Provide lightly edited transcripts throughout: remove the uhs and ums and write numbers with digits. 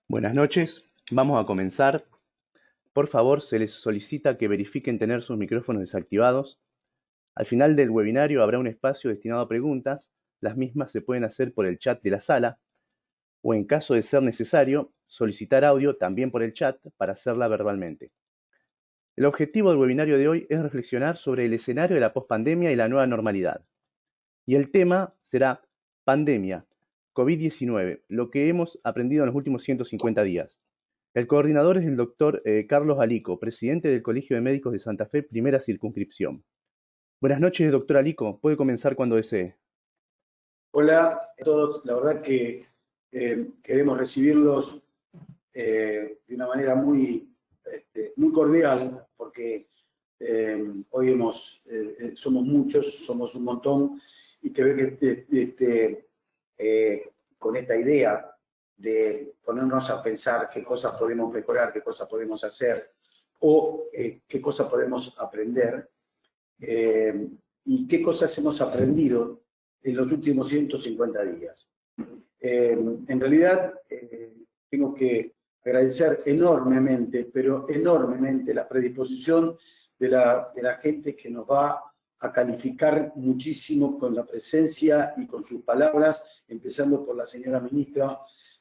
Buenas noches, vamos a comenzar. Por favor, se les solicita que verifiquen tener sus micrófonos desactivados. Al final del webinario habrá un espacio destinado a preguntas. Las mismas se pueden hacer por el chat de la sala o, en caso de ser necesario, solicitar audio también por el chat para hacerla verbalmente. El objetivo del webinario de hoy es reflexionar sobre el escenario de la pospandemia y la nueva normalidad. Y el tema será pandemia, COVID-19, lo que hemos aprendido en los últimos 150 días. El coordinador es el doctor Carlos Alico, presidente del Colegio de Médicos de Santa Fe, primera circunscripción. Buenas noches, doctor Alico. Puede comenzar cuando desee. Hola a todos, la verdad que queremos recibirlos de una manera muy cordial, porque hoy somos muchos, somos un montón, y que ve que con esta idea de ponernos a pensar qué cosas podemos mejorar, qué cosas podemos hacer, o qué cosas podemos aprender, y qué cosas hemos aprendido en los últimos 150 días. En realidad, tengo que agradecer enormemente, pero enormemente, la predisposición de la gente que nos va a calificar muchísimo con la presencia y con sus palabras, empezando por la señora ministra,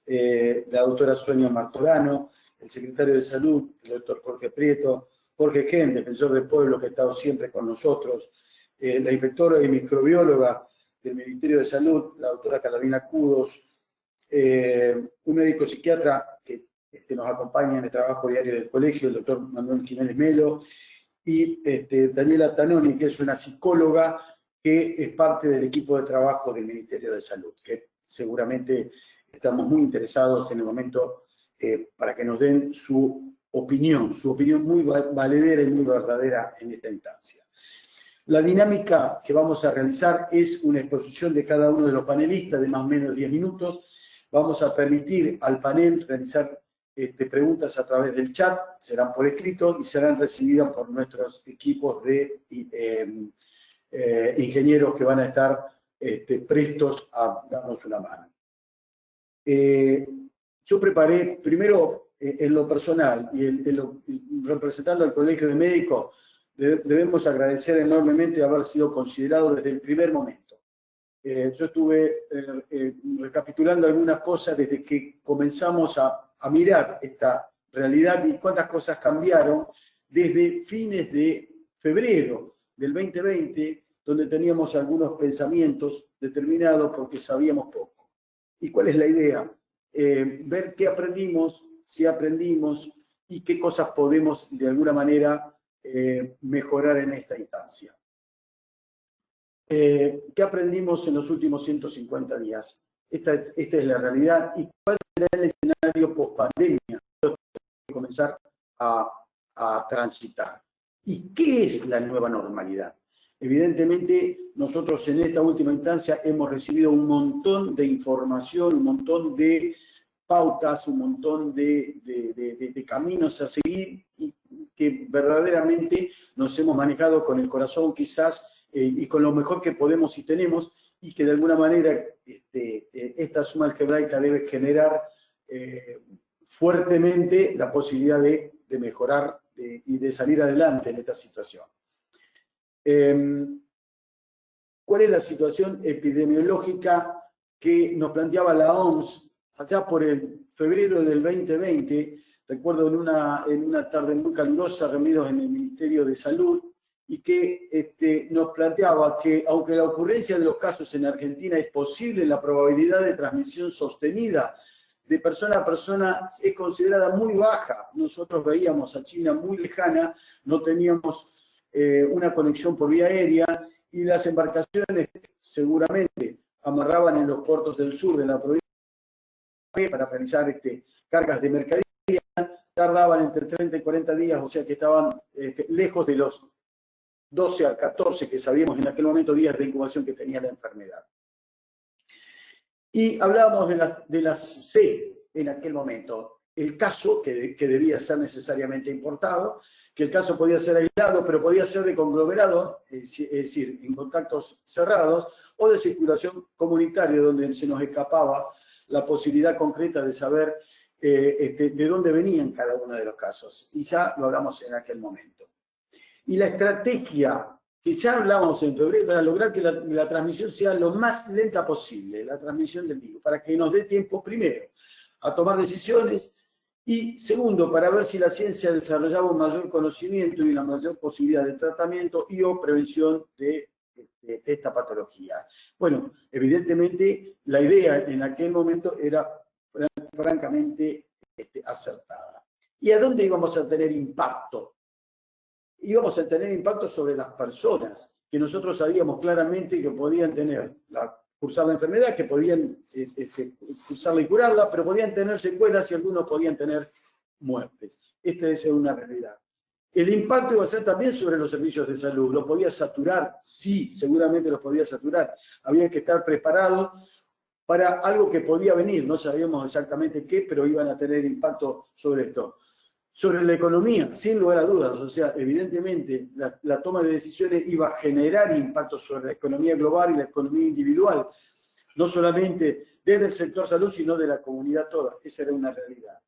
la doctora Sonia Martorano, el secretario de Salud, el doctor Jorge Prieto, Jorge Gen, defensor del pueblo, que ha estado siempre con nosotros, la inspectora y microbióloga del Ministerio de Salud, la doctora Carolina Cudos, un médico psiquiatra que nos acompaña en el trabajo diario del colegio, el doctor Manuel Jiménez Melo, y Daniela Tanoni, que es una psicóloga que es parte del equipo de trabajo del Ministerio de Salud, que seguramente estamos muy interesados en el momento para que nos den su opinión muy valedera y muy verdadera en esta instancia. La dinámica que vamos a realizar es una exposición de cada uno de los panelistas de más o menos 10 minutos. Vamos a permitir al panel realizar preguntas a través del chat, serán por escrito y serán recibidas por nuestros equipos de ingenieros que van a estar prestos a darnos una mano. Yo preparé, primero en lo personal y representando al Colegio de Médicos, debemos agradecer enormemente haber sido considerado desde el primer momento. Yo estuve recapitulando algunas cosas desde que comenzamos a mirar esta realidad y cuántas cosas cambiaron desde fines de febrero del 2020, donde teníamos algunos pensamientos determinados porque sabíamos poco. ¿Y cuál es la idea? Ver qué aprendimos, si aprendimos y qué cosas podemos de alguna manera mejorar en esta instancia. ¿Qué aprendimos en los últimos 150 días? Esta es la realidad. ¿Y cuál será el escenario post-pandemia? Tenemos que comenzar a transitar. ¿Y qué es la nueva normalidad? Evidentemente, nosotros en esta última instancia hemos recibido un montón de información, un montón de pautas, un montón de caminos a seguir y que verdaderamente nos hemos manejado con el corazón quizás y con lo mejor que podemos y tenemos, y que de alguna manera esta suma algebraica debe generar fuertemente la posibilidad de mejorar y de salir adelante en esta situación. ¿Cuál es la situación epidemiológica que nos planteaba la OMS allá por el febrero del 2020? Recuerdo en una tarde muy calurosa reunidos en el Ministerio de Salud, y que nos planteaba que aunque la ocurrencia de los casos en Argentina es posible, la probabilidad de transmisión sostenida de persona a persona es considerada muy baja. Nosotros veíamos a China muy lejana, no teníamos una conexión por vía aérea, y las embarcaciones seguramente amarraban en los puertos del sur de la provincia para realizar cargas de mercadería, tardaban entre 30 y 40 días, o sea que estaban lejos de los 12 a 14 que sabíamos en aquel momento días de incubación que tenía la enfermedad. Y hablábamos de las C en aquel momento. El caso que debía ser necesariamente importado, que el caso podía ser aislado, pero podía ser de conglomerado, es decir, en contactos cerrados, o de circulación comunitaria, donde se nos escapaba la posibilidad concreta de saber de dónde venían cada uno de los casos. Y ya lo hablamos en aquel momento. Y la estrategia que ya hablamos en febrero para lograr que la transmisión sea lo más lenta posible, la transmisión del virus, para que nos dé tiempo, primero, a tomar decisiones, y segundo, para ver si la ciencia desarrollaba un mayor conocimiento y una mayor posibilidad de tratamiento y o prevención de esta patología. Bueno, evidentemente la idea en aquel momento era francamente acertada. ¿Y a dónde íbamos a tener impacto? Íbamos a tener impacto sobre las personas, que nosotros sabíamos claramente que podían cursar la enfermedad, que podían cursarla y curarla, pero podían tener secuelas y algunos podían tener muertes. Esta es una realidad. El impacto iba a ser también sobre los servicios de salud. ¿Lo podía saturar? Sí, seguramente los podía saturar. Había que estar preparados para algo que podía venir. No sabíamos exactamente qué, pero iban a tener impacto sobre esto. Sobre la economía, sin lugar a dudas, o sea, evidentemente la toma de decisiones iba a generar impactos sobre la economía global y la economía individual, no solamente desde el sector salud, sino de la comunidad toda. Esa era una realidad.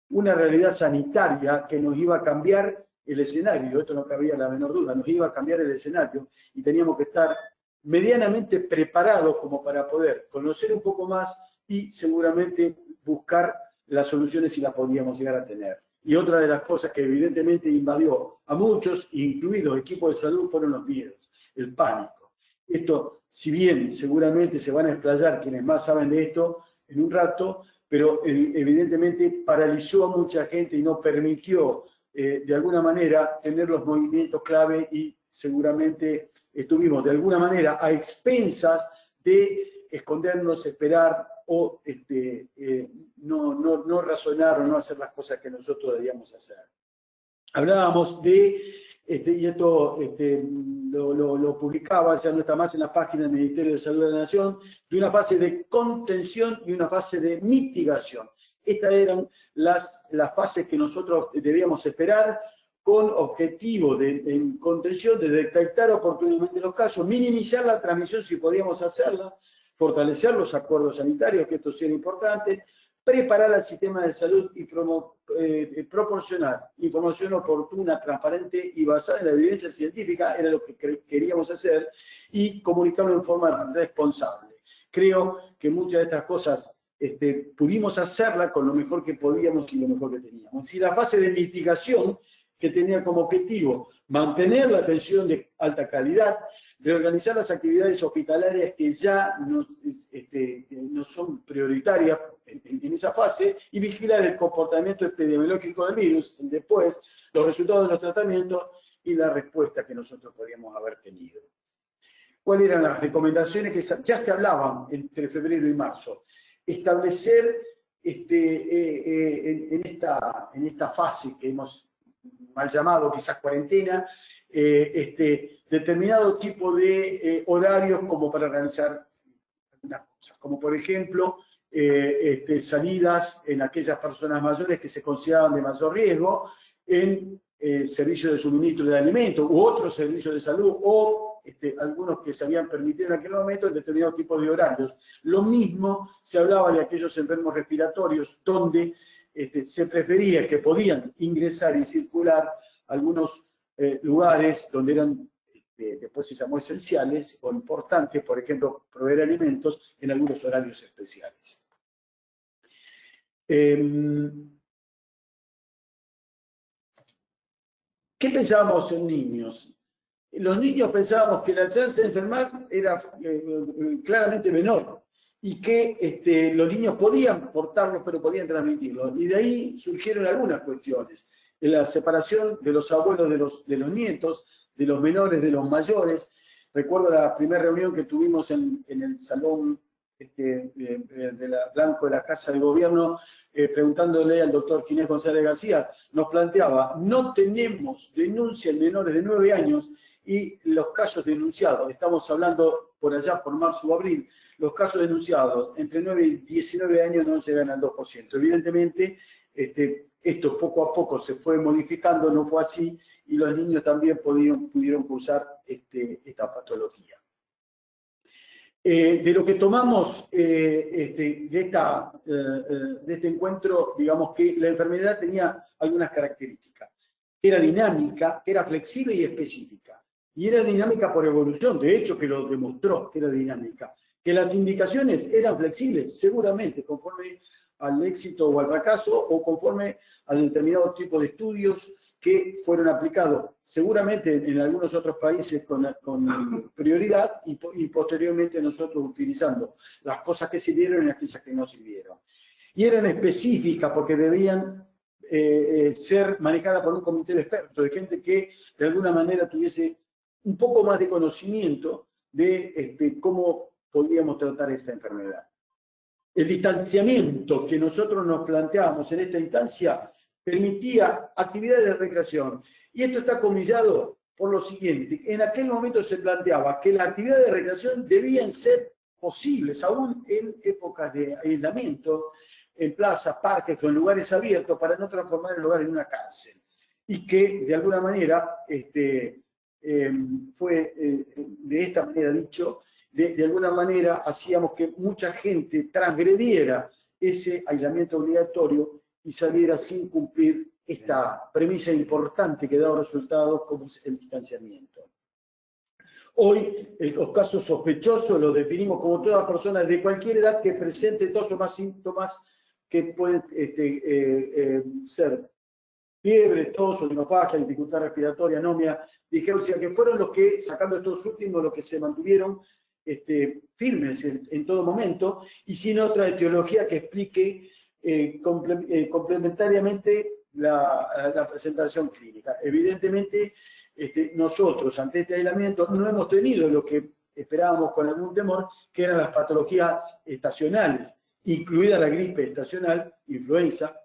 Una realidad sanitaria que nos iba a cambiar el escenario, esto no cabía la menor duda, nos iba a cambiar el escenario y teníamos que estar medianamente preparados como para poder conocer un poco más y seguramente buscar las soluciones si las podíamos llegar a tener. Y otra de las cosas que evidentemente invadió a muchos, incluidos equipos de salud, fueron los miedos, el pánico. Esto, si bien seguramente se van a explayar quienes más saben de esto en un rato, pero evidentemente paralizó a mucha gente y no permitió de alguna manera tener los movimientos clave y seguramente estuvimos de alguna manera a expensas de escondernos, esperar o no razonar o no hacer las cosas que nosotros debíamos hacer. Hablábamos de, y esto lo publicaba, ya no está más en la página del Ministerio de Salud de la Nación, de una fase de contención y una fase de mitigación. Estas eran las fases que nosotros debíamos esperar con objetivo en contención, de detectar oportunamente los casos, minimizar la transmisión si podíamos hacerla, fortalecer los acuerdos sanitarios, que esto sí era importante, preparar al sistema de salud y proporcionar información oportuna, transparente y basada en la evidencia científica, era lo que queríamos hacer, y comunicarlo en forma responsable. Creo que muchas de estas cosas pudimos hacerlas con lo mejor que podíamos y lo mejor que teníamos. Y la fase de mitigación, que tenía como objetivo mantener la atención de alta calidad, reorganizar las actividades hospitalarias que ya no son prioritarias en esa fase, y vigilar el comportamiento epidemiológico del virus, después los resultados de los tratamientos y la respuesta que nosotros podríamos haber tenido. ¿Cuáles eran las recomendaciones que ya se hablaban entre febrero y marzo? Establecer en esta fase que hemos mal llamado quizás cuarentena, determinado tipo de horarios como para organizar algunas cosas, como por ejemplo salidas en aquellas personas mayores que se consideraban de mayor riesgo, en servicios de suministro de alimentos u otros servicios de salud, o algunos que se habían permitido en aquel momento en determinados tipos de horarios. Lo mismo se hablaba de aquellos enfermos respiratorios donde se prefería que podían ingresar y circular algunos lugares donde eran, después se llamó esenciales o importantes, por ejemplo, proveer alimentos en algunos horarios especiales. ¿Qué pensábamos en niños? Los niños pensábamos que la chance de enfermar era claramente menor, y que los niños podían portarlos, pero podían transmitirlos. Y de ahí surgieron algunas cuestiones. La separación de los abuelos de los nietos, de los menores de los mayores. Recuerdo la primera reunión que tuvimos en el salón blanco de la Casa de Gobierno, preguntándole al doctor Ginés González García, nos planteaba, no tenemos denuncia en menores de 9 años, y los casos denunciados, estamos hablando por allá por marzo o abril, los casos denunciados entre 9 y 19 años no llegan al 2%. Evidentemente, esto poco a poco se fue modificando, no fue así, y los niños también pudieron cursar esta patología. De lo que tomamos de este encuentro, digamos que la enfermedad tenía algunas características. Era dinámica, era flexible y específica. Y era dinámica por evolución, de hecho que lo demostró que era dinámica. Que las indicaciones eran flexibles, seguramente, conforme al éxito o al fracaso, o conforme a determinados tipos de estudios que fueron aplicados seguramente en algunos otros países con prioridad y posteriormente nosotros utilizando las cosas que sirvieron y aquellas que no sirvieron. Y eran específicas porque debían ser manejadas por un comité de expertos, de gente que de alguna manera tuviese un poco más de conocimiento de cómo podríamos tratar esta enfermedad. El distanciamiento que nosotros nos planteábamos en esta instancia permitía actividades de recreación. Y esto está comillado por lo siguiente. En aquel momento se planteaba que las actividades de recreación debían ser posibles, aún en épocas de aislamiento, en plazas, parques o en lugares abiertos, para no transformar el lugar en una cárcel. Y que, de alguna manera, fue de esta manera dicho, de alguna manera hacíamos que mucha gente transgrediera ese aislamiento obligatorio y saliera sin cumplir esta premisa importante que da resultados como es el distanciamiento. Hoy, los casos sospechosos los definimos como todas personas de cualquier edad que presenten 2 o más síntomas que pueden ser fiebre, tos, odinofagia, dificultad respiratoria, anomia, digeusia, que fueron los que, sacando estos últimos, los que se mantuvieron firmes en todo momento, y sin otra etiología que explique complementariamente la presentación clínica. Evidentemente, nosotros ante este aislamiento no hemos tenido lo que esperábamos con algún temor, que eran las patologías estacionales, incluida la gripe estacional, influenza,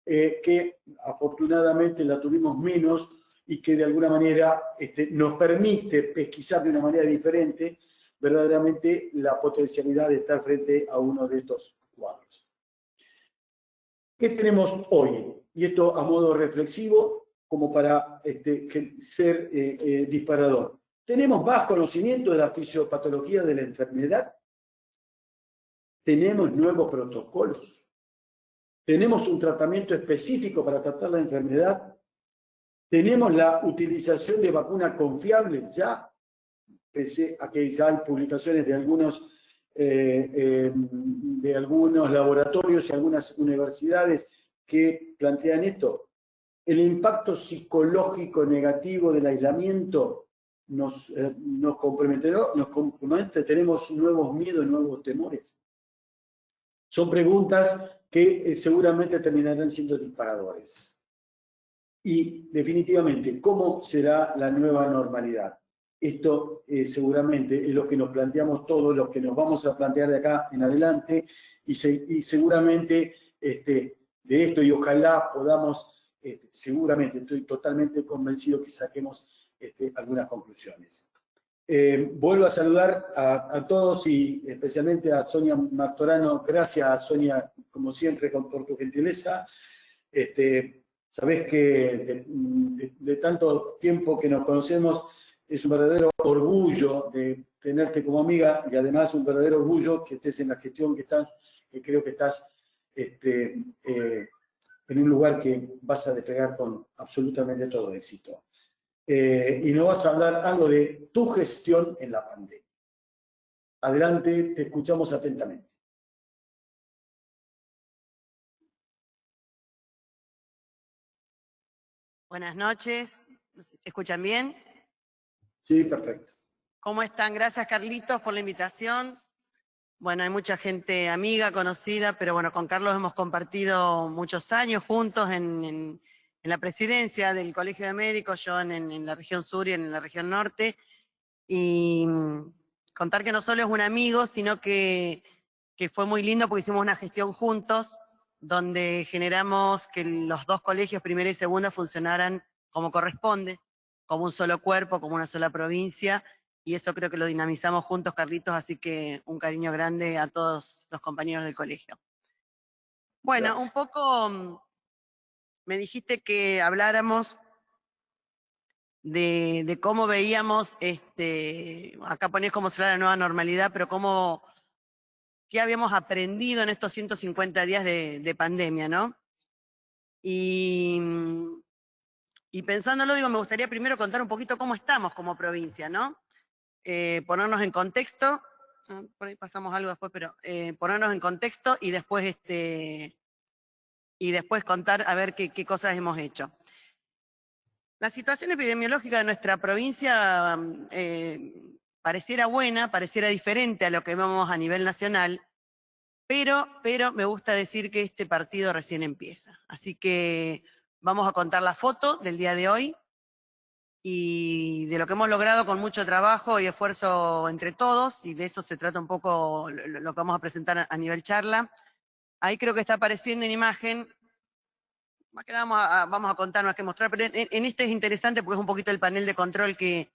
que afortunadamente la tuvimos menos y que de alguna manera nos permite pesquisar de una manera diferente verdaderamente la potencialidad de estar frente a uno de estos cuadros. ¿Qué tenemos hoy? Y esto a modo reflexivo, como para ser disparador. ¿Tenemos más conocimiento de la fisiopatología de la enfermedad? ¿Tenemos nuevos protocolos? ¿Tenemos un tratamiento específico para tratar la enfermedad? ¿Tenemos la utilización de vacunas confiables ya? Pese a que ya hay publicaciones de algunos laboratorios y algunas universidades que plantean esto. El impacto psicológico negativo del aislamiento nos compromete, tenemos nuevos miedos, nuevos temores. Son preguntas que seguramente terminarán siendo disparadores. Y definitivamente, ¿cómo será la nueva normalidad? Esto seguramente es lo que nos planteamos todos, lo que nos vamos a plantear de acá en adelante, y seguramente de esto, y ojalá podamos, seguramente estoy totalmente convencido que saquemos algunas conclusiones. Vuelvo a saludar a todos y especialmente a Sonia Martorano. Gracias, Sonia, como siempre, por tu gentileza. Sabés que de tanto tiempo que nos conocemos, es un verdadero orgullo de tenerte como amiga y además un verdadero orgullo que estés en la gestión que estás, que creo que estás en un lugar que vas a despegar con absolutamente todo éxito. Y nos vas a hablar algo de tu gestión en la pandemia. Adelante, te escuchamos atentamente. Buenas noches, ¿escuchan bien? Sí, perfecto. ¿Cómo están? Gracias, Carlitos, por la invitación. Bueno, hay mucha gente amiga, conocida, pero bueno, con Carlos hemos compartido muchos años juntos en la presidencia del Colegio de Médicos, yo en la región sur y en la región norte, y contar que no solo es un amigo, sino que fue muy lindo porque hicimos una gestión juntos, donde generamos que los 2 colegios, primera y segunda, funcionaran como corresponde, como un solo cuerpo, como una sola provincia, y eso creo que lo dinamizamos juntos, Carlitos, así que un cariño grande a todos los compañeros del colegio. Bueno, Gracias. un poco me dijiste que habláramos de cómo veíamos, acá ponés cómo será la nueva normalidad, pero qué habíamos aprendido en estos 150 días de pandemia, ¿no? Y pensándolo, digo, me gustaría primero contar un poquito cómo estamos como provincia, ¿no? Ponernos en contexto, por ahí pasamos algo después, pero ponernos en contexto y después, contar a ver qué cosas hemos hecho. La situación epidemiológica de nuestra provincia pareciera buena, pareciera diferente a lo que vemos a nivel nacional, pero me gusta decir que este partido recién empieza. Así que vamos a contar la foto del día de hoy y de lo que hemos logrado con mucho trabajo y esfuerzo entre todos, y de eso se trata un poco lo que vamos a presentar a nivel charla. Ahí creo que está apareciendo en imagen, más que nada vamos a contar más que mostrar, pero en este es interesante porque es un poquito el panel de control que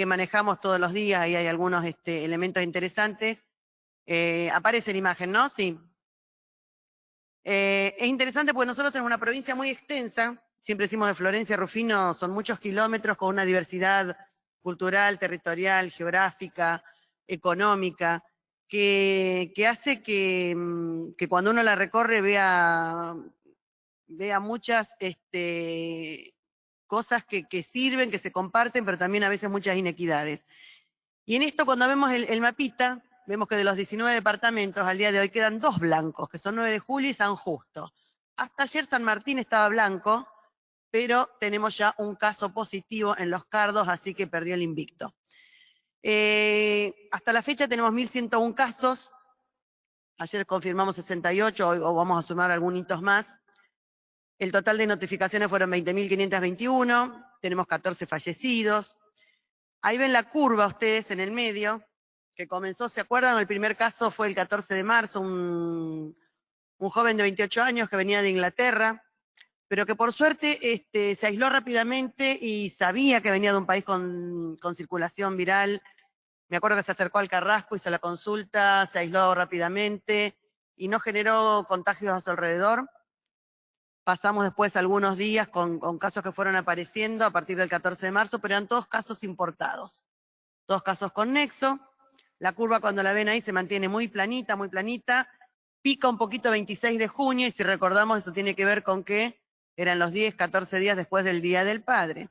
manejamos todos los días, y hay algunos elementos interesantes. Aparece en imagen, ¿no? Sí. Es interesante porque nosotros tenemos una provincia muy extensa, siempre decimos de Florencia a Rufino, son muchos kilómetros con una diversidad cultural, territorial, geográfica, económica, que hace que cuando uno la recorre vea muchas cosas que sirven, que se comparten, pero también a veces muchas inequidades. Y en esto, cuando vemos el mapita, vemos que de los 19 departamentos, al día de hoy quedan 2 blancos, que son 9 de julio y San Justo. Hasta ayer San Martín estaba blanco, pero tenemos ya un caso positivo en Los Cardos, así que perdió el invicto. Hasta la fecha tenemos 1.101 casos, ayer confirmamos 68, hoy vamos a sumar algunos hitos más. El total de notificaciones fueron 20.521, tenemos 14 fallecidos. Ahí ven la curva ustedes en el medio, que comenzó, ¿se acuerdan? El primer caso fue el 14 de marzo, un joven de 28 años que venía de Inglaterra, pero que por suerte se aisló rápidamente y sabía que venía de un país con circulación viral. Me acuerdo que se acercó al Carrasco, hizo la consulta, se aisló rápidamente y no generó contagios a su alrededor. Pasamos después algunos días con casos que fueron apareciendo a partir del 14 de marzo, pero eran todos casos importados. 2 casos con nexo. La curva, cuando la ven ahí, se mantiene muy planita, pica un poquito 26 de junio, y si recordamos, eso tiene que ver con que eran los 10, 14 días después del Día del Padre.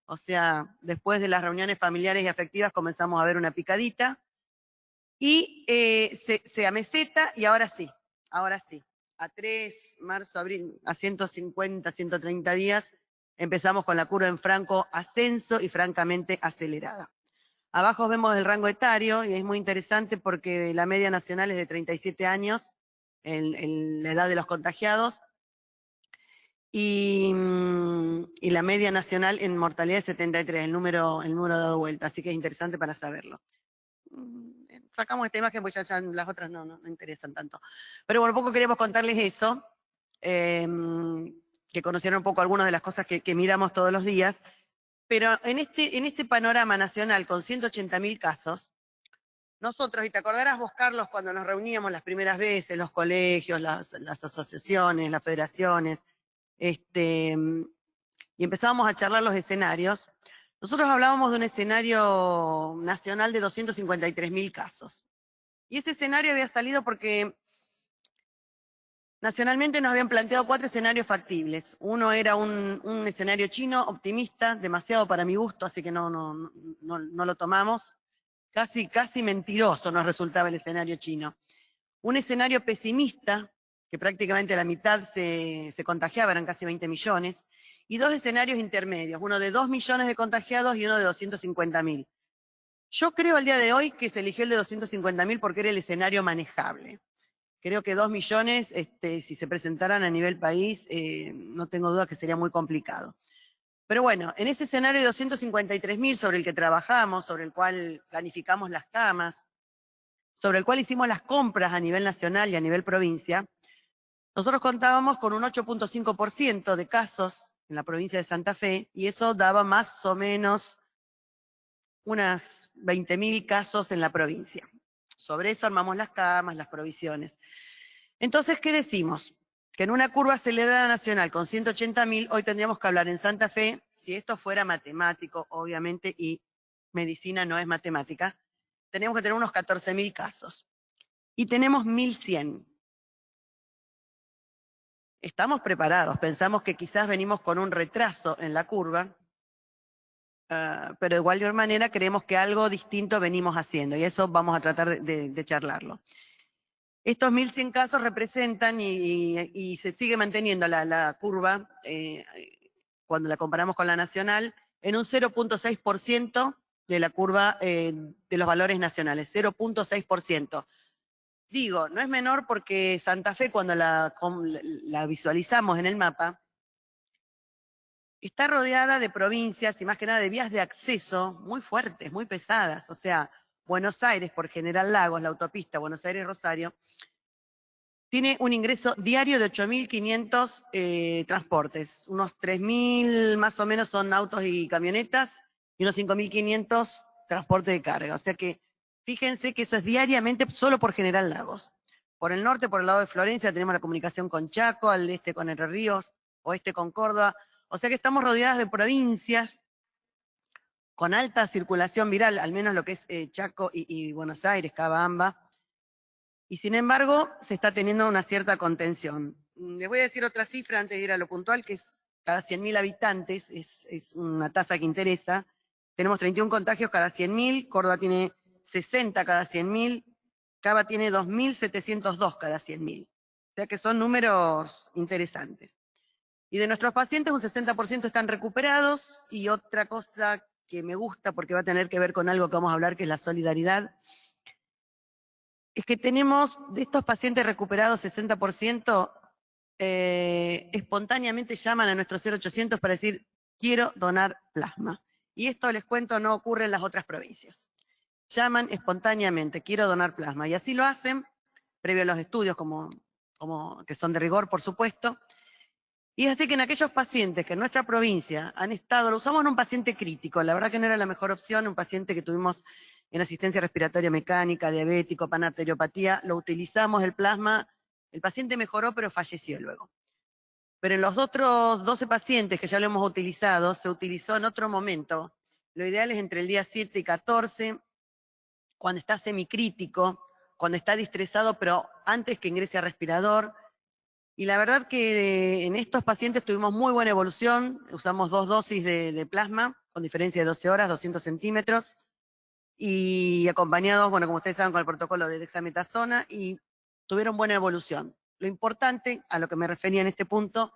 O sea, después de las reuniones familiares y afectivas comenzamos a ver una picadita, y se ameseta, y ahora sí, a 3, marzo, abril, a 150, 130 días, empezamos con la curva en franco ascenso y francamente acelerada. Abajo vemos el rango etario, y es muy interesante porque la media nacional es de 37 años, en la edad de los contagiados, y la media nacional en mortalidad es 73, el número dado vuelta, así que es interesante para saberlo. Sacamos esta imagen porque ya las otras no interesan tanto. Pero bueno, un poco queríamos contarles eso, que conocieran un poco algunas de las cosas que miramos todos los días. Pero en este panorama nacional con 180.000 casos, nosotros, y te acordarás vos, Carlos, cuando nos reuníamos las primeras veces, los colegios, las asociaciones, las federaciones, y empezábamos a charlar los escenarios, nosotros hablábamos de un escenario nacional de 253.000 casos. Y ese escenario había salido porque nacionalmente nos habían planteado 4 escenarios factibles. Uno era un escenario chino optimista, demasiado para mi gusto, así que no lo tomamos. Casi mentiroso nos resultaba el escenario chino. Un escenario pesimista, que prácticamente la mitad se contagiaba, eran casi 20 millones, y 2 escenarios intermedios, uno de 2 millones de contagiados y uno de 250.000. Yo creo al día de hoy que se eligió el de 250.000 porque era el escenario manejable. Creo que 2 millones, si se presentaran a nivel país, no tengo duda que sería muy complicado. Pero bueno, en ese escenario de 253.000 sobre el que trabajamos, sobre el cual planificamos las camas, sobre el cual hicimos las compras a nivel nacional y a nivel provincia, nosotros contábamos con un 8.5% de casos en la provincia de Santa Fe, y eso daba más o menos unas 20.000 casos en la provincia. Sobre eso armamos las camas, las provisiones. Entonces, ¿qué decimos? que en una curva acelerada nacional con 180.000, hoy tendríamos que hablar en Santa Fe, si esto fuera matemático, obviamente, y medicina no es matemática, tenemos que tener unos 14.000 casos. Y tenemos 1.100. Estamos preparados, pensamos que quizás venimos con un retraso en la curva, pero de igual manera creemos que algo distinto venimos haciendo, y eso vamos a tratar de charlarlo. Estos 1.100 casos representan, y se sigue manteniendo la curva, cuando la comparamos con la nacional, en un 0.6% de la curva de los valores nacionales, 0.6%. Digo, no es menor porque Santa Fe, cuando la visualizamos en el mapa, está rodeada de provincias y más que nada de vías de acceso muy fuertes, muy pesadas. O sea, Buenos Aires, por General Lagos, la autopista Buenos Aires-Rosario, tiene un ingreso diario de 8.500 transportes. Unos 3.000 más o menos son autos y camionetas y unos 5.500 transporte de carga. O sea que fíjense que eso es diariamente solo por General Lagos. Por el norte, por el lado de Florencia, tenemos la comunicación con Chaco, al este con Entre Ríos, oeste con Córdoba. O sea que estamos rodeadas de provincias con alta circulación viral, al menos lo que es Chaco y Buenos Aires, Cabamba. Y sin embargo, se está teniendo una cierta contención. Les voy a decir otra cifra antes de ir a lo puntual, que es cada 100.000 habitantes, es una tasa que interesa. Tenemos 31 contagios cada 100.000, Córdoba tiene 60 cada 100.000, Cava tiene 2.702 cada 100.000. O sea que son números interesantes. Y de nuestros pacientes, un 60% están recuperados, y otra cosa que me gusta, porque va a tener que ver con algo que vamos a hablar, que es la solidaridad, es que tenemos de estos pacientes recuperados 60%, espontáneamente llaman a nuestro 0800 para decir, quiero donar plasma. Y esto, les cuento, no ocurre en las otras provincias. Llaman espontáneamente, quiero donar plasma. Y así lo hacen, previo a los estudios, como que son de rigor, por supuesto. Y es así que en aquellos pacientes que en nuestra provincia han estado, lo usamos en un paciente crítico, la verdad que no era la mejor opción, un paciente que tuvimos en asistencia respiratoria mecánica, diabético, panarteriopatía, lo utilizamos el plasma, el paciente mejoró pero falleció luego. Pero en los otros 12 pacientes que ya lo hemos utilizado, se utilizó en otro momento. Lo ideal es entre el día 7 y 14, cuando está semicrítico, cuando está distresado, pero antes que ingrese a respirador. Y la verdad que en estos pacientes tuvimos muy buena evolución, usamos 2 dosis de plasma, con diferencia de 12 horas, 200 centímetros, y acompañados, bueno, como ustedes saben, con el protocolo de dexametasona, y tuvieron buena evolución. Lo importante, a lo que me refería en este punto,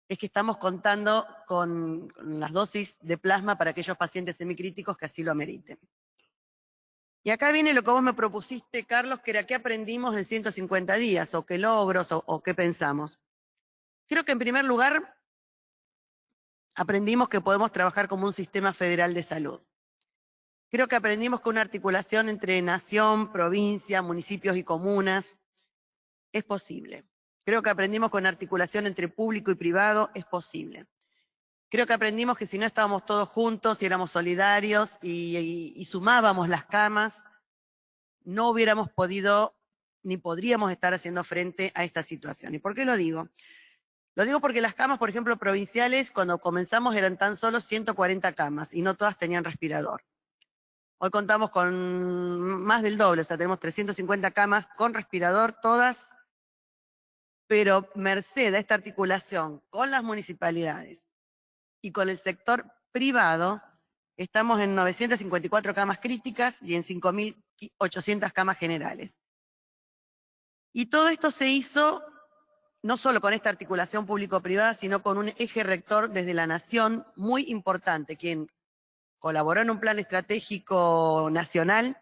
es que estamos contando con las dosis de plasma para aquellos pacientes semicríticos que así lo ameriten. Y acá viene lo que vos me propusiste, Carlos, que era qué aprendimos en 150 días, o qué logros, o qué pensamos. Creo que en primer lugar aprendimos que podemos trabajar como un sistema federal de salud. Creo que aprendimos que una articulación entre nación, provincia, municipios y comunas es posible. Creo que aprendimos que una articulación entre público y privado es posible. Creo que aprendimos que si no estábamos todos juntos y éramos solidarios y sumábamos las camas, no hubiéramos podido ni podríamos estar haciendo frente a esta situación. ¿Y por qué lo digo? Lo digo porque las camas, por ejemplo, provinciales, cuando comenzamos eran tan solo 140 camas y no todas tenían respirador. Hoy contamos con más del doble, o sea, tenemos 350 camas con respirador, todas, pero merced a esta articulación con las municipalidades y con el sector privado, estamos en 954 camas críticas y en 5.800 camas generales. Y todo esto se hizo no solo con esta articulación público-privada, sino con un eje rector desde la nación muy importante, quien colaboró en un plan estratégico nacional,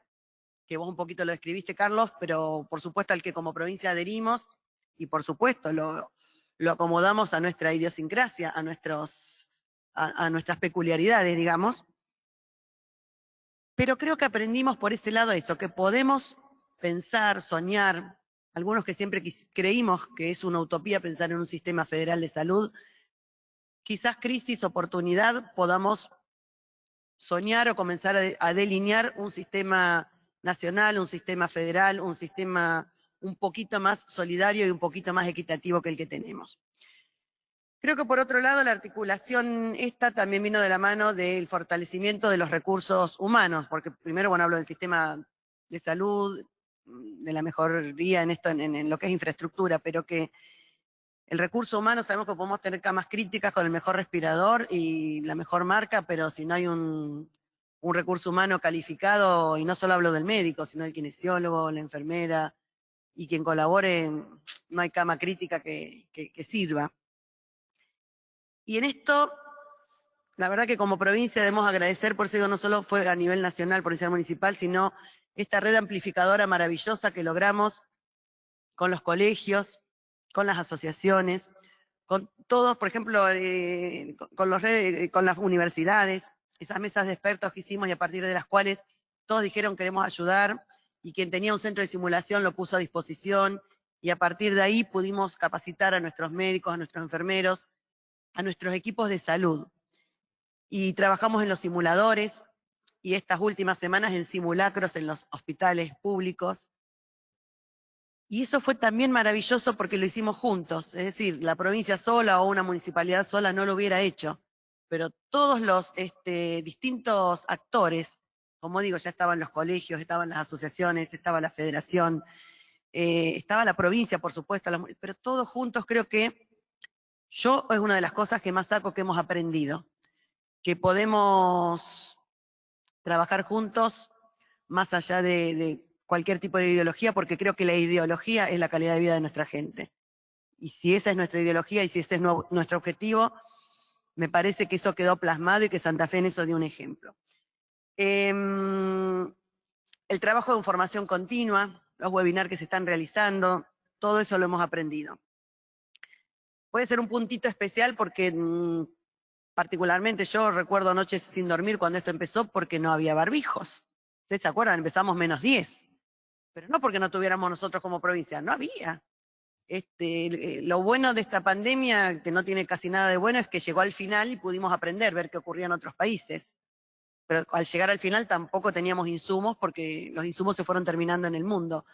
que vos un poquito lo describiste, Carlos, pero por supuesto al que como provincia adherimos, y por supuesto lo acomodamos a nuestra idiosincrasia, a nuestras peculiaridades, digamos. Pero creo que aprendimos por ese lado eso, que podemos pensar, soñar, algunos que siempre creímos que es una utopía pensar en un sistema federal de salud, quizás crisis, oportunidad, podamos soñar o comenzar a delinear un sistema nacional, un sistema federal, un sistema un poquito más solidario y un poquito más equitativo que el que tenemos. Creo que por otro lado la articulación esta también vino de la mano del fortalecimiento de los recursos humanos, porque primero, bueno, hablo del sistema de salud, de la mejoría en esto, en lo que es infraestructura, pero que el recurso humano sabemos que podemos tener camas críticas con el mejor respirador y la mejor marca, pero si no hay un recurso humano calificado, y no solo hablo del médico, sino del kinesiólogo, la enfermera, y quien colabore, no hay cama crítica que sirva. Y en esto, la verdad que como provincia debemos agradecer, por eso digo, no solo fue a nivel nacional, provincial, municipal, sino esta red amplificadora maravillosa que logramos con los colegios, con las asociaciones, con todos, por ejemplo, con las universidades, esas mesas de expertos que hicimos y a partir de las cuales todos dijeron queremos ayudar, y quien tenía un centro de simulación lo puso a disposición, y a partir de ahí pudimos capacitar a nuestros médicos, a nuestros enfermeros, a nuestros equipos de salud. Y trabajamos en los simuladores, y estas últimas semanas en simulacros en los hospitales públicos. Y eso fue también maravilloso porque lo hicimos juntos, es decir, la provincia sola o una municipalidad sola no lo hubiera hecho, pero todos los distintos actores, como digo, ya estaban los colegios, estaban las asociaciones, estaba la federación, estaba la provincia, por supuesto, pero todos juntos creo que es una de las cosas que más saco que hemos aprendido, que podemos trabajar juntos más allá de cualquier tipo de ideología, porque creo que la ideología es la calidad de vida de nuestra gente. Y si esa es nuestra ideología y si ese es nuestro objetivo, me parece que eso quedó plasmado y que Santa Fe en eso dio un ejemplo. El trabajo de información continua, los webinars que se están realizando, todo eso lo hemos aprendido. Puede ser un puntito especial porque particularmente yo recuerdo noches sin dormir cuando esto empezó porque no había barbijos. ¿Ustedes se acuerdan? Empezamos -10. Pero no porque no tuviéramos nosotros como provincia, no había. Lo bueno de esta pandemia, que no tiene casi nada de bueno, es que llegó al final y pudimos aprender, ver qué ocurría en otros países. Pero al llegar al final tampoco teníamos insumos porque los insumos se fueron terminando en el mundo.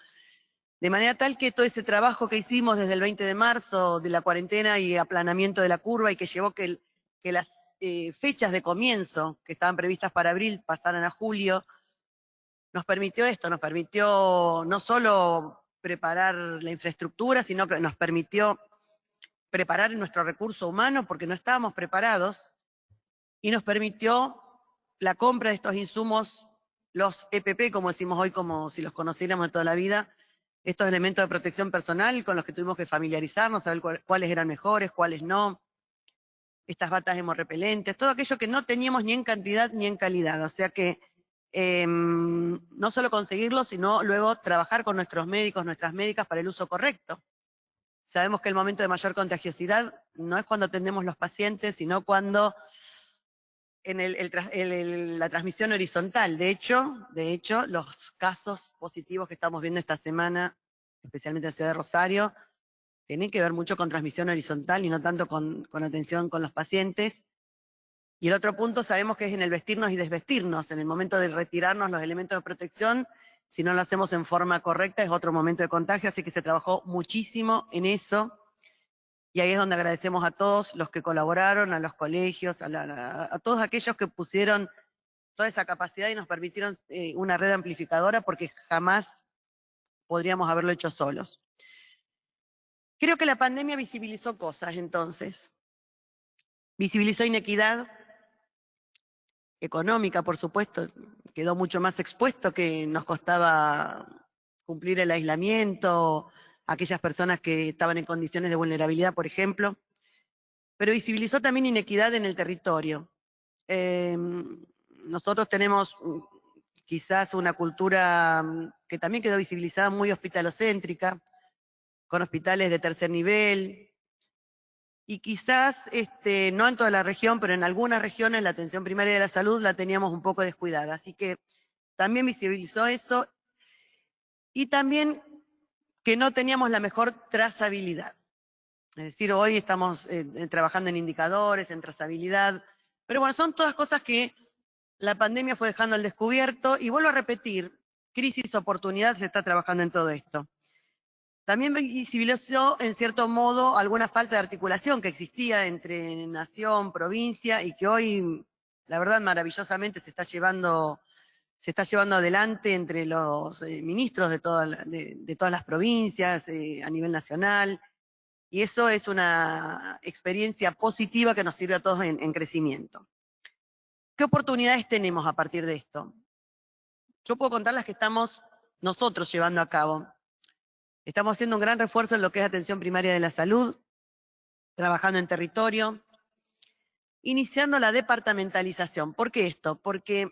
De manera tal que todo ese trabajo que hicimos desde el 20 de marzo de la cuarentena y aplanamiento de la curva y que llevó que las fechas de comienzo que estaban previstas para abril pasaran a julio, nos permitió esto, nos permitió no solo preparar la infraestructura, sino que nos permitió preparar nuestro recurso humano porque no estábamos preparados, y nos permitió la compra de estos insumos, los EPP, como decimos hoy, como si los conociéramos de toda la vida, estos elementos de protección personal con los que tuvimos que familiarizarnos, saber cuáles eran mejores, cuáles no, estas batas hemorrepelentes, todo aquello que no teníamos ni en cantidad ni en calidad, o sea que no solo conseguirlo, sino luego trabajar con nuestros médicos, nuestras médicas para el uso correcto. Sabemos que el momento de mayor contagiosidad no es cuando atendemos los pacientes, sino cuando en la transmisión horizontal. De hecho, los casos positivos que estamos viendo esta semana, especialmente en Ciudad de Rosario, tienen que ver mucho con transmisión horizontal y no tanto con atención con los pacientes. Y el otro punto sabemos que es en el vestirnos y desvestirnos, en el momento de retirarnos los elementos de protección, si no lo hacemos en forma correcta es otro momento de contagio, así que se trabajó muchísimo en eso, y ahí es donde agradecemos a todos los que colaboraron, a los colegios, a todos aquellos que pusieron toda esa capacidad y nos permitieron una red amplificadora, porque jamás podríamos haberlo hecho solos. Creo que la pandemia visibilizó cosas entonces, visibilizó inequidad económica, por supuesto, quedó mucho más expuesto que nos costaba cumplir el aislamiento, aquellas personas que estaban en condiciones de vulnerabilidad, por ejemplo, pero visibilizó también inequidad en el territorio. Nosotros tenemos quizás una cultura que también quedó visibilizada muy hospitalocéntrica, con hospitales de tercer nivel, y quizás, no en toda la región, pero en algunas regiones la atención primaria de la salud la teníamos un poco descuidada. Así que también visibilizó eso, y también que no teníamos la mejor trazabilidad. Es decir, hoy estamos trabajando en indicadores, en trazabilidad, pero bueno, son todas cosas que la pandemia fue dejando al descubierto, y vuelvo a repetir, crisis, oportunidad, se está trabajando en todo esto. También visibilizó, en cierto modo, alguna falta de articulación que existía entre nación, provincia, y que hoy, la verdad, maravillosamente se está llevando adelante entre los ministros de todas las provincias, a nivel nacional, y eso es una experiencia positiva que nos sirve a todos en crecimiento. ¿Qué oportunidades tenemos a partir de esto? Yo puedo contar las que estamos nosotros llevando a cabo. Estamos haciendo un gran refuerzo en lo que es atención primaria de la salud, trabajando en territorio, iniciando la departamentalización. ¿Por qué esto? Porque,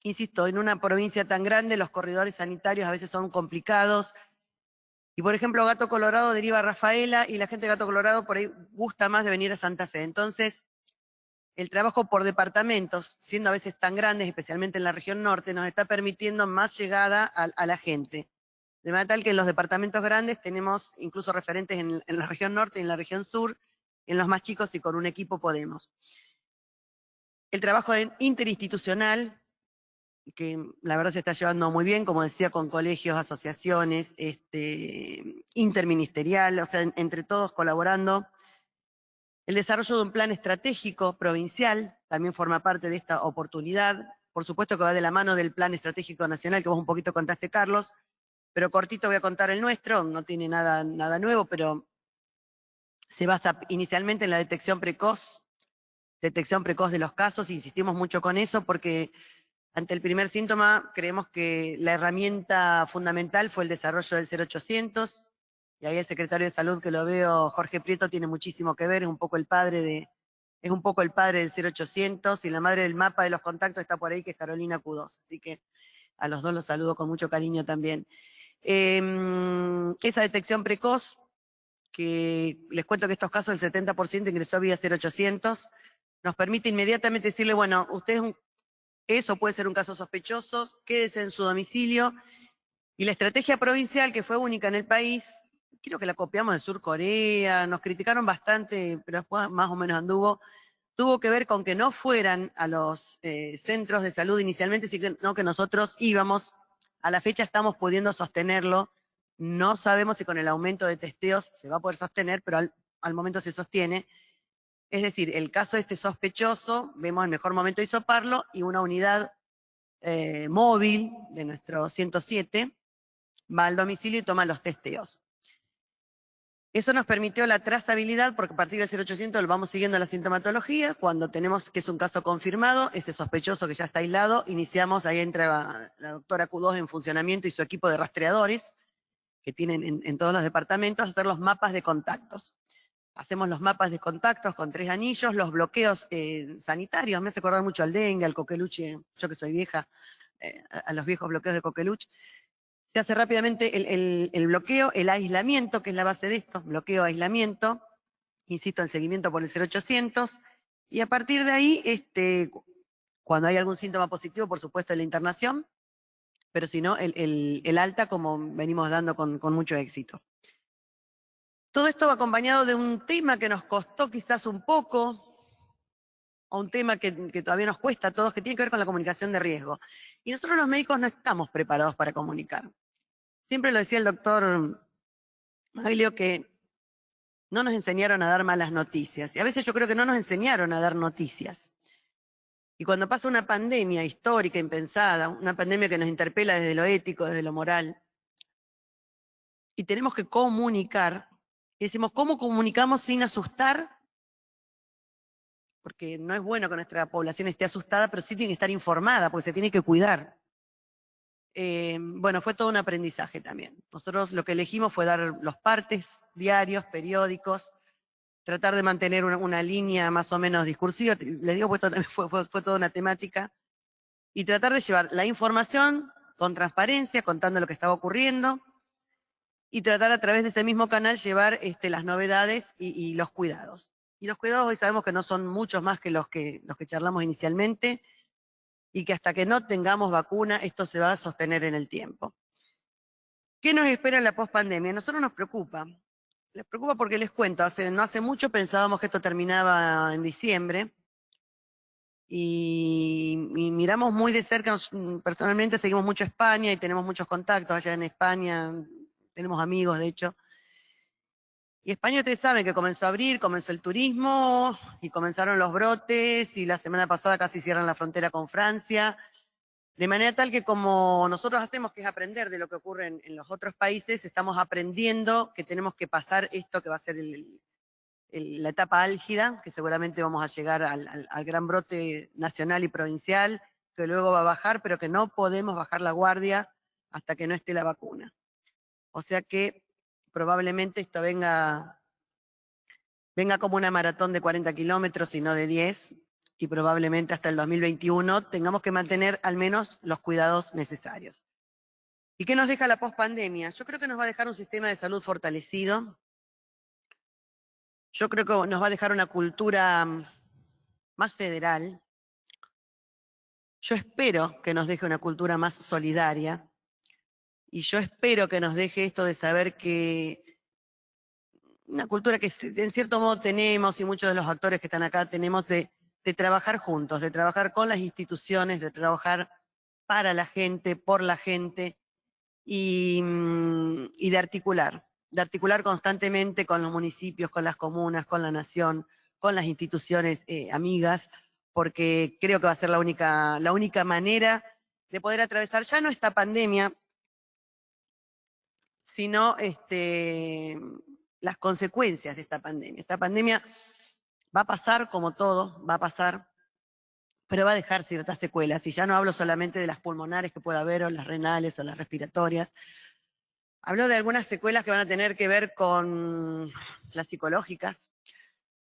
insisto, en una provincia tan grande los corredores sanitarios a veces son complicados. Y por ejemplo, Gato Colorado deriva a Rafaela y la gente de Gato Colorado por ahí gusta más de venir a Santa Fe. Entonces, el trabajo por departamentos, siendo a veces tan grandes, especialmente en la región norte, nos está permitiendo más llegada a la gente. De manera tal que en los departamentos grandes tenemos incluso referentes en la región norte y en la región sur, en los más chicos y con un equipo podemos. El trabajo interinstitucional, que la verdad se está llevando muy bien, como decía, con colegios, asociaciones, interministerial, o sea, entre todos colaborando. El desarrollo de un plan estratégico provincial también forma parte de esta oportunidad. Por supuesto que va de la mano del plan estratégico nacional que vos un poquito contaste, Carlos, pero cortito voy a contar el nuestro, no tiene nada nuevo, pero se basa inicialmente en la detección precoz de los casos, insistimos mucho con eso porque ante el primer síntoma creemos que la herramienta fundamental fue el desarrollo del 0800, y ahí el secretario de Salud que lo veo, Jorge Prieto, tiene muchísimo que ver, es un poco el padre del 0800, y la madre del mapa de los contactos está por ahí, que es Carolina Q2, así que a los dos los saludo con mucho cariño también. Esa detección precoz, que les cuento que estos casos el 70% ingresó vía 0800, nos permite inmediatamente decirle, bueno, eso puede ser un caso sospechoso, quédese en su domicilio, y la estrategia provincial, que fue única en el país, creo que la copiamos de Sur Corea, nos criticaron bastante, pero después más o menos anduvo, tuvo que ver con que no fueran a los centros de salud inicialmente, sino que nosotros íbamos. A la fecha estamos pudiendo sostenerlo, no sabemos si con el aumento de testeos se va a poder sostener, pero al momento se sostiene. Es decir, el caso sospechoso, vemos el mejor momento de hisoparlo, y una unidad móvil de nuestro 107 va al domicilio y toma los testeos. Eso nos permitió la trazabilidad, porque a partir del 0800 lo vamos siguiendo la sintomatología. Cuando tenemos que es un caso confirmado, ese sospechoso que ya está aislado, iniciamos, ahí entra la doctora Q2 en funcionamiento y su equipo de rastreadores, que tienen en todos los departamentos, hacer los mapas de contactos. Hacemos los mapas de contactos con 3 anillos, los bloqueos sanitarios, me hace acordar mucho al dengue, al coqueluche, yo que soy vieja, a los viejos bloqueos de coqueluche. Se hace rápidamente el bloqueo, el aislamiento, que es la base de esto, bloqueo, aislamiento, insisto, el seguimiento por el 0800, y a partir de ahí, cuando hay algún síntoma positivo, por supuesto, la internación, pero si no, el alta, como venimos dando con mucho éxito. Todo esto va acompañado de un tema que nos costó quizás un poco, o un tema que todavía nos cuesta a todos, que tiene que ver con la comunicación de riesgo. Y nosotros los médicos no estamos preparados para comunicar. Siempre lo decía el doctor Maglio, que no nos enseñaron a dar malas noticias. Y a veces yo creo que no nos enseñaron a dar noticias. Y cuando pasa una pandemia histórica, impensada, una pandemia que nos interpela desde lo ético, desde lo moral, y tenemos que comunicar, y decimos, ¿cómo comunicamos sin asustar? Porque no es bueno que nuestra población esté asustada, pero sí tiene que estar informada, porque se tiene que cuidar. Bueno, fue todo un aprendizaje también. Nosotros lo que elegimos fue dar los partes diarios, periódicos, tratar de mantener una línea más o menos discursiva, les digo, pues fue toda una temática, y tratar de llevar la información con transparencia, contando lo que estaba ocurriendo, y tratar a través de ese mismo canal llevar las novedades y los cuidados. Y los cuidados hoy sabemos que no son muchos más que los que charlamos inicialmente, y que hasta que no tengamos vacuna, esto se va a sostener en el tiempo. ¿Qué nos espera en la pospandemia? A nosotros nos preocupa. Les preocupa porque les cuento, no hace mucho pensábamos que esto terminaba en diciembre, y miramos muy de cerca, personalmente seguimos mucho España y tenemos muchos contactos allá en España, tenemos amigos, de hecho. Y España, ustedes saben que comenzó a abrir, comenzó el turismo, y comenzaron los brotes, y la semana pasada casi cierran la frontera con Francia, de manera tal que como nosotros hacemos, que es aprender de lo que ocurre en los otros países, estamos aprendiendo que tenemos que pasar esto que va a ser la etapa álgida, que seguramente vamos a llegar al gran brote nacional y provincial, que luego va a bajar, pero que no podemos bajar la guardia hasta que no esté la vacuna. O sea que probablemente esto venga como una maratón de 40 kilómetros y no de 10, y probablemente hasta el 2021 tengamos que mantener al menos los cuidados necesarios. ¿Y qué nos deja la pospandemia? Yo creo que nos va a dejar un sistema de salud fortalecido. Yo creo que nos va a dejar una cultura más federal. Yo espero que nos deje una cultura más solidaria. Y yo espero que nos deje esto de saber que una cultura que en cierto modo tenemos, y muchos de los actores que están acá tenemos, de trabajar juntos, de trabajar con las instituciones, de trabajar para la gente, por la gente, y de articular constantemente con los municipios, con las comunas, con la nación, con las instituciones amigas, porque creo que va a ser la única manera de poder atravesar ya no esta pandemia, sino las consecuencias de esta pandemia. Esta pandemia va a pasar como todo, va a pasar, pero va a dejar ciertas secuelas, y ya no hablo solamente de las pulmonares que pueda haber, o las renales, o las respiratorias. Hablo de algunas secuelas que van a tener que ver con las psicológicas,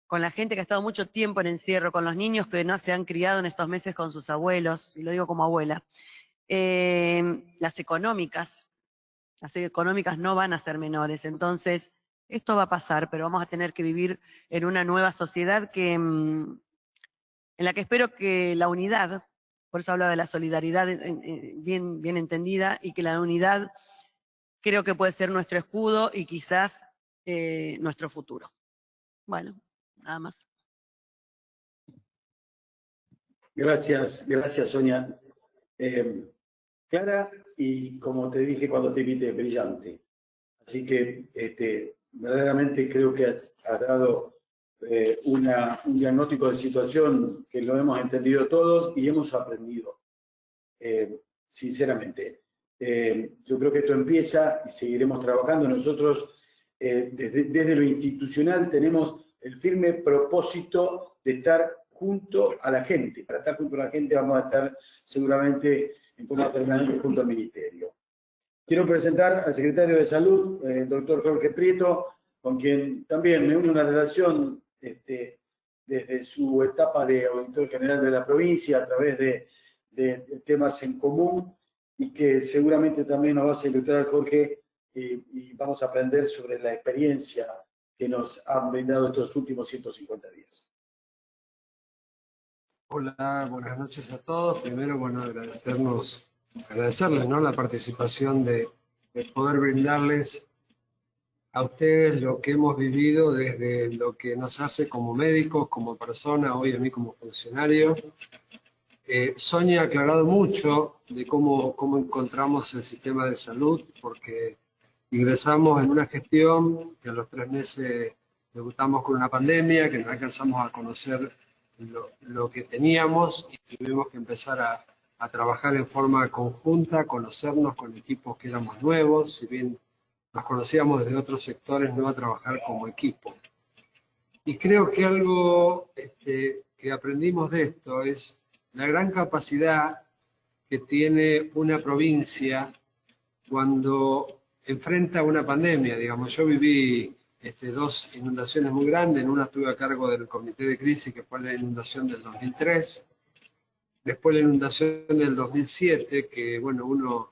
con la gente que ha estado mucho tiempo en encierro, con los niños que no se han criado en estos meses con sus abuelos, y lo digo como abuela. Las económicas no van a ser menores, entonces esto va a pasar, pero vamos a tener que vivir en una nueva sociedad en la que espero que la unidad, por eso hablaba de la solidaridad bien entendida, y que la unidad creo que puede ser nuestro escudo y quizás nuestro futuro. Bueno, nada más. Gracias, Sonia. Clara, y como te dije cuando te invité, brillante. Así que verdaderamente creo que has dado un diagnóstico de situación que lo hemos entendido todos y hemos aprendido, sinceramente. Yo creo que esto empieza y seguiremos trabajando. Nosotros, desde lo institucional, tenemos el firme propósito de estar junto a la gente. Para estar junto a la gente vamos a estar seguramente en forma permanente junto al Ministerio. Quiero presentar al secretario de Salud, el doctor Jorge Prieto, con quien también me une una relación desde su etapa de auditor general de la provincia, a través de temas en común, y que seguramente también nos va a ilustrar Jorge, y vamos a aprender sobre la experiencia que nos han brindado estos últimos 150 días. Hola, buenas noches a todos. Primero, bueno, agradecerles, ¿no?, la participación de poder brindarles a ustedes lo que hemos vivido desde lo que nos hace como médicos, como persona, hoy a mí como funcionario. Sonia ha aclarado mucho de cómo encontramos el sistema de salud, porque ingresamos en una gestión que a los 3 meses debutamos con una pandemia, que no alcanzamos a conocer lo que teníamos, y tuvimos que empezar a trabajar en forma conjunta, conocernos con equipos que éramos nuevos, si bien nos conocíamos desde otros sectores, no a trabajar como equipo. Y creo que algo que aprendimos de esto es la gran capacidad que tiene una provincia cuando enfrenta una pandemia. Digamos, yo viví 2 inundaciones muy grandes. En una estuve a cargo del comité de crisis, que fue la inundación del 2003. Después la inundación del 2007, que bueno, uno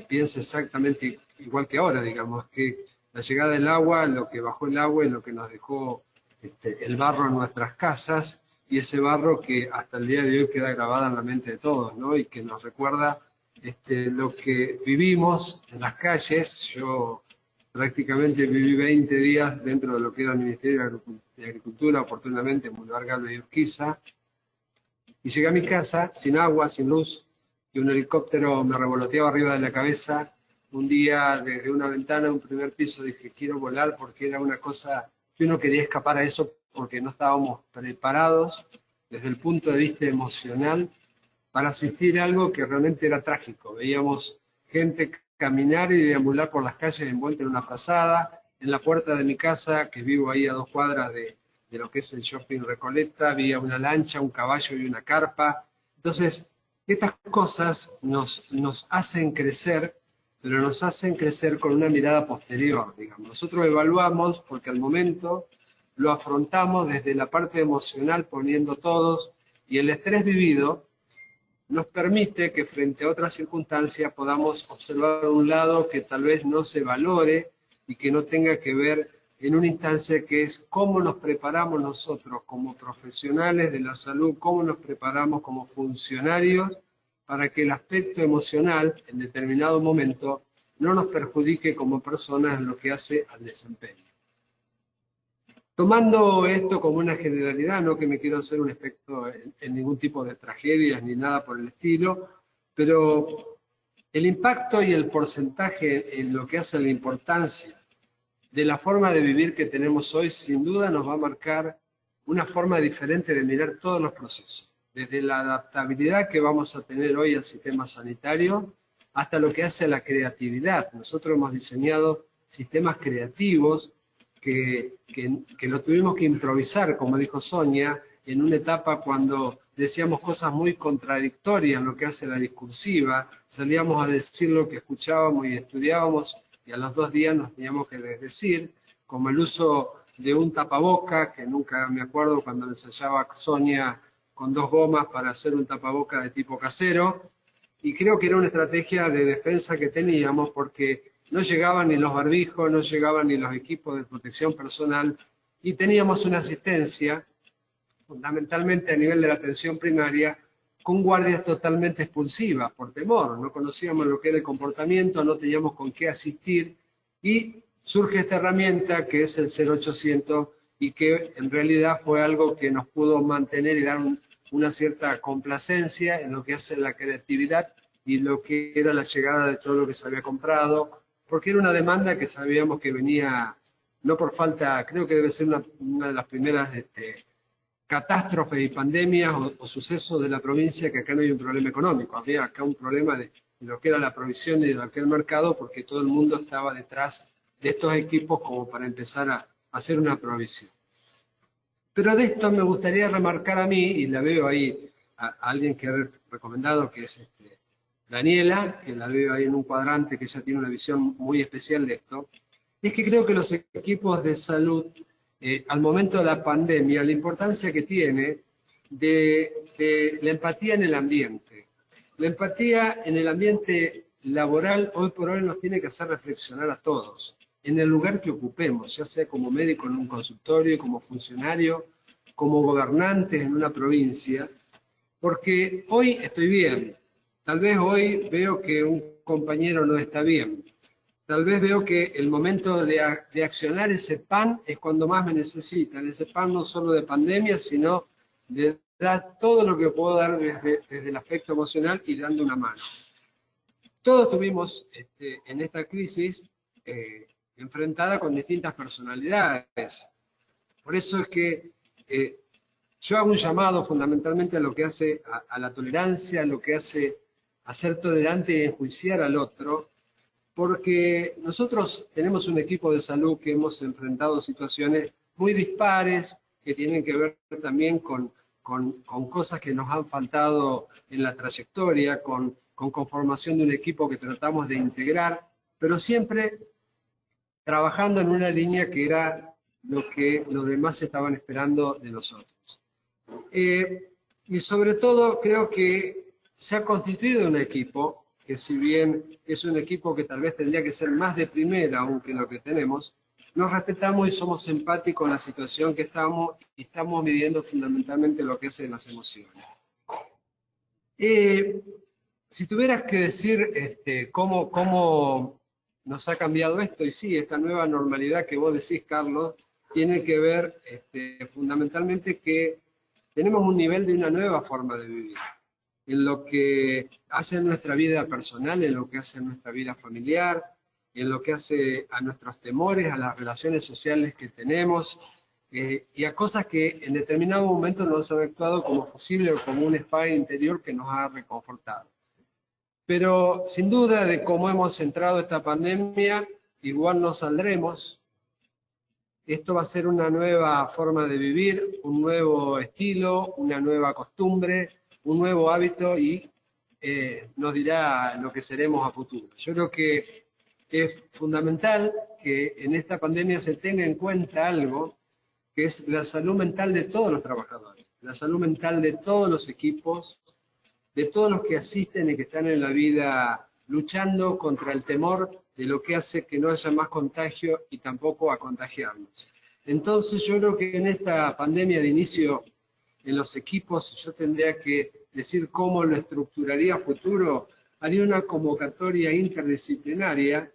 piensa exactamente igual que ahora, digamos, que la llegada del agua, lo que bajó el agua y lo que nos dejó el barro en nuestras casas, y ese barro que hasta el día de hoy queda grabado en la mente de todos, ¿no? Y que nos recuerda lo que vivimos en las calles. Yo prácticamente viví 20 días dentro de lo que era el Ministerio de Agricultura, oportunamente en Boulevard Galvez y Urquiza, y llegué a mi casa sin agua, sin luz, y un helicóptero me revoloteaba arriba de la cabeza Un día desde una ventana de un primer piso dije, quiero volar, porque era una cosa que uno quería escapar a eso porque no estábamos preparados desde el punto de vista emocional para asistir a algo que realmente era trágico. Veíamos gente caminar y deambular por las calles envuelta en una frazada. En la puerta de mi casa, que vivo ahí a 2 cuadras de lo que es el shopping Recoleta, había una lancha, un caballo y una carpa. Entonces, estas cosas nos hacen crecer, pero nos hacen crecer con una mirada posterior, digamos. Nosotros evaluamos porque al momento lo afrontamos desde la parte emocional poniendo todos, y el estrés vivido nos permite que frente a otras circunstancias podamos observar un lado que tal vez no se valore y que no tenga que ver en una instancia que es cómo nos preparamos nosotros como profesionales de la salud, cómo nos preparamos como funcionarios para que el aspecto emocional en determinado momento no nos perjudique como personas en lo que hace al desempeño. Tomando esto como una generalidad, no que me quiero hacer un experto en ningún tipo de tragedias ni nada por el estilo, pero el impacto y el porcentaje en lo que hace a la importancia de la forma de vivir que tenemos hoy, sin duda nos va a marcar una forma diferente de mirar todos los procesos, desde la adaptabilidad que vamos a tener hoy al sistema sanitario hasta lo que hace a la creatividad. Nosotros hemos diseñado sistemas creativos que lo tuvimos que improvisar, como dijo Sonia, en una etapa cuando decíamos cosas muy contradictorias en lo que hace la discursiva, salíamos a decir lo que escuchábamos y estudiábamos, y a los 2 días nos teníamos que desdecir, como el uso de un tapaboca, que nunca me acuerdo cuando ensayaba Sonia con 2 gomas para hacer un tapaboca de tipo casero, y creo que era una estrategia de defensa que teníamos porque no llegaban ni los barbijos, no llegaban ni los equipos de protección personal, y teníamos una asistencia, fundamentalmente a nivel de la atención primaria, con guardias totalmente expulsivas, por temor. No conocíamos lo que era el comportamiento, no teníamos con qué asistir, y surge esta herramienta que es el 0800, y que en realidad fue algo que nos pudo mantener y dar una cierta complacencia en lo que hace la creatividad y lo que era la llegada de todo lo que se había comprado, porque era una demanda que sabíamos que venía, no por falta, creo que debe ser una de las primeras catástrofes y pandemias o sucesos de la provincia, que acá no hay un problema económico, había acá un problema de lo que era la provisión y de lo que era el mercado, porque todo el mundo estaba detrás de estos equipos como para empezar a hacer una provisión. Pero de esto me gustaría remarcar a mí, y la veo ahí a alguien que he recomendado, que es Daniela, que la veo ahí en un cuadrante, que ella tiene una visión muy especial de esto, es que creo que los equipos de salud, al momento de la pandemia, la importancia que tiene de la empatía en el ambiente. La empatía en el ambiente laboral hoy por hoy nos tiene que hacer reflexionar a todos, en el lugar que ocupemos, ya sea como médico en un consultorio, como funcionario, como gobernantes en una provincia, porque hoy estoy bien, tal vez hoy veo que un compañero no está bien, tal vez veo que el momento de accionar ese PAN es cuando más me necesitan, ese PAN no solo de pandemia, sino de dar todo lo que puedo dar desde el aspecto emocional y dando una mano. Todos tuvimos en esta crisis enfrentada con distintas personalidades. Por eso es que yo hago un llamado fundamentalmente a lo que hace a la tolerancia, a lo que hace a ser tolerante y enjuiciar al otro, porque nosotros tenemos un equipo de salud que hemos enfrentado situaciones muy dispares, que tienen que ver también con cosas que nos han faltado en la trayectoria, con conformación de un equipo que tratamos de integrar, pero siempre trabajando en una línea que era lo que los demás estaban esperando de nosotros. Y sobre todo creo que se ha constituido un equipo que, si bien es un equipo que tal vez tendría que ser más de primera aún que lo que tenemos, nos respetamos y somos empáticos con la situación que estamos, y estamos viviendo fundamentalmente lo que es en las emociones. Si tuvieras que decir cómo nos ha cambiado esto, y sí, esta nueva normalidad que vos decís, Carlos, tiene que ver fundamentalmente que tenemos un nivel de una nueva forma de vivir. en lo que hace en nuestra vida personal, en lo que hace en nuestra vida familiar, en lo que hace a nuestros temores, a las relaciones sociales que tenemos, y a cosas que en determinado momento nos han actuado como fusible o como un espada interior que nos ha reconfortado. Pero sin duda de cómo hemos entrado esta pandemia, igual no saldremos. Esto va a ser una nueva forma de vivir, un nuevo estilo, una nueva costumbre, un nuevo hábito y nos dirá lo que seremos a futuro. Yo creo que es fundamental que en esta pandemia se tenga en cuenta algo, que es la salud mental de todos los trabajadores, la salud mental de todos los equipos, de todos los que asisten y que están en la vida luchando contra el temor de lo que hace que no haya más contagio y tampoco a contagiarnos. Entonces yo creo que en esta pandemia de inicio en los equipos yo tendría que decir cómo lo estructuraría a futuro, haría una convocatoria interdisciplinaria,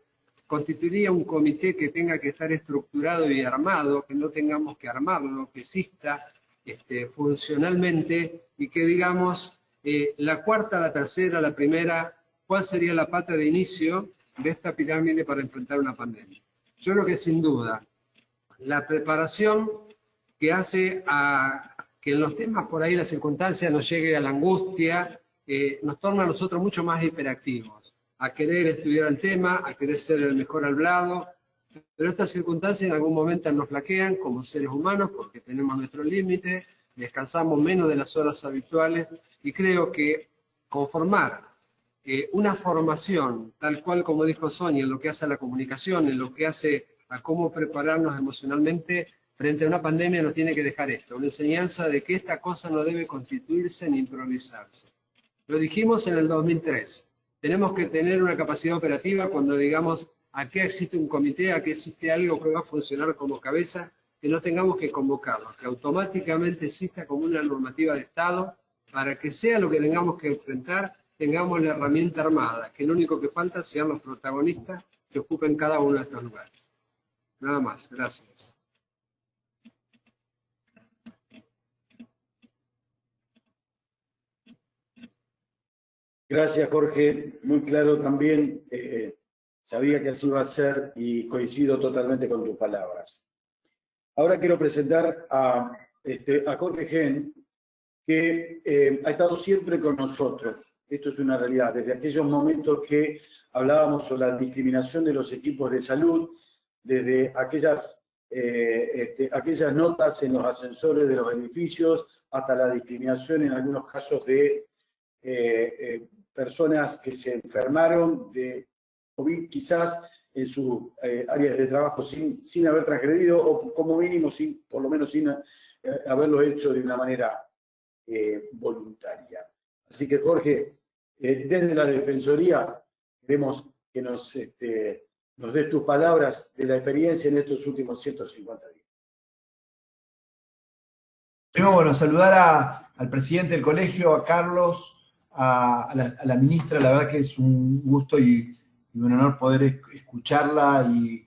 constituiría un comité que tenga que estar estructurado y armado, que no tengamos que armarlo, que exista funcionalmente y que digamos la cuarta, la tercera, la primera, cuál sería la pata de inicio de esta pirámide para enfrentar una pandemia. Yo creo que sin duda la preparación que hace a que en los temas por ahí la circunstancia nos llegue a la angustia, nos torna a nosotros mucho más hiperactivos, a querer estudiar el tema, a querer ser el mejor hablado, pero estas circunstancias en algún momento nos flaquean como seres humanos porque tenemos nuestros límites, descansamos menos de las horas habituales y creo que conformar una formación, tal cual como dijo Sonia, en lo que hace a la comunicación, en lo que hace a cómo prepararnos emocionalmente frente a una pandemia, nos tiene que dejar esto, una enseñanza de que esta cosa no debe constituirse ni improvisarse. Lo dijimos en el 2003, tenemos que tener una capacidad operativa cuando digamos a qué existe un comité, a qué existe algo que va a funcionar como cabeza, que no tengamos que convocarlo, que automáticamente exista como una normativa de Estado para que sea lo que tengamos que enfrentar, tengamos la herramienta armada, que lo único que falta sean los protagonistas que ocupen cada uno de estos lugares. Nada más, gracias. Gracias, Jorge. Muy claro también. Sabía que así iba a ser y coincido totalmente con tus palabras. Ahora quiero presentar a Jorge Gen, que ha estado siempre con nosotros. Esto es una realidad. Desde aquellos momentos que hablábamos sobre la discriminación de los equipos de salud, desde aquellas notas en los ascensores de los edificios, hasta la discriminación en algunos casos de personas que se enfermaron de COVID, quizás en sus áreas de trabajo sin haber transgredido, o como mínimo, por lo menos sin haberlo hecho de una manera voluntaria. Así que, Jorge, desde la Defensoría queremos que nos des tus palabras de la experiencia en estos últimos 150 días. Primero, bueno, saludar al presidente del colegio, a Carlos, a la ministra. La verdad que es un gusto y un honor poder escucharla y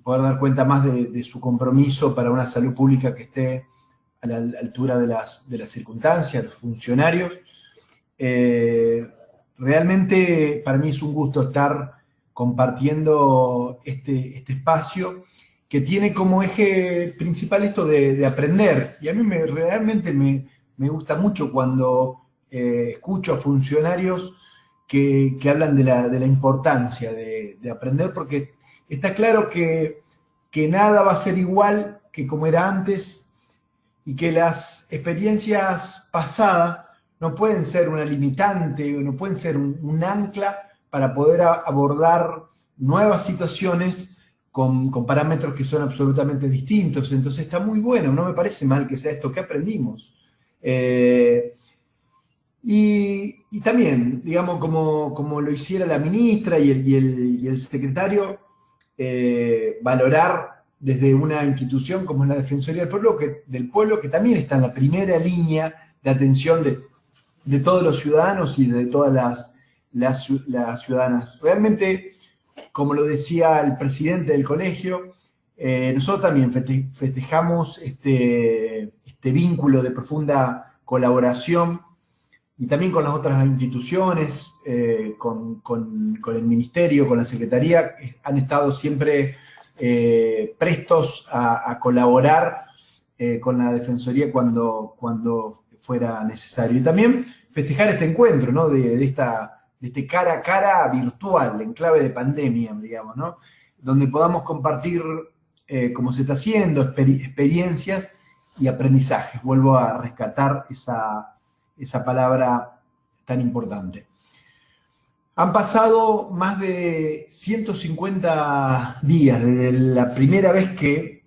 poder dar cuenta más de su compromiso para una salud pública que esté a la altura de las circunstancias, los funcionarios. Realmente para mí es un gusto estar compartiendo este espacio que tiene como eje principal esto de aprender. Y a mí realmente me gusta mucho cuando escucho a funcionarios que hablan de la importancia de aprender, porque está claro que nada va a ser igual que como era antes y que las experiencias pasadas no pueden ser una limitante, no pueden ser un ancla para poder abordar nuevas situaciones con parámetros que son absolutamente distintos. Entonces está muy bueno, no me parece mal que sea esto que aprendimos. Y también, digamos, como lo hiciera la ministra y el secretario, valorar desde una institución como es la Defensoría del Pueblo, que también está en la primera línea de atención de todos los ciudadanos y de todas las ciudadanas. Realmente, como lo decía el presidente del colegio, nosotros también festejamos este vínculo de profunda colaboración y también con las otras instituciones, con el Ministerio, con la Secretaría, han estado siempre prestos a colaborar con la Defensoría cuando fuera necesario. Y también festejar este encuentro, ¿no? de este cara a cara virtual, en clave de pandemia, digamos, ¿no? Donde podamos compartir como se está haciendo, experiencias y aprendizajes. Vuelvo a rescatar esa palabra tan importante. Han pasado más de 150 días desde la primera vez que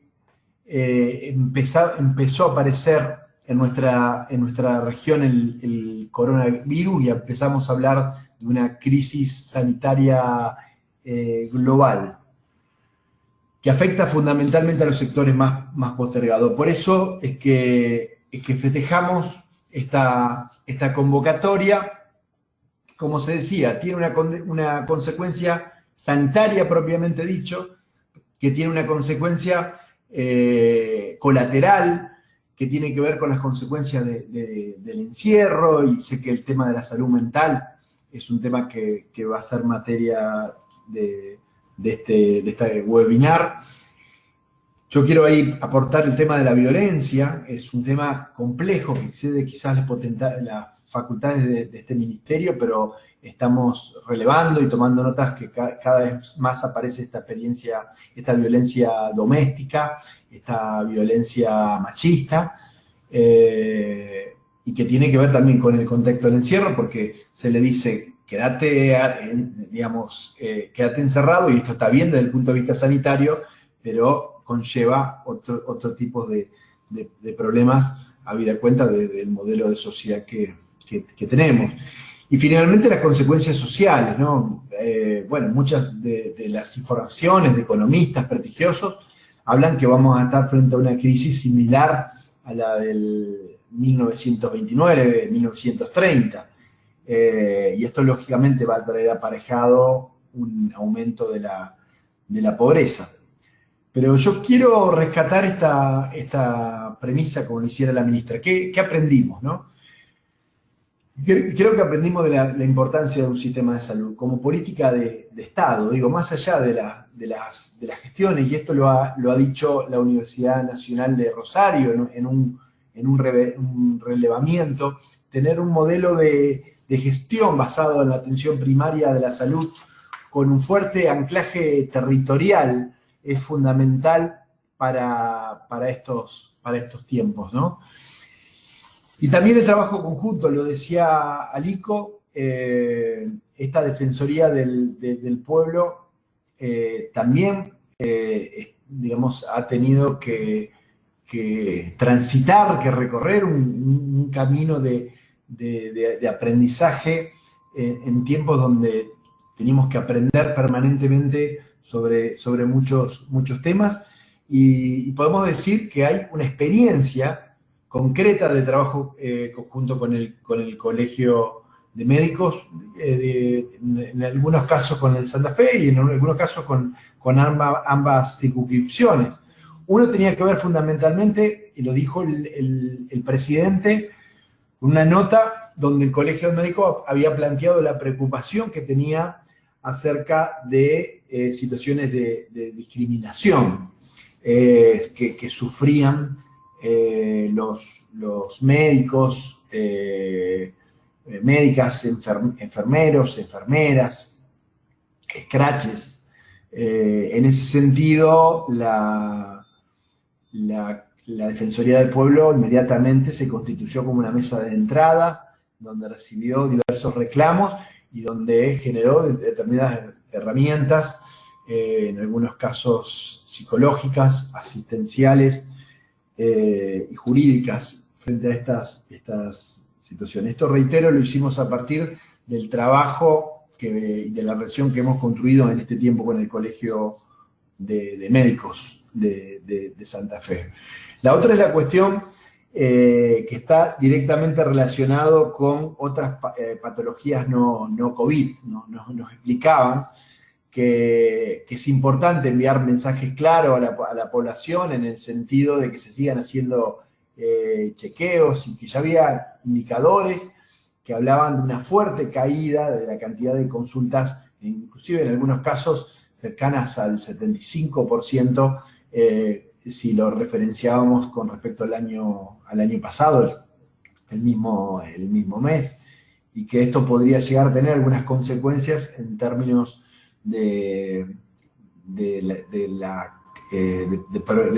empezó a aparecer en nuestra región el coronavirus y empezamos a hablar de una crisis sanitaria global que afecta fundamentalmente a los sectores más postergados. Por eso es que festejamos esta convocatoria. Como se decía, tiene una consecuencia sanitaria propiamente dicho, que tiene una consecuencia colateral, que tiene que ver con las consecuencias del encierro, y sé que el tema de la salud mental es un tema que va a ser materia de este webinar. Yo quiero ahí aportar el tema de la violencia. Es un tema complejo que excede quizás las facultades de este ministerio, pero estamos relevando y tomando notas que cada vez más aparece esta violencia doméstica, esta violencia machista, y que tiene que ver también con el contexto del encierro, porque se le dice quédate encerrado, y esto está bien desde el punto de vista sanitario, pero conlleva otro tipo de problemas, habida cuenta del modelo de sociedad que tenemos. Y finalmente las consecuencias sociales, ¿no? Bueno, muchas de las informaciones de economistas prestigiosos hablan que vamos a estar frente a una crisis similar a la del 1929, 1930. Y esto lógicamente va a traer aparejado un aumento de la pobreza. Pero yo quiero rescatar esta premisa como lo hiciera la ministra. ¿Qué aprendimos, no? Creo que aprendimos de la importancia de un sistema de salud como política de Estado, digo, más allá de las gestiones, y esto lo ha dicho la Universidad Nacional de Rosario en un relevamiento, tener un modelo de gestión basado en la atención primaria de la salud con un fuerte anclaje territorial es fundamental para estos tiempos, ¿no? Y también el trabajo conjunto, lo decía Alico, esta Defensoría del Pueblo también, digamos, ha tenido que transitar, que recorrer un camino de aprendizaje en tiempos donde tenemos que aprender permanentemente sobre muchos temas, y podemos decir que hay una experiencia concreta de trabajo conjunto con el Colegio de Médicos, en algunos casos con el Santa Fe y en algunos casos con ambas circunscripciones. Uno tenía que ver fundamentalmente, y lo dijo el presidente, una nota donde el Colegio de Médicos había planteado la preocupación que tenía acerca de situaciones de discriminación que sufrían los médicos, médicas, enfermeros, enfermeras, scratches. En ese sentido, la Defensoría del Pueblo inmediatamente se constituyó como una mesa de entrada, donde recibió diversos reclamos y donde generó determinadas herramientas, en algunos casos psicológicas, asistenciales, y jurídicas frente a estas situaciones. Esto, reitero, lo hicimos a partir del trabajo y de la relación que hemos construido en este tiempo con el Colegio de Médicos de Santa Fe. La otra es la cuestión que está directamente relacionado con otras patologías no COVID. Nos explicaban que es importante enviar mensajes claros a la población en el sentido de que se sigan haciendo chequeos, y que ya había indicadores que hablaban de una fuerte caída de la cantidad de consultas, inclusive en algunos casos cercanas al 75%, si lo referenciábamos con respecto al año pasado, el mismo mes, y que esto podría llegar a tener algunas consecuencias en términos de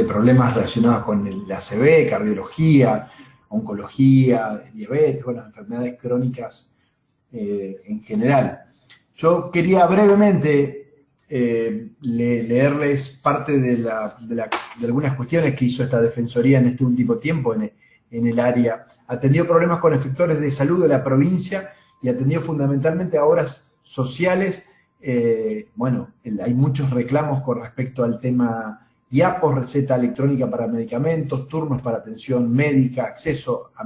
problemas relacionados con el ACV, cardiología, oncología, diabetes, bueno, enfermedades crónicas en general. Yo quería brevemente leerles parte de algunas cuestiones que hizo esta Defensoría en este último tiempo en el área. Atendió problemas con efectores de salud de la provincia y atendió fundamentalmente a obras sociales. Bueno, hay muchos reclamos con respecto al tema IAPOS, receta electrónica para medicamentos, turnos para atención médica, acceso a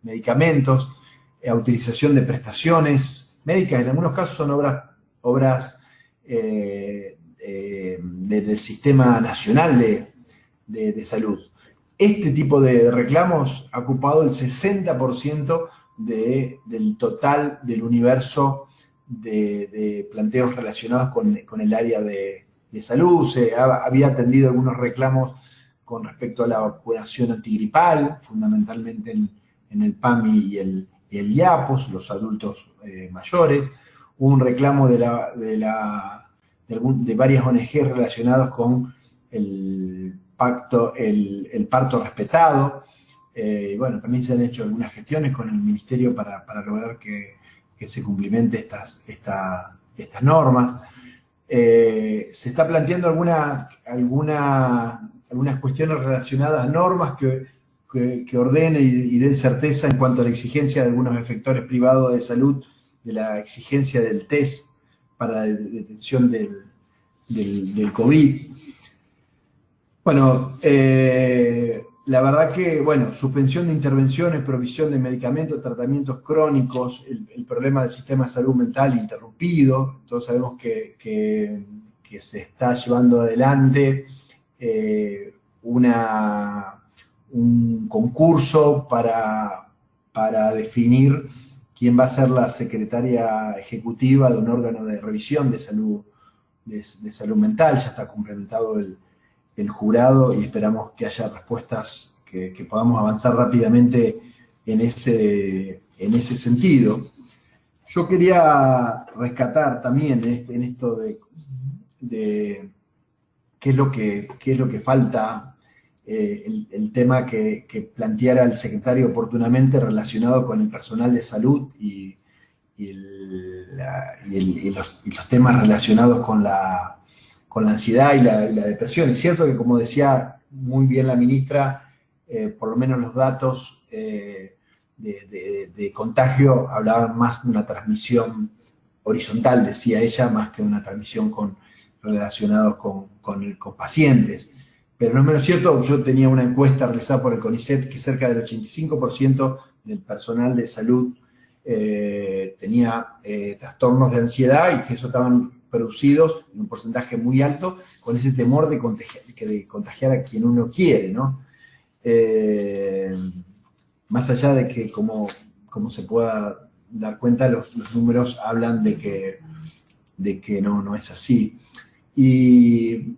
medicamentos, a utilización de prestaciones médicas. En algunos casos son obras del Sistema Nacional de Salud. Este tipo de reclamos ha ocupado el 60% del total del universo de planteos relacionados con el área de salud. Había atendido algunos reclamos con respecto a la vacunación antigripal, fundamentalmente en el PAMI y el IAPOS, los adultos mayores. Hubo un reclamo de varias ONG relacionados con el parto respetado. Bueno, también se han hecho algunas gestiones con el Ministerio para lograr que se cumplimente estas normas. Se está planteando algunas cuestiones relacionadas a normas que ordenen y den certeza en cuanto a la exigencia de algunos efectores privados de salud, de la exigencia del test para la detención del COVID. Bueno, la verdad que, bueno, suspensión de intervenciones, provisión de medicamentos, tratamientos crónicos, el problema del sistema de salud mental interrumpido. Todos sabemos que se está llevando adelante un concurso para definir quién va a ser la secretaria ejecutiva de un órgano de revisión de salud mental. Ya está complementado el jurado y esperamos que haya respuestas, que podamos avanzar rápidamente en ese sentido. Yo quería rescatar también en esto de qué es lo que falta, el tema que planteara el secretario oportunamente relacionado con el personal de salud y los temas relacionados con la ansiedad y la depresión. Es cierto que, como decía muy bien la ministra, por lo menos los datos de contagio hablaban más de una transmisión horizontal, decía ella, más que una transmisión relacionados con pacientes. Pero no es menos cierto, yo tenía una encuesta realizada por el CONICET que cerca del 85% del personal de salud tenía trastornos de ansiedad y que eso estaban producidos en un porcentaje muy alto con ese temor de contagiar a quien uno quiere, ¿no? Más allá de que, como se pueda dar cuenta, los números hablan de que no es así. Y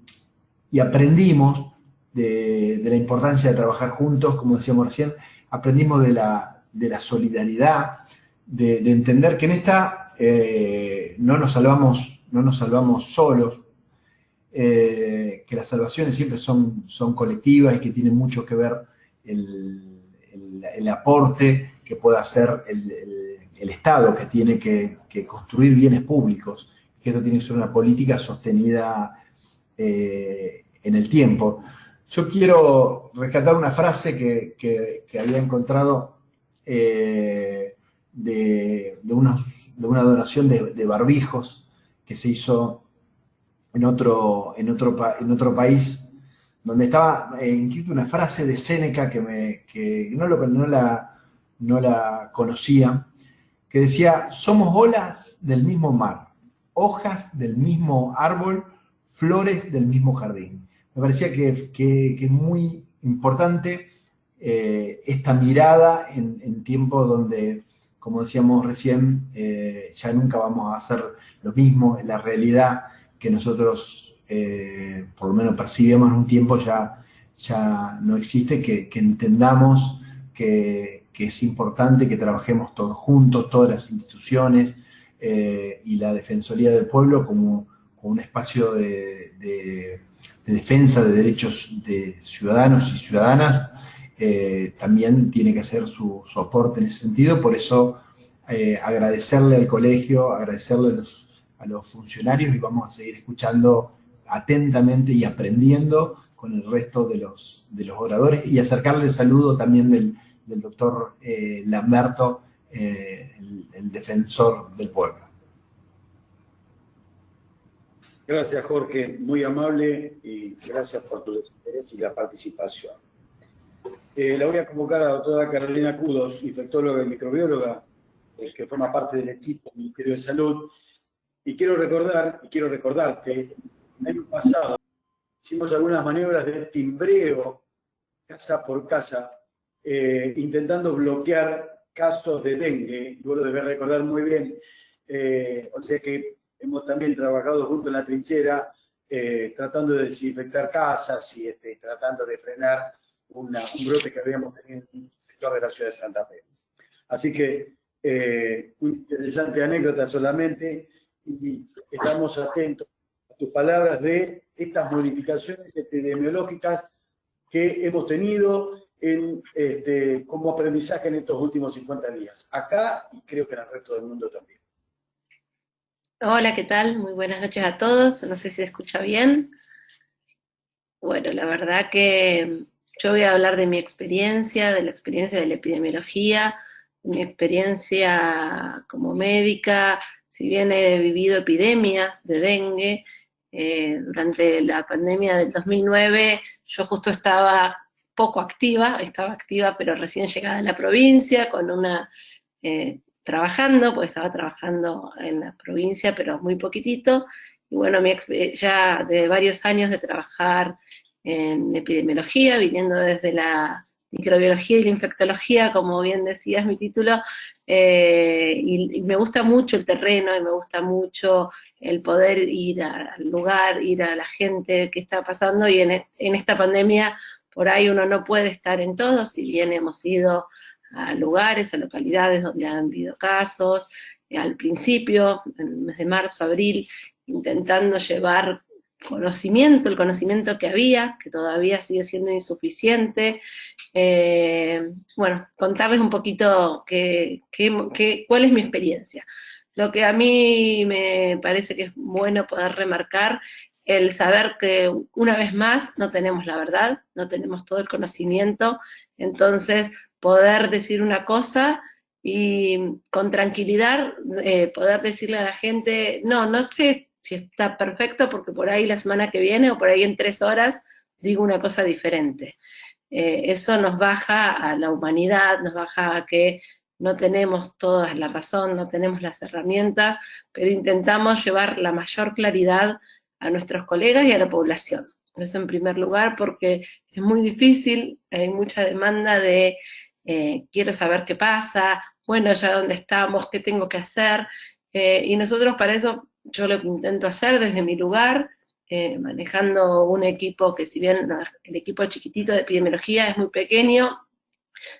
aprendimos de la importancia de trabajar juntos, como decíamos recién, aprendimos de la solidaridad, de entender que en esta no nos salvamos solos, que las salvaciones siempre son colectivas y que tienen mucho que ver el aporte que pueda hacer el Estado, que tiene que construir bienes públicos, que esto tiene que ser una política sostenida en el tiempo. Yo quiero rescatar una frase que había encontrado de una donación de barbijos que se hizo en otro país, donde estaba incluso una frase de Séneca que no la conocía, que decía: somos olas del mismo mar, hojas del mismo árbol, flores del mismo jardín. Me parecía que es muy importante esta mirada en tiempos donde como decíamos recién, ya nunca vamos a hacer lo mismo. En la realidad que nosotros, por lo menos percibimos en un tiempo, ya no existe, que entendamos que es importante que trabajemos todos juntos, todas las instituciones, y la Defensoría del Pueblo como un espacio de defensa de derechos de ciudadanos y ciudadanas, también tiene que hacer su aporte en ese sentido. Por eso agradecerle al colegio, agradecerle a los funcionarios, y vamos a seguir escuchando atentamente y aprendiendo con el resto de los oradores, y acercarle el saludo también del doctor Lamberto, el defensor del pueblo. Gracias, Jorge, muy amable, y gracias por tu desinterés y la participación. La voy a convocar a la doctora Carolina Kudos, infectóloga y microbióloga, que forma parte del equipo del Ministerio de Salud. Y quiero recordarte, el año pasado hicimos algunas maniobras de timbreo casa por casa, intentando bloquear casos de dengue, y vos lo debés recordar muy bien. O sea que hemos también trabajado junto en la trinchera, tratando de desinfectar casas y tratando de frenar un brote que habíamos tenido en el sector de la ciudad de Santa Fe. Así que, una interesante anécdota solamente, y estamos atentos a tus palabras de estas modificaciones epidemiológicas que hemos tenido como aprendizaje en estos últimos 50 días, acá y creo que en el resto del mundo también. Hola, ¿qué tal? Muy buenas noches a todos. No sé si se escucha bien. Bueno, la verdad que yo voy a hablar de mi experiencia, de la experiencia de la epidemiología, de mi experiencia como médica. Si bien he vivido epidemias de dengue, durante la pandemia del 2009 yo justo estaba poco activa, estaba activa pero recién llegada a la provincia, con trabajando, porque estaba trabajando en la provincia, pero muy poquitito, y bueno, ya de varios años de trabajar en epidemiología, viniendo desde la microbiología y la infectología, como bien decías mi título, y me gusta mucho el terreno, y me gusta mucho el poder ir al lugar, ir a la gente que está pasando, y en esta pandemia por ahí uno no puede estar en todo, si bien hemos ido a lugares, a localidades donde han habido casos, al principio, en el mes de marzo, abril, intentando llevar el conocimiento que había, que todavía sigue siendo insuficiente. Bueno, contarles un poquito cuál es mi experiencia. Lo que a mí me parece que es bueno poder remarcar, el saber que una vez más no tenemos la verdad, no tenemos todo el conocimiento, entonces poder decir una cosa y con tranquilidad poder decirle a la gente, no sé si está perfecto, porque por ahí la semana que viene o por ahí en 3 horas digo una cosa diferente. Eso nos baja a la humanidad, nos baja a que no tenemos toda la razón, no tenemos las herramientas, pero intentamos llevar la mayor claridad a nuestros colegas y a la población. Eso en primer lugar, porque es muy difícil, hay mucha demanda de quiero saber qué pasa, bueno, ya dónde estamos, qué tengo que hacer, y nosotros para eso, yo lo intento hacer desde mi lugar, manejando un equipo que, si bien el equipo chiquitito de epidemiología es muy pequeño,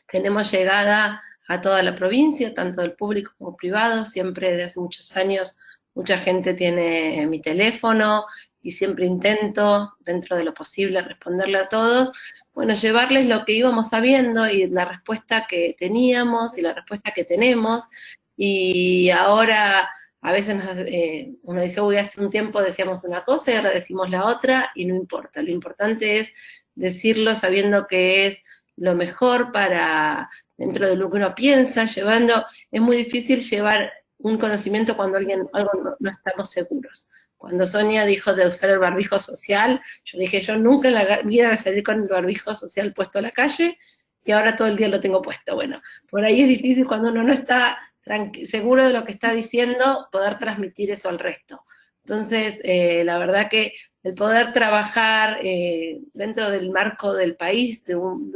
tenemos llegada a toda la provincia, tanto del público como privado, siempre desde hace muchos años mucha gente tiene mi teléfono, y siempre intento, dentro de lo posible, responderle a todos, bueno, llevarles lo que íbamos sabiendo, y la respuesta que teníamos, y la respuesta que tenemos, y ahora a veces uno dice, uy, hace un tiempo decíamos una cosa y ahora decimos la otra, y no importa, lo importante es decirlo sabiendo que es lo mejor para, dentro de lo que uno piensa, es muy difícil llevar un conocimiento cuando algo no estamos seguros. Cuando Sonia dijo de usar el barbijo social, yo dije, yo nunca en la vida voy a salir con el barbijo social puesto a la calle, y ahora todo el día lo tengo puesto. Bueno, por ahí es difícil cuando uno no está seguro de lo que está diciendo, poder transmitir eso al resto. Entonces, la verdad que el poder trabajar dentro del marco del país, de un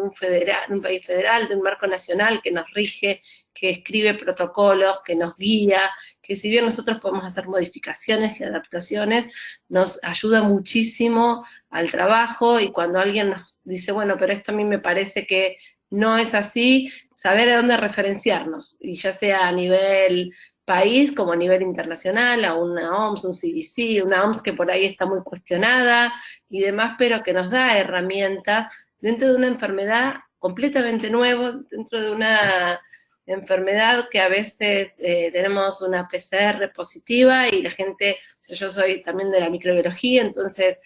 país federal, de un marco nacional que nos rige, que escribe protocolos, que nos guía, que si bien nosotros podemos hacer modificaciones y adaptaciones, nos ayuda muchísimo al trabajo, y cuando alguien nos dice, bueno, pero esto a mí me parece que no es así, saber a dónde referenciarnos, y ya sea a nivel país como a nivel internacional, a una OMS, un CDC, una OMS que por ahí está muy cuestionada y demás, pero que nos da herramientas dentro de una enfermedad completamente nueva, dentro de una enfermedad que a veces tenemos una PCR positiva y la gente, o sea, yo soy también de la microbiología, entonces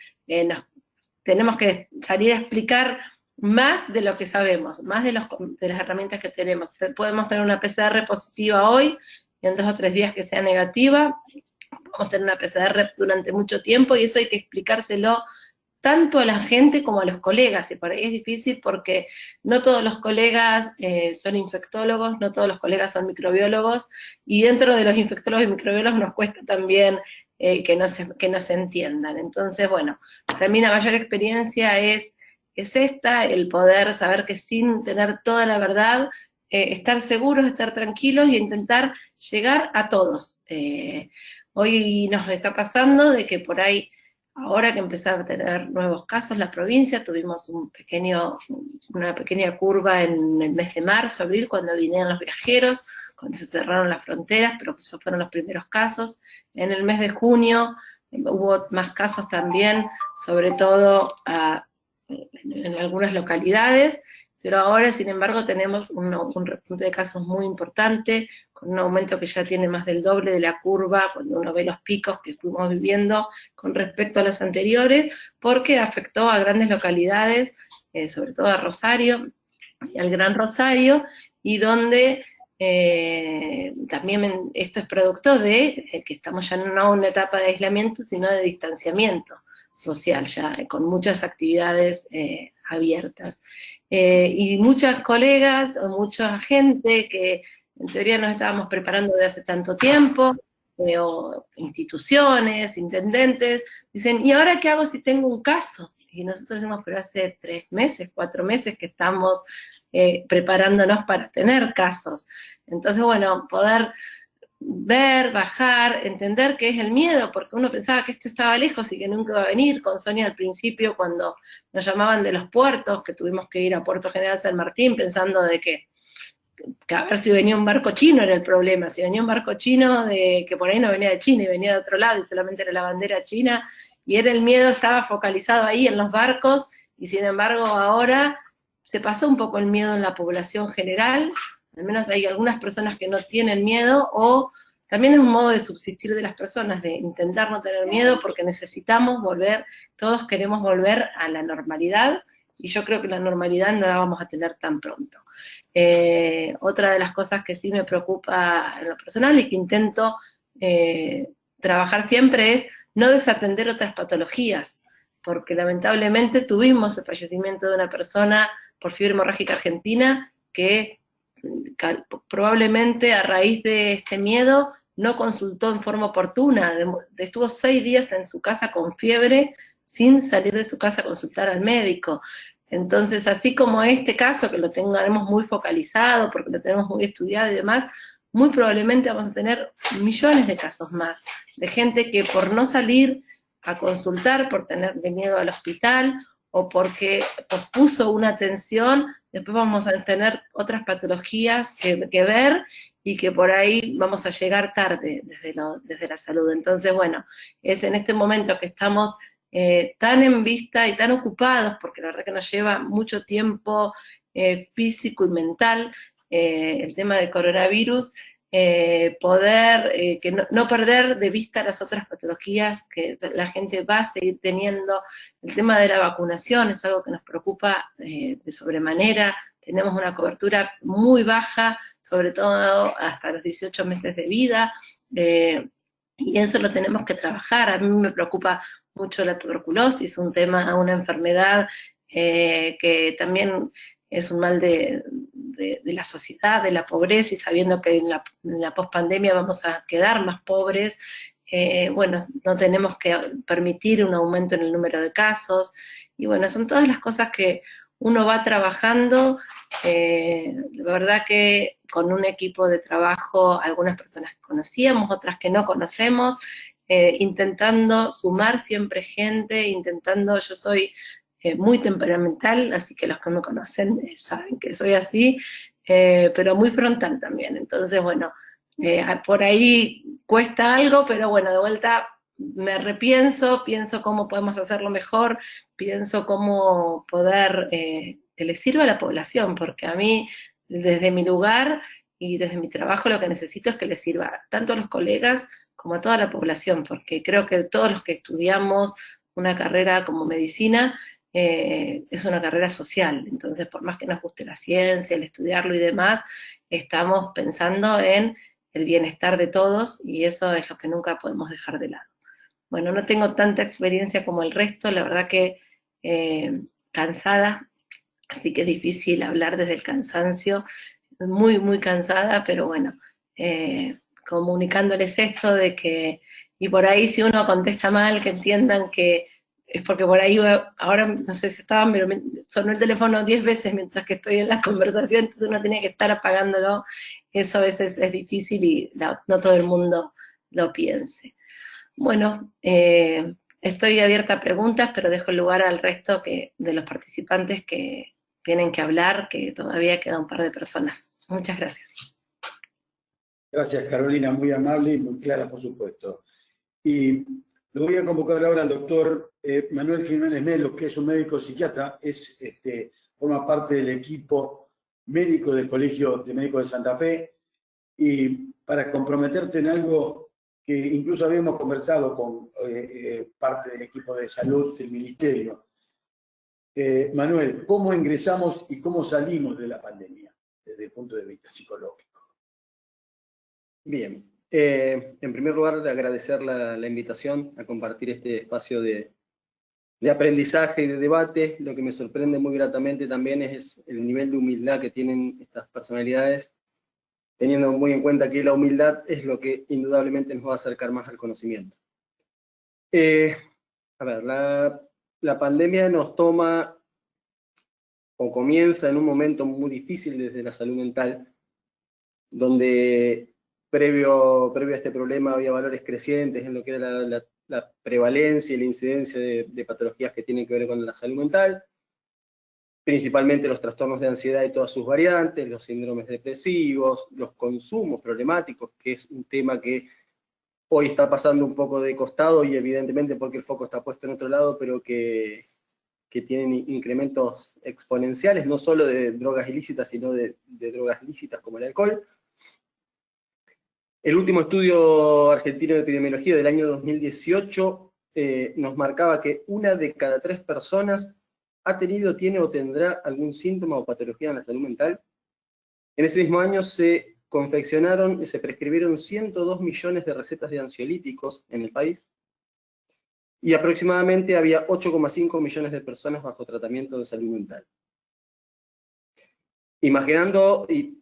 tenemos que salir a explicar más de lo que sabemos, más de las herramientas que tenemos. Podemos tener una PCR positiva hoy, y en 2 o 3 días que sea negativa, podemos tener una PCR durante mucho tiempo, y eso hay que explicárselo tanto a la gente como a los colegas, y por ahí es difícil porque no todos los colegas son infectólogos, no todos los colegas son microbiólogos, y dentro de los infectólogos y microbiólogos nos cuesta también que nos entiendan. Entonces, bueno, para mí la mayor experiencia es esta, el poder saber que sin tener toda la verdad, estar seguros, estar tranquilos y intentar llegar a todos. Hoy nos está pasando de que por ahí, ahora que empezaron a tener nuevos casos la provincia, tuvimos una pequeña curva en el mes de marzo, abril, cuando vinieron los viajeros, cuando se cerraron las fronteras, pero esos fueron los primeros casos. En el mes de junio hubo más casos también, sobre todo en algunas localidades, pero ahora, sin embargo, tenemos un repunte de casos muy importante, con un aumento que ya tiene más del doble de la curva, cuando uno ve los picos que estuvimos viviendo con respecto a los anteriores, porque afectó a grandes localidades, sobre todo a Rosario y al Gran Rosario, y donde también esto es producto de que estamos ya no en una etapa de aislamiento, sino de distanciamiento social, ya con muchas actividades abiertas. Y muchas colegas o mucha gente que en teoría nos estábamos preparando de hace tanto tiempo, o instituciones, intendentes, dicen, ¿y ahora qué hago si tengo un caso? Y nosotros decimos, pero hace 3 meses, 4 meses que estamos preparándonos para tener casos. Entonces, bueno, poder ver, bajar, entender qué es el miedo, porque uno pensaba que esto estaba lejos y que nunca iba a venir. Con Sonia al principio, cuando nos llamaban de los puertos, que tuvimos que ir a Puerto General San Martín pensando de que a ver si venía un barco chino era el problema, si venía un barco chino que por ahí no venía de China y venía de otro lado y solamente era la bandera china, y era el miedo, estaba focalizado ahí en los barcos, y sin embargo ahora se pasó un poco el miedo en la población general. Al menos hay algunas personas que no tienen miedo, o también es un modo de subsistir de las personas, de intentar no tener miedo, porque necesitamos volver, todos queremos volver a la normalidad, y yo creo que la normalidad no la vamos a tener tan pronto. Otra de las cosas que sí me preocupa en lo personal y que intento trabajar siempre es no desatender otras patologías, porque lamentablemente tuvimos el fallecimiento de una persona por fiebre hemorrágica argentina que probablemente a raíz de este miedo no consultó en forma oportuna, estuvo 6 días en su casa con fiebre sin salir de su casa a consultar al médico. Entonces, así como este caso, que lo tenemos muy focalizado, porque lo tenemos muy estudiado y demás, muy probablemente vamos a tener millones de casos más, de gente que por no salir a consultar, por tener miedo al hospital, o porque pospuso una atención, después vamos a tener otras patologías que ver, y que por ahí vamos a llegar tarde desde la salud. Entonces, bueno, es en este momento que estamos tan en vista y tan ocupados, porque la verdad que nos lleva mucho tiempo físico y mental el tema del coronavirus, poder que no perder de vista las otras patologías que la gente va a seguir teniendo. El tema de la vacunación es algo que nos preocupa de sobremanera. Tenemos una cobertura muy baja, sobre todo hasta los 18 meses de vida, y eso lo tenemos que trabajar. A mí me preocupa mucho la tuberculosis, una enfermedad que también es un mal de la sociedad, de la pobreza, y sabiendo que en la pospandemia vamos a quedar más pobres, bueno, no tenemos que permitir un aumento en el número de casos, y bueno, son todas las cosas que uno va trabajando. La verdad que con un equipo de trabajo, algunas personas que conocíamos, otras que no conocemos, intentando sumar siempre gente, intentando, yo soy muy temperamental, así que los que me conocen saben que soy así, pero muy frontal también. Entonces, bueno, por ahí cuesta algo, pero bueno, de vuelta me repienso, pienso cómo podemos hacerlo mejor, pienso cómo poder que le sirva a la población, porque a mí, desde mi lugar y desde mi trabajo, lo que necesito es que le sirva tanto a los colegas como a toda la población, porque creo que todos los que estudiamos una carrera como medicina, es una carrera social. Entonces, por más que nos guste la ciencia, el estudiarlo y demás, estamos pensando en el bienestar de todos, y eso es lo que nunca podemos dejar de lado. Bueno, no tengo tanta experiencia como el resto, la verdad que cansada, así que es difícil hablar desde el cansancio, muy, muy cansada, pero bueno, comunicándoles esto de que, y por ahí si uno contesta mal, que entiendan que es porque por ahí, ahora no sé si estaban, pero me sonó el teléfono 10 veces mientras que estoy en la conversación, entonces uno tiene que estar apagándolo, eso a veces es difícil y no todo el mundo lo piense. Bueno, estoy abierta a preguntas, pero dejo el lugar al resto de los participantes que tienen que hablar, que todavía queda un par de personas. Muchas gracias. Gracias, Carolina, muy amable y muy clara, por supuesto. Y lo voy a convocar ahora al doctor Manuel Jiménez Melo, que es un médico psiquiatra, forma parte del equipo médico del Colegio de Médicos de Santa Fe, y para comprometerte en algo que incluso habíamos conversado con parte del equipo de salud del Ministerio. Manuel, ¿cómo ingresamos y cómo salimos de la pandemia desde el punto de vista psicológico? Bien, en primer lugar agradecer la invitación a compartir este espacio de aprendizaje y de debate. Lo que me sorprende muy gratamente también es el nivel de humildad que tienen estas personalidades, teniendo muy en cuenta que la humildad es lo que indudablemente nos va a acercar más al conocimiento. A ver, la pandemia nos toma o comienza en un momento muy difícil desde la salud mental, donde previo a este problema había valores crecientes en lo que era la prevalencia y la incidencia de patologías que tienen que ver con la salud mental, principalmente los trastornos de ansiedad y todas sus variantes, los síndromes depresivos, los consumos problemáticos, que es un tema que hoy está pasando un poco de costado, y evidentemente porque el foco está puesto en otro lado, pero que tienen incrementos exponenciales, no solo de drogas ilícitas, sino de drogas lícitas como el alcohol. El último estudio argentino de epidemiología del año 2018 nos marcaba que 1 de cada 3 personas ha tenido, tiene o tendrá algún síntoma o patología en la salud mental. En ese mismo año se confeccionaron y se prescribieron 102 millones de recetas de ansiolíticos en el país, y aproximadamente había 8,5 millones de personas bajo tratamiento de salud mental. Imaginando y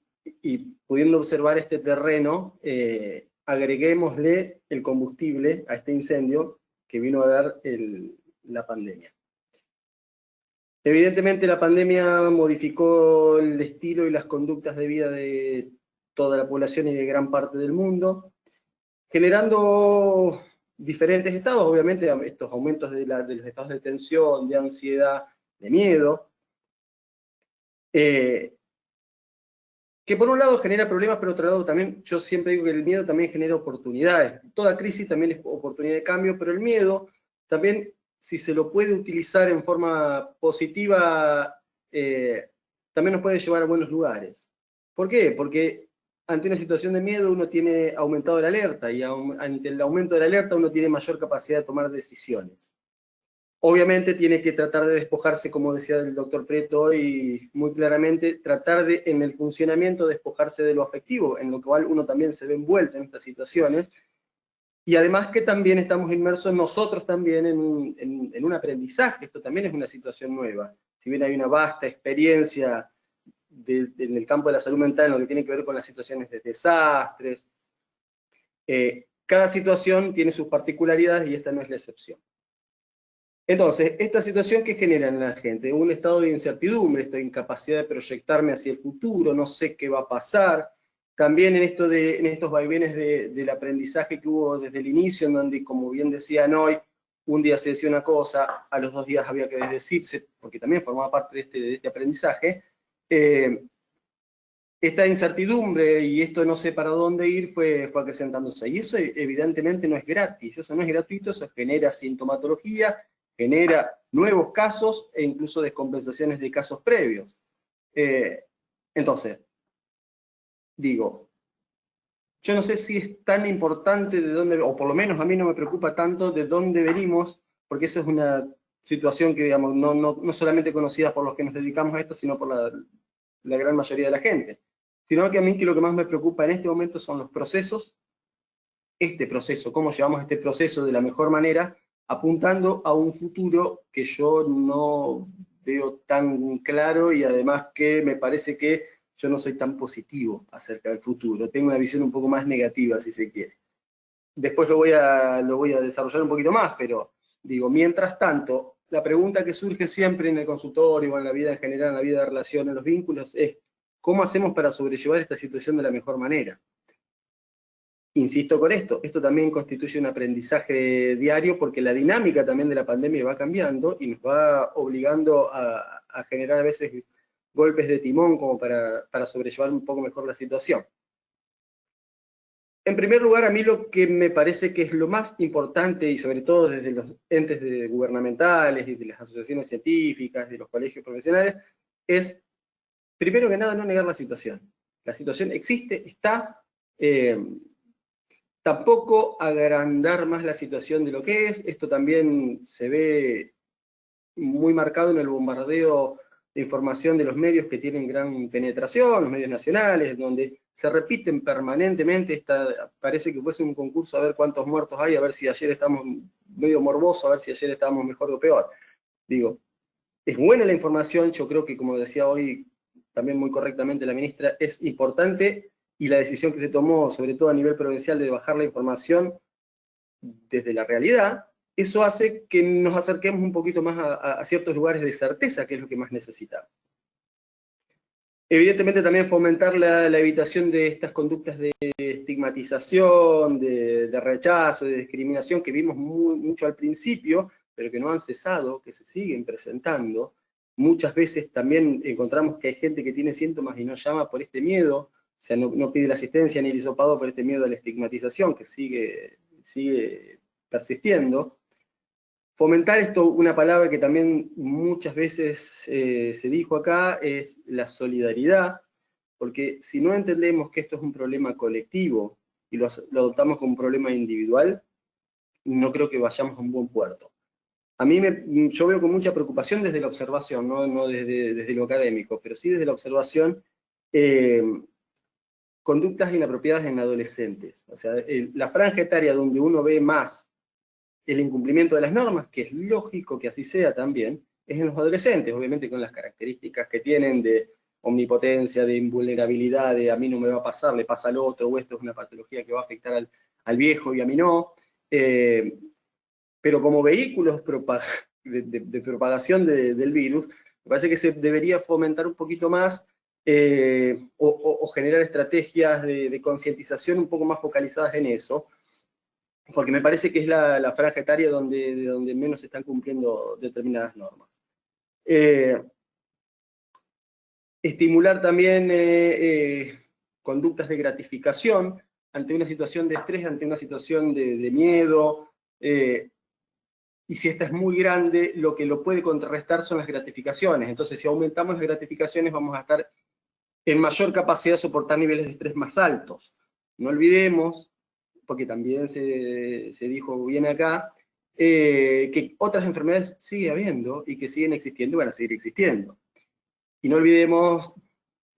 pudiendo observar este terreno, agreguémosle el combustible a este incendio que vino a dar la pandemia. Evidentemente la pandemia modificó el estilo y las conductas de vida de toda la población y de gran parte del mundo, generando diferentes estados, obviamente estos aumentos de los estados de tensión, de ansiedad, de miedo, que por un lado genera problemas, pero por otro lado también, yo siempre digo que el miedo también genera oportunidades. Toda crisis también es oportunidad de cambio, pero el miedo también, si se lo puede utilizar en forma positiva, también nos puede llevar a buenos lugares. ¿Por qué? Porque ante una situación de miedo uno tiene aumentado la alerta, y ante el aumento de la alerta uno tiene mayor capacidad de tomar decisiones. Obviamente tiene que tratar de despojarse, como decía el doctor Preto hoy muy claramente, tratar de, en el funcionamiento, despojarse de lo afectivo, en lo cual uno también se ve envuelto en estas situaciones, y además que también estamos inmersos nosotros también en un aprendizaje. Esto también es una situación nueva. Si bien hay una vasta experiencia en el campo de la salud mental en lo que tiene que ver con las situaciones de desastres, cada situación tiene sus particularidades y esta no es la excepción. Entonces, esta situación que genera en la gente, un estado de incertidumbre, esta incapacidad de proyectarme hacia el futuro, no sé qué va a pasar, también en estos vaivenes del aprendizaje que hubo desde el inicio, en donde, como bien decían hoy, un día se decía una cosa, a los 2 días había que desdecirse, porque también formaba parte de este aprendizaje, esta incertidumbre y esto no sé para dónde ir fue acrecentándose. Y eso evidentemente no es gratis, eso no es gratuito, eso genera sintomatología, genera nuevos casos e incluso descompensaciones de casos previos. Entonces, digo, yo no sé si es tan importante de dónde, o por lo menos a mí no me preocupa tanto de dónde venimos, porque esa es una situación que, digamos, no solamente conocida por los que nos dedicamos a esto, sino por la gran mayoría de la gente. Sino que a mí lo que más me preocupa en este momento son los procesos, este proceso, cómo llevamos este proceso de la mejor manera, apuntando a un futuro que yo no veo tan claro y además que me parece que yo no soy tan positivo acerca del futuro, tengo una visión un poco más negativa si se quiere. Después lo voy a desarrollar un poquito más, pero digo, mientras tanto, la pregunta que surge siempre en el consultorio o en la vida en general, en la vida de relación, en los vínculos, es ¿cómo hacemos para sobrellevar esta situación de la mejor manera? Insisto con esto también constituye un aprendizaje diario porque la dinámica también de la pandemia va cambiando y nos va obligando a generar a veces golpes de timón como para sobrellevar un poco mejor la situación. En primer lugar, a mí lo que me parece que es lo más importante, y sobre todo desde los entes gubernamentales y de las asociaciones científicas, de los colegios profesionales, es, primero que nada, no negar la situación. La situación existe, está, tampoco agrandar más la situación de lo que es. Esto también se ve muy marcado en el bombardeo de información de los medios que tienen gran penetración, los medios nacionales, donde se repiten permanentemente, parece que fuese un concurso a ver cuántos muertos hay, a ver si ayer estamos medio morboso, a ver si ayer estábamos mejor o peor. Digo, es buena la información, yo creo que como decía hoy también muy correctamente la ministra, es importante, y la decisión que se tomó, sobre todo a nivel provincial, de bajar la información desde la realidad, eso hace que nos acerquemos un poquito más a ciertos lugares de certeza, que es lo que más necesitamos. Evidentemente también fomentar la evitación de estas conductas de estigmatización, de rechazo, de discriminación que vimos mucho al principio, pero que no han cesado, que se siguen presentando. Muchas veces también encontramos que hay gente que tiene síntomas y no llama por este miedo, o sea, no pide la asistencia ni el hisopado por este miedo a la estigmatización que sigue persistiendo. Fomentar esto, una palabra que también muchas veces se dijo acá, es la solidaridad, porque si no entendemos que esto es un problema colectivo y lo adoptamos como un problema individual, no creo que vayamos a un buen puerto. A mí yo veo con mucha preocupación desde la observación, no desde lo académico, pero sí desde la observación, conductas inapropiadas en adolescentes. O sea, la franja etaria donde uno ve más el incumplimiento de las normas, que es lógico que así sea también, es en los adolescentes, obviamente con las características que tienen de omnipotencia, de invulnerabilidad, de a mí no me va a pasar, le pasa al otro, o esto es una patología que va a afectar al viejo y a mí no. Pero como vehículos de propagación del virus, me parece que se debería fomentar un poquito más o generar estrategias de concientización un poco más focalizadas en eso, porque me parece que es la franja etaria de donde menos se están cumpliendo determinadas normas. Estimular también conductas de gratificación ante una situación de estrés, ante una situación de miedo, y si esta es muy grande, lo que lo puede contrarrestar son las gratificaciones. Entonces, si aumentamos las gratificaciones, vamos a estar en mayor capacidad de soportar niveles de estrés más altos. No olvidemos, porque también se dijo bien acá, que otras enfermedades sigue habiendo y que siguen existiendo y van a seguir existiendo. Y no olvidemos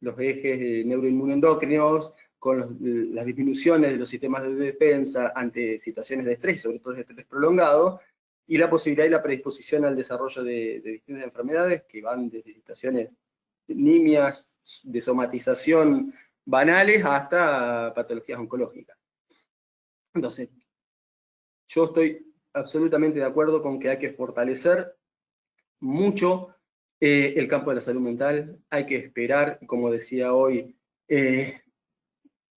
los ejes neuroinmunoendocrinos con las disminuciones de los sistemas de defensa ante situaciones de estrés, sobre todo de estrés prolongado, y la posibilidad y la predisposición al desarrollo de distintas enfermedades que van desde situaciones nimias, de somatización banales, hasta patologías oncológicas. Entonces, yo estoy absolutamente de acuerdo con que hay que fortalecer mucho el campo de la salud mental, hay que esperar, como decía hoy,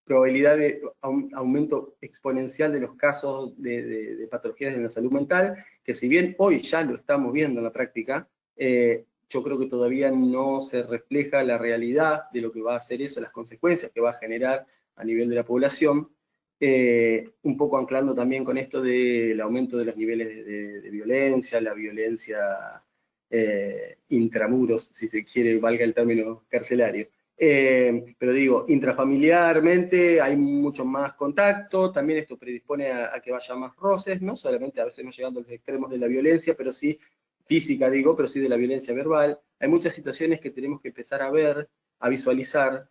probabilidad de aumento exponencial de los casos de patologías en la salud mental, que si bien hoy ya lo estamos viendo en la práctica, yo creo que todavía no se refleja la realidad de lo que va a hacer eso, las consecuencias que va a generar a nivel de la población, un poco anclando también con esto del aumento de los niveles de violencia, la violencia intramuros, si se quiere, valga el término carcelario. Pero digo, intrafamiliarmente hay mucho más contacto, también esto predispone a que vaya más roces, no solamente a veces no llegando a los extremos de la violencia, pero sí física, digo, pero sí de la violencia verbal. Hay muchas situaciones que tenemos que empezar a ver, a visualizar,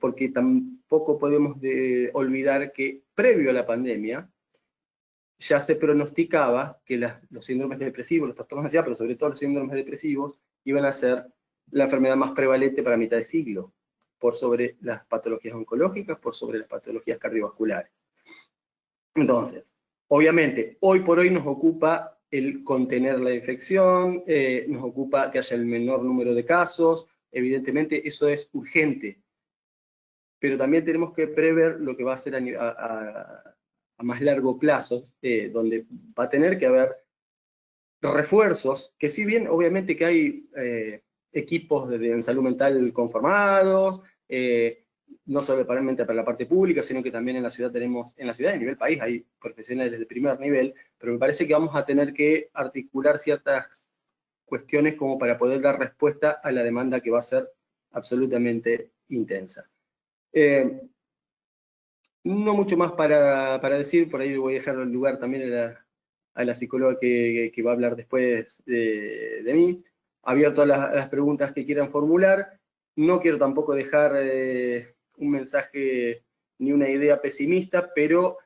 porque tampoco podemos olvidar que previo a la pandemia ya se pronosticaba que los síndromes depresivos, los trastornos de ansiedad, pero sobre todo los síndromes depresivos, iban a ser la enfermedad más prevalente para mitad de siglo, por sobre las patologías oncológicas, por sobre las patologías cardiovasculares. Entonces, obviamente, hoy por hoy nos ocupa el contener la infección, nos ocupa que haya el menor número de casos, evidentemente eso es urgente, pero también tenemos que prever lo que va a ser a más largo plazo, donde va a tener que haber refuerzos, que si bien obviamente que hay equipos en salud mental conformados, no solamente para la parte pública, sino que también en la ciudad tenemos, en la ciudad y a nivel país hay profesionales de primer nivel, pero me parece que vamos a tener que articular ciertas cuestiones como para poder dar respuesta a la demanda que va a ser absolutamente intensa. No mucho más para decir, por ahí voy a dejar el lugar también a la psicóloga que va a hablar después de mí. Abierto a las preguntas que quieran formular. No quiero tampoco dejar un mensaje ni una idea pesimista, pero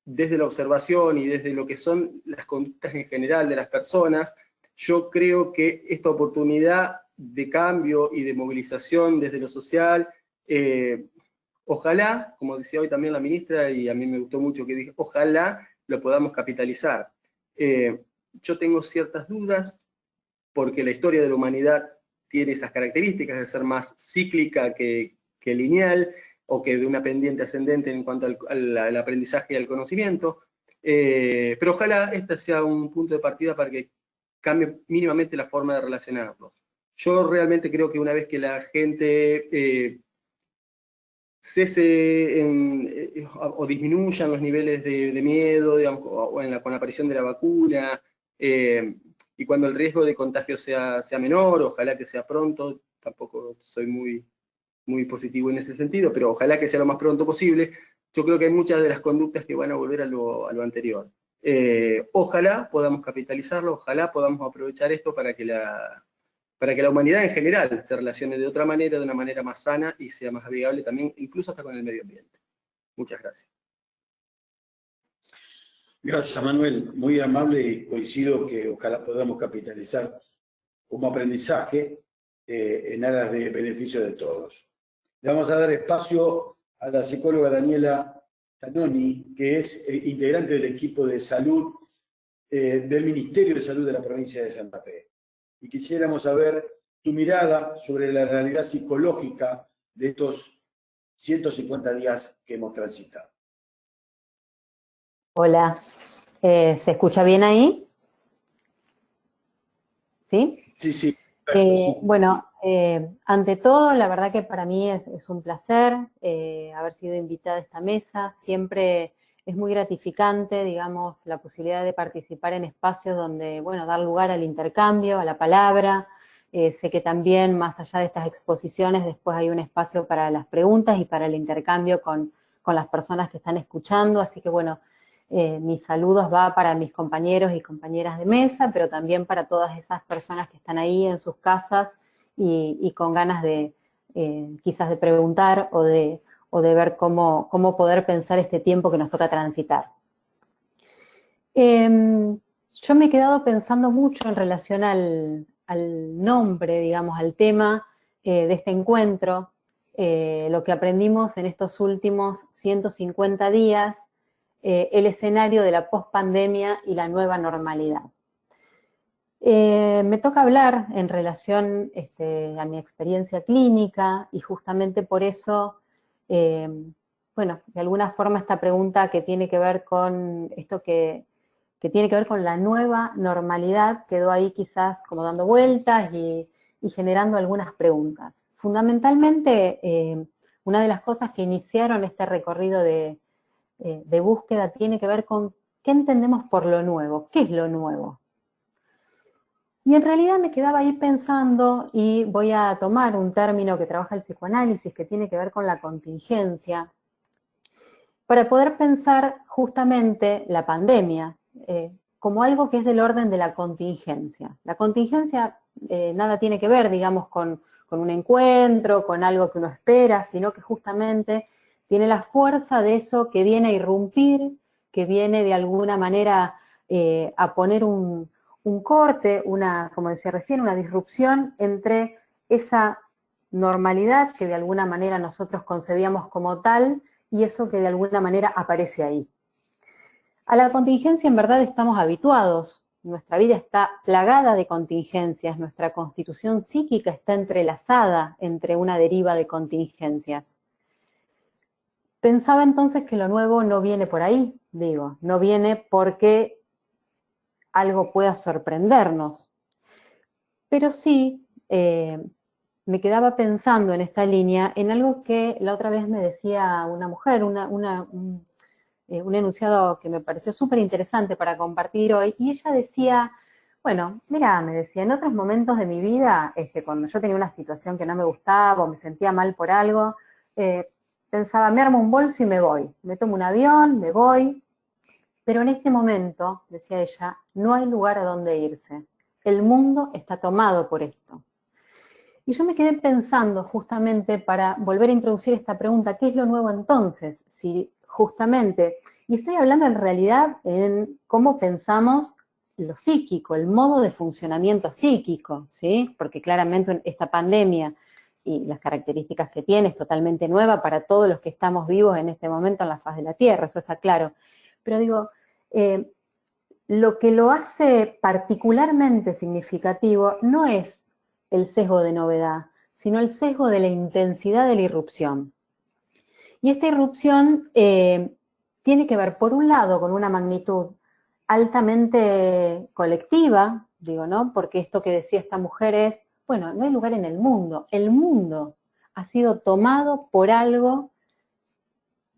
desde la observación y desde lo que son las conductas en general de las personas, yo creo que esta oportunidad de cambio y de movilización desde lo social, ojalá, como decía hoy también la ministra, y a mí me gustó mucho que dije, ojalá lo podamos capitalizar. Yo tengo ciertas dudas, porque la historia de la humanidad tiene esas características de ser más cíclica que lineal, o que de una pendiente ascendente en cuanto al aprendizaje y al conocimiento, pero ojalá este sea un punto de partida para que cambie mínimamente la forma de relacionarnos. Yo realmente creo que una vez que la gente cese o disminuyan los niveles de miedo, digamos, con la aparición de la vacuna, y cuando el riesgo de contagio sea menor, ojalá que sea pronto, tampoco soy muy positivo en ese sentido, pero ojalá que sea lo más pronto posible. Yo creo que hay muchas de las conductas que van a volver a lo anterior. Ojalá podamos capitalizarlo, ojalá podamos aprovechar esto para que la humanidad en general se relacione de otra manera, de una manera más sana y sea más amigable también, incluso hasta con el medio ambiente. Muchas gracias. Gracias, Manuel. Muy amable, y coincido que ojalá podamos capitalizar como aprendizaje en aras de beneficio de todos. Le vamos a dar espacio a la psicóloga Daniela Tanoni, que es integrante del equipo de salud del Ministerio de Salud de la provincia de Santa Fe. Y quisiéramos saber tu mirada sobre la realidad psicológica de estos 150 días que hemos transitado. Hola, ¿se escucha bien ahí? ¿Sí? Sí, sí. Bueno, ante todo, la verdad que para mí es un placer haber sido invitada a esta mesa. Siempre es muy gratificante, digamos, la posibilidad de participar en espacios donde, bueno, dar lugar al intercambio, a la palabra. Sé que también, más allá de estas exposiciones, después hay un espacio para las preguntas y para el intercambio con las personas que están escuchando. Así que, bueno, mis saludos va para mis compañeros y compañeras de mesa, pero también para todas esas personas que están ahí en sus casas y con ganas de quizás de preguntar o de ver cómo poder pensar este tiempo que nos toca transitar. Yo me he quedado pensando mucho en relación al nombre, digamos, al tema de este encuentro, lo que aprendimos en estos últimos 150 días, el escenario de la pospandemia y la nueva normalidad. Me toca hablar en relación a mi experiencia clínica y justamente por eso, bueno, de alguna forma esta pregunta que tiene que ver con esto que tiene que ver con la nueva normalidad quedó ahí quizás como dando vueltas y generando algunas preguntas. Fundamentalmente, una de las cosas que iniciaron este recorrido de búsqueda tiene que ver con qué entendemos por lo nuevo, qué es lo nuevo. Y en realidad me quedaba ahí pensando, y voy a tomar un término que trabaja el psicoanálisis, que tiene que ver con la contingencia, para poder pensar justamente la pandemia como algo que es del orden de la contingencia. La contingencia nada tiene que ver, digamos, con un encuentro, con algo que uno espera, sino que justamente tiene la fuerza de eso que viene a irrumpir, que viene de alguna manera a poner un corte, como decía recién, una disrupción entre esa normalidad que de alguna manera nosotros concebíamos como tal y eso que de alguna manera aparece ahí. A la contingencia en verdad estamos habituados, nuestra vida está plagada de contingencias, nuestra constitución psíquica está entrelazada entre una deriva de contingencias. Pensaba entonces que lo nuevo no viene por ahí, digo, no viene porque algo pueda sorprendernos, pero sí me quedaba pensando en esta línea en algo que la otra vez me decía una mujer, un enunciado que me pareció súper interesante para compartir hoy, y ella decía, bueno, mira, me decía, en otros momentos de mi vida, cuando yo tenía una situación que no me gustaba o me sentía mal por algo, pensaba, me armo un bolso y me voy, me tomo un avión, me voy, pero en este momento, decía ella, no hay lugar a donde irse, el mundo está tomado por esto. Y yo me quedé pensando justamente para volver a introducir esta pregunta, ¿qué es lo nuevo entonces? Si justamente, y estoy hablando en realidad en cómo pensamos lo psíquico, el modo de funcionamiento psíquico, ¿sí? Porque claramente esta pandemia y las características que tiene es totalmente nueva para todos los que estamos vivos en este momento en la faz de la Tierra, eso está claro. Pero digo, lo que lo hace particularmente significativo no es el sesgo de novedad, sino el sesgo de la intensidad de la irrupción. Y esta irrupción tiene que ver, por un lado, con una magnitud altamente colectiva, digo, ¿no? Porque esto que decía esta mujer es, bueno, no hay lugar en el mundo ha sido tomado por algo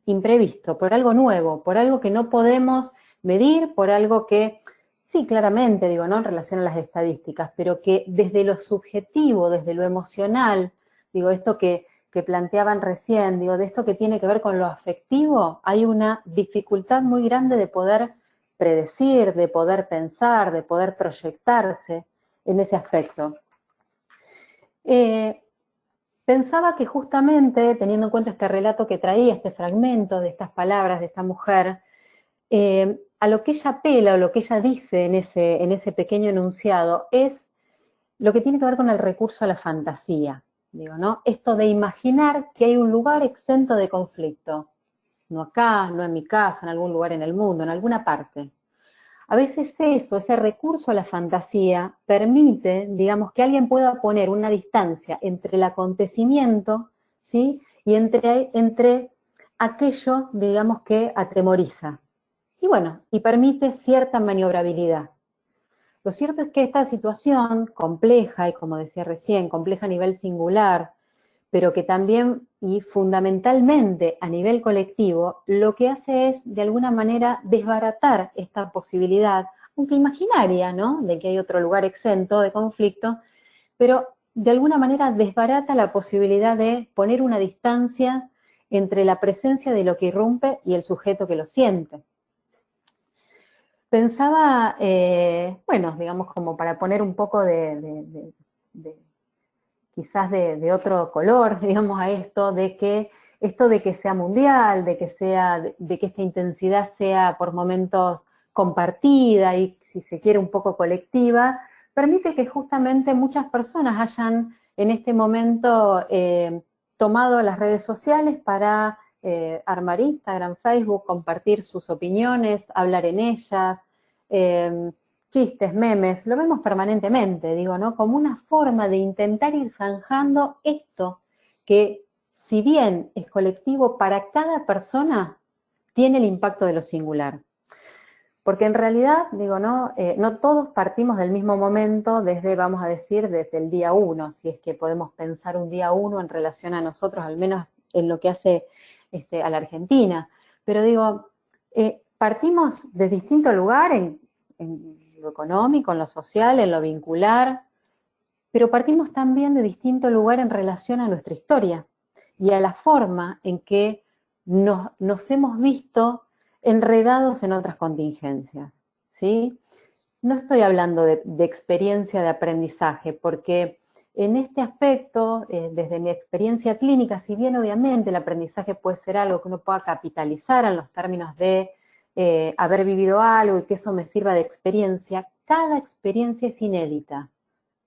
imprevisto, por algo nuevo, por algo que no podemos medir, por algo que, sí, claramente, digo, ¿no? En relación a las estadísticas, pero que desde lo subjetivo, desde lo emocional, digo, esto que planteaban recién, digo, de esto que tiene que ver con lo afectivo, hay una dificultad muy grande de poder predecir, de poder pensar, de poder proyectarse en ese aspecto. Pensaba que justamente, teniendo en cuenta este relato que traía, este fragmento de estas palabras de esta mujer, a lo que ella apela o lo que ella dice en ese pequeño enunciado es lo que tiene que ver con el recurso a la fantasía, digo, ¿no? Esto de imaginar que hay un lugar exento de conflicto, no acá, no en mi casa, en algún lugar en el mundo, en alguna parte. A veces ese recurso a la fantasía permite, digamos, que alguien pueda poner una distancia entre el acontecimiento, ¿sí? Y entre aquello, digamos, que atemoriza. Y bueno, y permite cierta maniobrabilidad. Lo cierto es que esta situación compleja, y como decía recién, compleja a nivel singular, pero que también y fundamentalmente a nivel colectivo, lo que hace es de alguna manera desbaratar esta posibilidad, aunque imaginaria, ¿no? De que hay otro lugar exento de conflicto, pero de alguna manera desbarata la posibilidad de poner una distancia entre la presencia de lo que irrumpe y el sujeto que lo siente. Pensaba, bueno, digamos como para poner un poco quizás de otro color, digamos, a esto de que sea mundial, de que esta intensidad sea por momentos compartida y, si se quiere, un poco colectiva, permite que justamente muchas personas hayan en este momento tomado las redes sociales para armar Instagram, Facebook, compartir sus opiniones, hablar en ellas, chistes, memes, lo vemos permanentemente, digo, ¿no? Como una forma de intentar ir zanjando esto que, si bien es colectivo para cada persona, tiene el impacto de lo singular. Porque en realidad, digo, no todos partimos del mismo momento desde, vamos a decir, desde el día 1, si es que podemos pensar un día 1 en relación a nosotros, al menos en lo que hace a la Argentina. Pero digo, partimos de distinto lugar en lo económico, en lo social, en lo vincular, pero partimos también de distinto lugar en relación a nuestra historia y a la forma en que nos hemos visto enredados en otras contingencias, ¿sí? No estoy hablando de experiencia de aprendizaje, porque en este aspecto, desde mi experiencia clínica, si bien obviamente el aprendizaje puede ser algo que uno pueda capitalizar en los términos de haber vivido algo y que eso me sirva de experiencia, cada experiencia es inédita,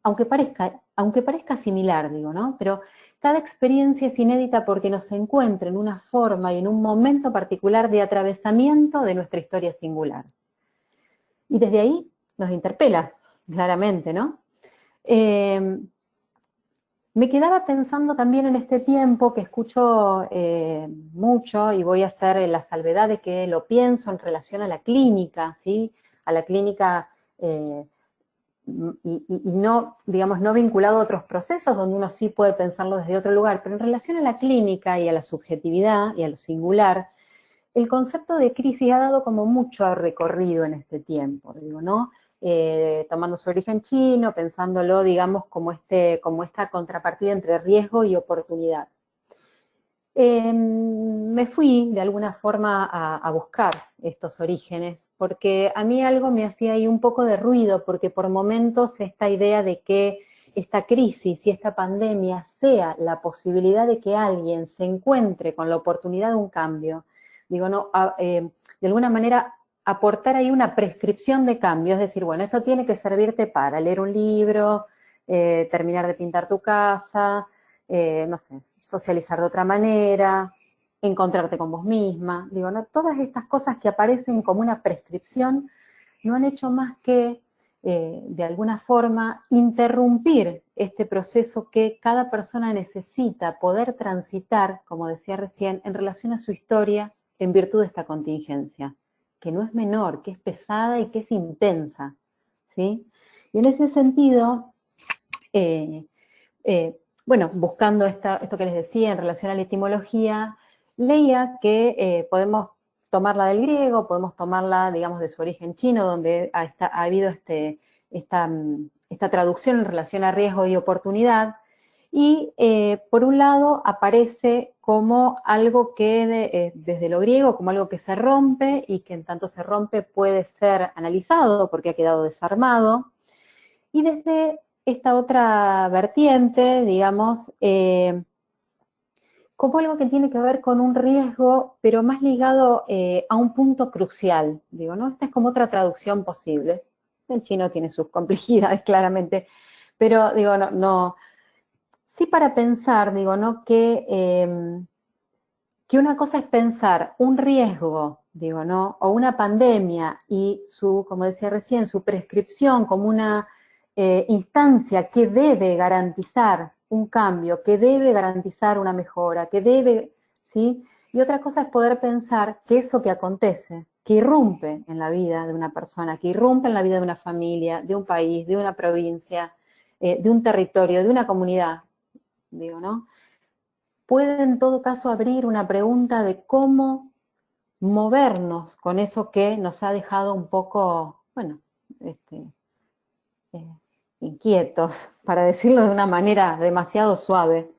aunque parezca similar, digo, ¿no? Pero cada experiencia es inédita porque nos encuentra en una forma y en un momento particular de atravesamiento de nuestra historia singular. Y desde ahí nos interpela, claramente, ¿no? Me quedaba pensando también en este tiempo que escucho mucho, y voy a hacer la salvedad de que lo pienso en relación a la clínica, ¿sí? A la clínica y no, digamos, no vinculado a otros procesos donde uno sí puede pensarlo desde otro lugar, pero en relación a la clínica y a la subjetividad y a lo singular, el concepto de crisis ha dado como mucho recorrido en este tiempo, digo, ¿no? Tomando su origen chino, pensándolo, digamos, como esta contrapartida entre riesgo y oportunidad. Me fui de alguna forma a buscar estos orígenes, porque a mí algo me hacía ahí un poco de ruido, porque por momentos esta idea de que esta crisis y esta pandemia sea la posibilidad de que alguien se encuentre con la oportunidad de un cambio, digo, no, de alguna manera aportar ahí una prescripción de cambio, es decir, bueno, esto tiene que servirte para leer un libro, terminar de pintar tu casa, no sé, socializar de otra manera, encontrarte con vos misma. Digo, ¿no? Todas estas cosas que aparecen como una prescripción no han hecho más que, de alguna forma, interrumpir este proceso que cada persona necesita poder transitar, como decía recién, en relación a su historia en virtud de esta contingencia, que no es menor, que es pesada y que es intensa, ¿sí? Y en ese sentido, bueno, buscando esto que les decía en relación a la etimología, leía que podemos tomarla del griego, podemos tomarla, digamos, de su origen chino, donde ha habido esta traducción en relación a riesgo y oportunidad, y por un lado aparece como algo que, desde lo griego, como algo que se rompe, y que en tanto se rompe puede ser analizado porque ha quedado desarmado, y desde esta otra vertiente, digamos, como algo que tiene que ver con un riesgo, pero más ligado a un punto crucial, digo, ¿no? Esta es como otra traducción posible. El chino tiene sus complejidades, claramente, pero digo, no, sí para pensar, digo, ¿no? Que una cosa es pensar un riesgo, digo, ¿no? O una pandemia y su, como decía recién, su prescripción como una instancia que debe garantizar un cambio, que debe garantizar una mejora, que debe, ¿sí? Y otra cosa es poder pensar que eso que acontece, que irrumpe en la vida de una persona, que irrumpe en la vida de una familia, de un país, de una provincia, de un territorio, de una comunidad, digo, ¿no? Puede en todo caso abrir una pregunta de cómo movernos con eso que nos ha dejado un poco, bueno, inquietos, para decirlo de una manera demasiado suave.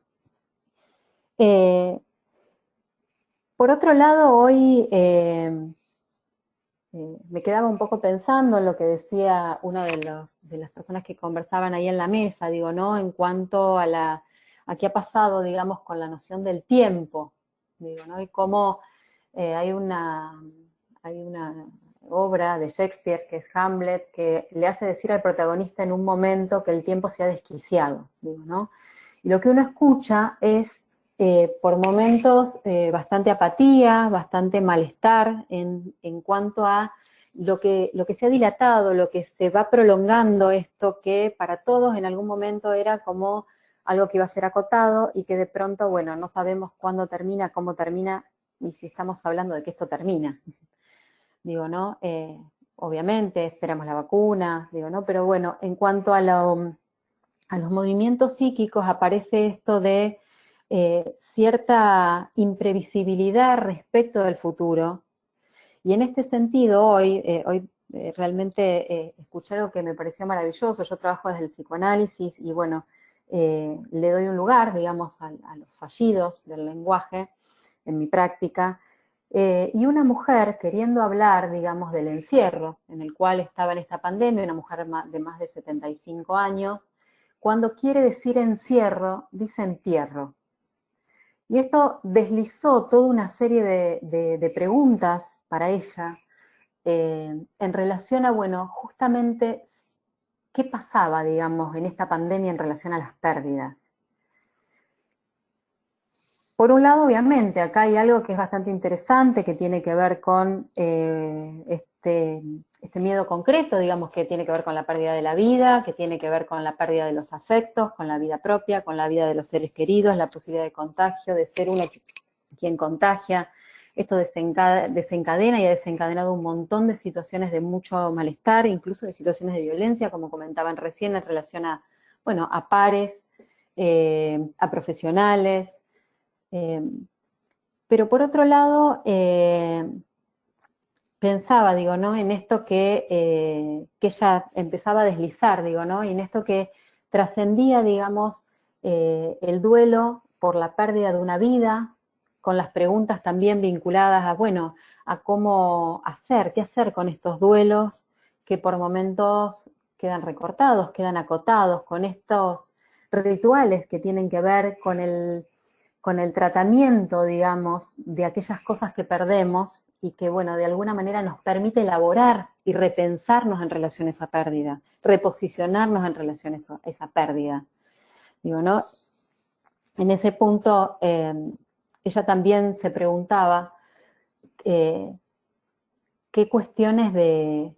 Por otro lado, hoy me quedaba un poco pensando en lo que decía una de las personas que conversaban ahí en la mesa, digo, ¿no? En cuanto a qué ha pasado, digamos, con la noción del tiempo, digo, ¿no? Y cómo hay una obra de Shakespeare, que es Hamlet, que le hace decir al protagonista en un momento que el tiempo se ha desquiciado, digo, ¿no? Y lo que uno escucha es por momentos bastante apatía, bastante malestar en cuanto a lo que se ha dilatado, lo que se va prolongando, esto que para todos en algún momento era como algo que iba a ser acotado y que de pronto, bueno, no sabemos cuándo termina, cómo termina, y si estamos hablando de que esto termina. Digo, ¿no? Obviamente esperamos la vacuna, digo, ¿no? Pero bueno, en cuanto a los movimientos psíquicos aparece esto de cierta imprevisibilidad respecto del futuro. Y en este sentido, hoy realmente escuché algo que me pareció maravilloso. Yo trabajo desde el psicoanálisis y bueno, le doy un lugar, digamos, a los fallidos del lenguaje en mi práctica. Y una mujer queriendo hablar, digamos, del encierro en el cual estaba en esta pandemia, una mujer de más de 75 años, cuando quiere decir encierro, dice entierro. Y esto deslizó toda una serie de preguntas para ella en relación a, bueno, justamente qué pasaba, digamos, en esta pandemia en relación a las pérdidas. Por un lado, obviamente, acá hay algo que es bastante interesante, que tiene que ver con este miedo concreto, digamos, que tiene que ver con la pérdida de la vida, que tiene que ver con la pérdida de los afectos, con la vida propia, con la vida de los seres queridos, la posibilidad de contagio, de ser uno quien contagia. Esto desencadena y ha desencadenado un montón de situaciones de mucho malestar, incluso de situaciones de violencia, como comentaban recién, en relación a, bueno, a pares, a profesionales. Pero por otro lado, pensaba, digo, ¿no? En esto que ella empezaba a deslizar, digo, ¿no? Y en esto que trascendía, digamos, el duelo por la pérdida de una vida, con las preguntas también vinculadas a, bueno, a cómo hacer, qué hacer con estos duelos que por momentos quedan recortados, quedan acotados, con estos rituales que tienen que ver con el tratamiento, digamos, de aquellas cosas que perdemos y que, bueno, de alguna manera nos permite elaborar y repensarnos en relación a esa pérdida, reposicionarnos en relación a esa pérdida. Digo, ¿no? En ese punto, ella también se preguntaba qué cuestiones de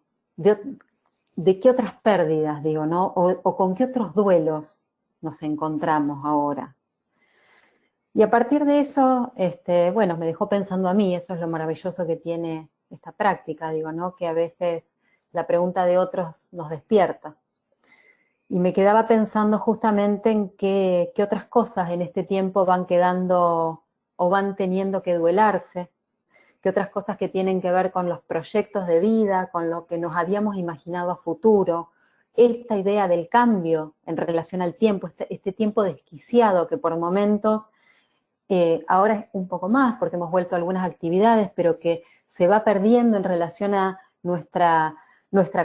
qué otras pérdidas, digo, ¿no? O con qué otros duelos nos encontramos ahora. Y a partir de eso, bueno, me dejó pensando a mí, eso es lo maravilloso que tiene esta práctica, digo, ¿no? Que a veces la pregunta de otros nos despierta. Y me quedaba pensando justamente en qué otras cosas en este tiempo van quedando o van teniendo que duelarse, qué otras cosas que tienen que ver con los proyectos de vida, con lo que nos habíamos imaginado a futuro, esta idea del cambio en relación al tiempo, este tiempo desquiciado que por momentos ahora es un poco más porque hemos vuelto a algunas actividades, pero que se va perdiendo en relación a nuestra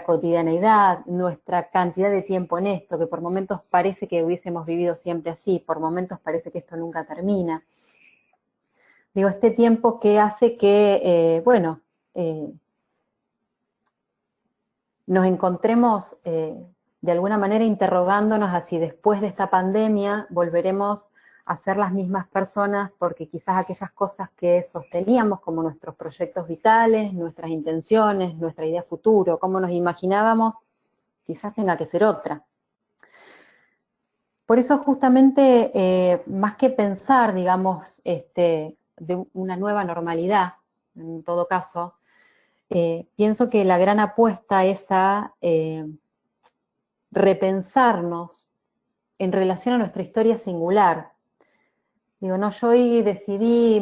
cotidianeidad, nuestra cantidad de tiempo en esto, que por momentos parece que hubiésemos vivido siempre así, por momentos parece que esto nunca termina. Digo, este tiempo que hace que, bueno, nos encontremos de alguna manera interrogándonos a si después de esta pandemia volveremos a ser las mismas personas, porque quizás aquellas cosas que sosteníamos como nuestros proyectos vitales, nuestras intenciones, nuestra idea futuro, cómo nos imaginábamos, quizás tenga que ser otra. Por eso justamente, más que pensar, digamos, de una nueva normalidad, en todo caso, pienso que la gran apuesta es a repensarnos en relación a nuestra historia singular. Digo, no, yo hoy decidí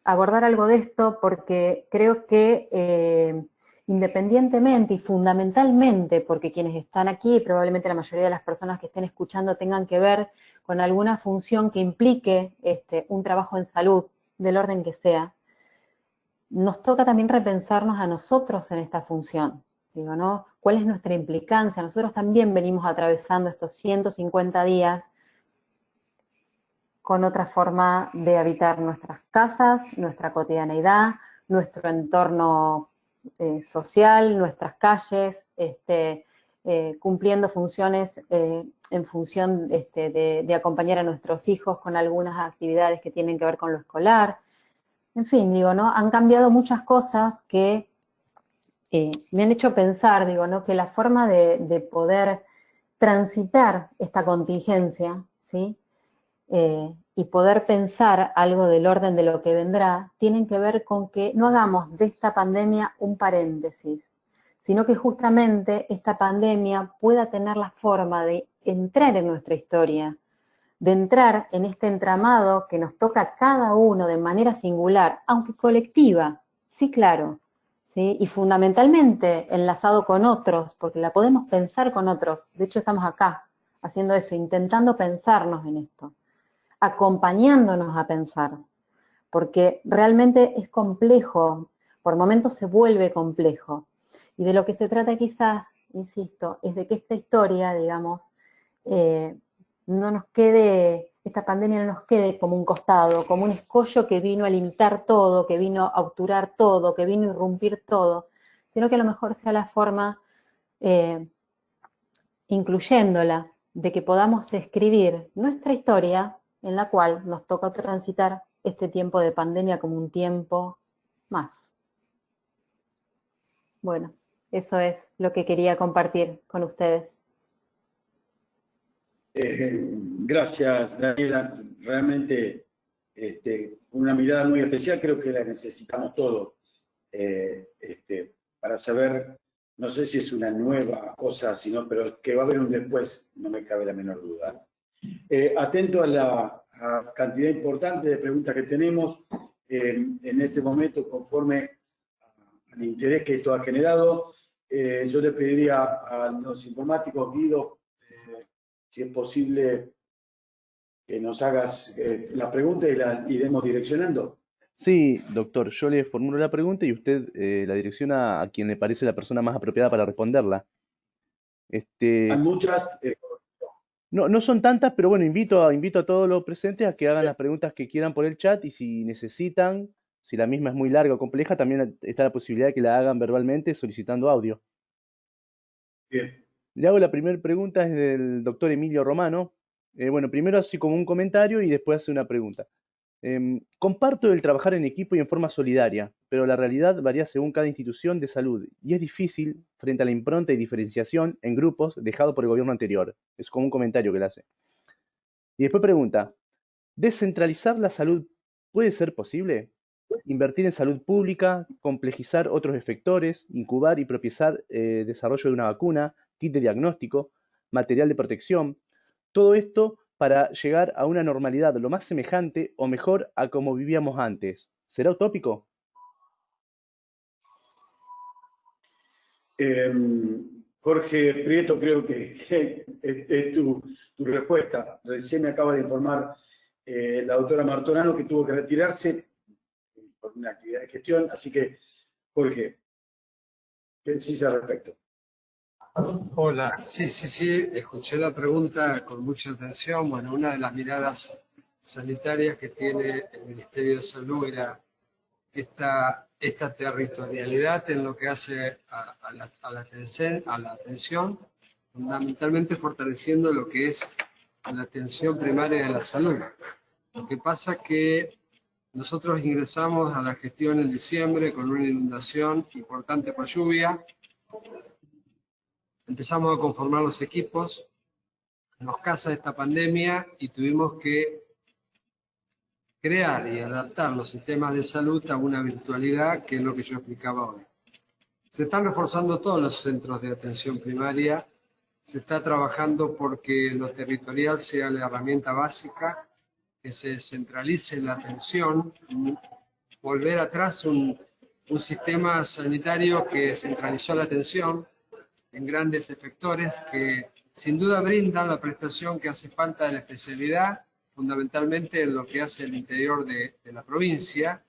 abordar algo de esto porque creo que independientemente y fundamentalmente, porque quienes están aquí, probablemente la mayoría de las personas que estén escuchando tengan que ver con alguna función que implique un trabajo en salud, del orden que sea, nos toca también repensarnos a nosotros en esta función. Digo, ¿no? ¿Cuál es nuestra implicancia? Nosotros también venimos atravesando estos 150 días con otra forma de habitar nuestras casas, nuestra cotidianeidad, nuestro entorno social, nuestras calles, cumpliendo funciones en función de acompañar a nuestros hijos con algunas actividades que tienen que ver con lo escolar. En fin, digo, ¿no? Han cambiado muchas cosas que me han hecho pensar, digo, ¿no? Que la forma de poder transitar esta contingencia, ¿sí? Y poder pensar algo del orden de lo que vendrá, tienen que ver con que no hagamos de esta pandemia un paréntesis, sino que justamente esta pandemia pueda tener la forma de entrar en nuestra historia, de entrar en este entramado que nos toca a cada uno de manera singular, aunque colectiva, sí, claro, ¿sí? Y fundamentalmente enlazado con otros, porque la podemos pensar con otros. De hecho, estamos acá haciendo eso, intentando pensarnos en esto, acompañándonos a pensar, porque realmente es complejo, por momentos se vuelve complejo. Y de lo que se trata quizás, insisto, es de que esta historia, digamos, no nos quede, esta pandemia no nos quede como un costado, como un escollo que vino a limitar todo, que vino a obturar todo, que vino a irrumpir todo, sino que a lo mejor sea la forma, incluyéndola, de que podamos escribir nuestra historia en la cual nos toca transitar este tiempo de pandemia como un tiempo más. Bueno, eso es lo que quería compartir con ustedes. Gracias, Daniela. Realmente una mirada muy especial, creo que la necesitamos todos para saber, no sé si es una nueva cosa, pero que va a haber un después, no me cabe la menor duda. Atento a la cantidad importante de preguntas que tenemos en este momento, conforme al interés que esto ha generado, yo le pediría a los informáticos, Guido, si es posible que nos hagas la pregunta y la iremos direccionando. Sí, doctor, yo le formulo la pregunta y usted la direcciona a quien le parece la persona más apropiada para responderla. Hay muchas. No son tantas, pero bueno, invito a todos los presentes a que hagan las preguntas que quieran por el chat y si necesitan, si la misma es muy larga o compleja, también está la posibilidad de que la hagan verbalmente solicitando audio. Bien. Le hago la primera pregunta, es del doctor Emilio Romano. Bueno, primero así como un comentario y después hace una pregunta. Comparto el trabajar en equipo y en forma solidaria, pero la realidad varía según cada institución de salud y es difícil frente a la impronta y diferenciación en grupos dejado por el gobierno anterior. Es como un comentario que le hace. Y después pregunta, ¿descentralizar la salud puede ser posible? Invertir en salud pública, complejizar otros efectores, incubar y propiciar desarrollo de una vacuna, kit de diagnóstico, material de protección, todo esto para llegar a una normalidad lo más semejante o mejor a como vivíamos antes. ¿Será utópico? Jorge Prieto, creo que es tu respuesta. Recién me acaba de informar la doctora Martorano que tuvo que retirarse por una actividad de gestión, así que, Jorge, ¿qué decís al respecto? Hola, sí, escuché la pregunta con mucha atención. Bueno, una de las miradas sanitarias que tiene el Ministerio de Salud era esta territorialidad en lo que hace a la atención, fundamentalmente fortaleciendo lo que es la atención primaria de la salud. Lo que pasa es que nosotros ingresamos a la gestión en diciembre con una inundación importante por lluvia. Empezamos a conformar los equipos, nos casa esta pandemia y tuvimos que crear y adaptar los sistemas de salud a una virtualidad, que es lo que yo explicaba hoy. Se están reforzando todos los centros de atención primaria, se está trabajando porque lo territorial sea la herramienta básica, que se descentralice la atención, volver atrás un sistema sanitario que centralizó la atención en grandes efectores que sin duda brindan la prestación que hace falta de la especialidad, fundamentalmente en lo que hace el interior de la provincia,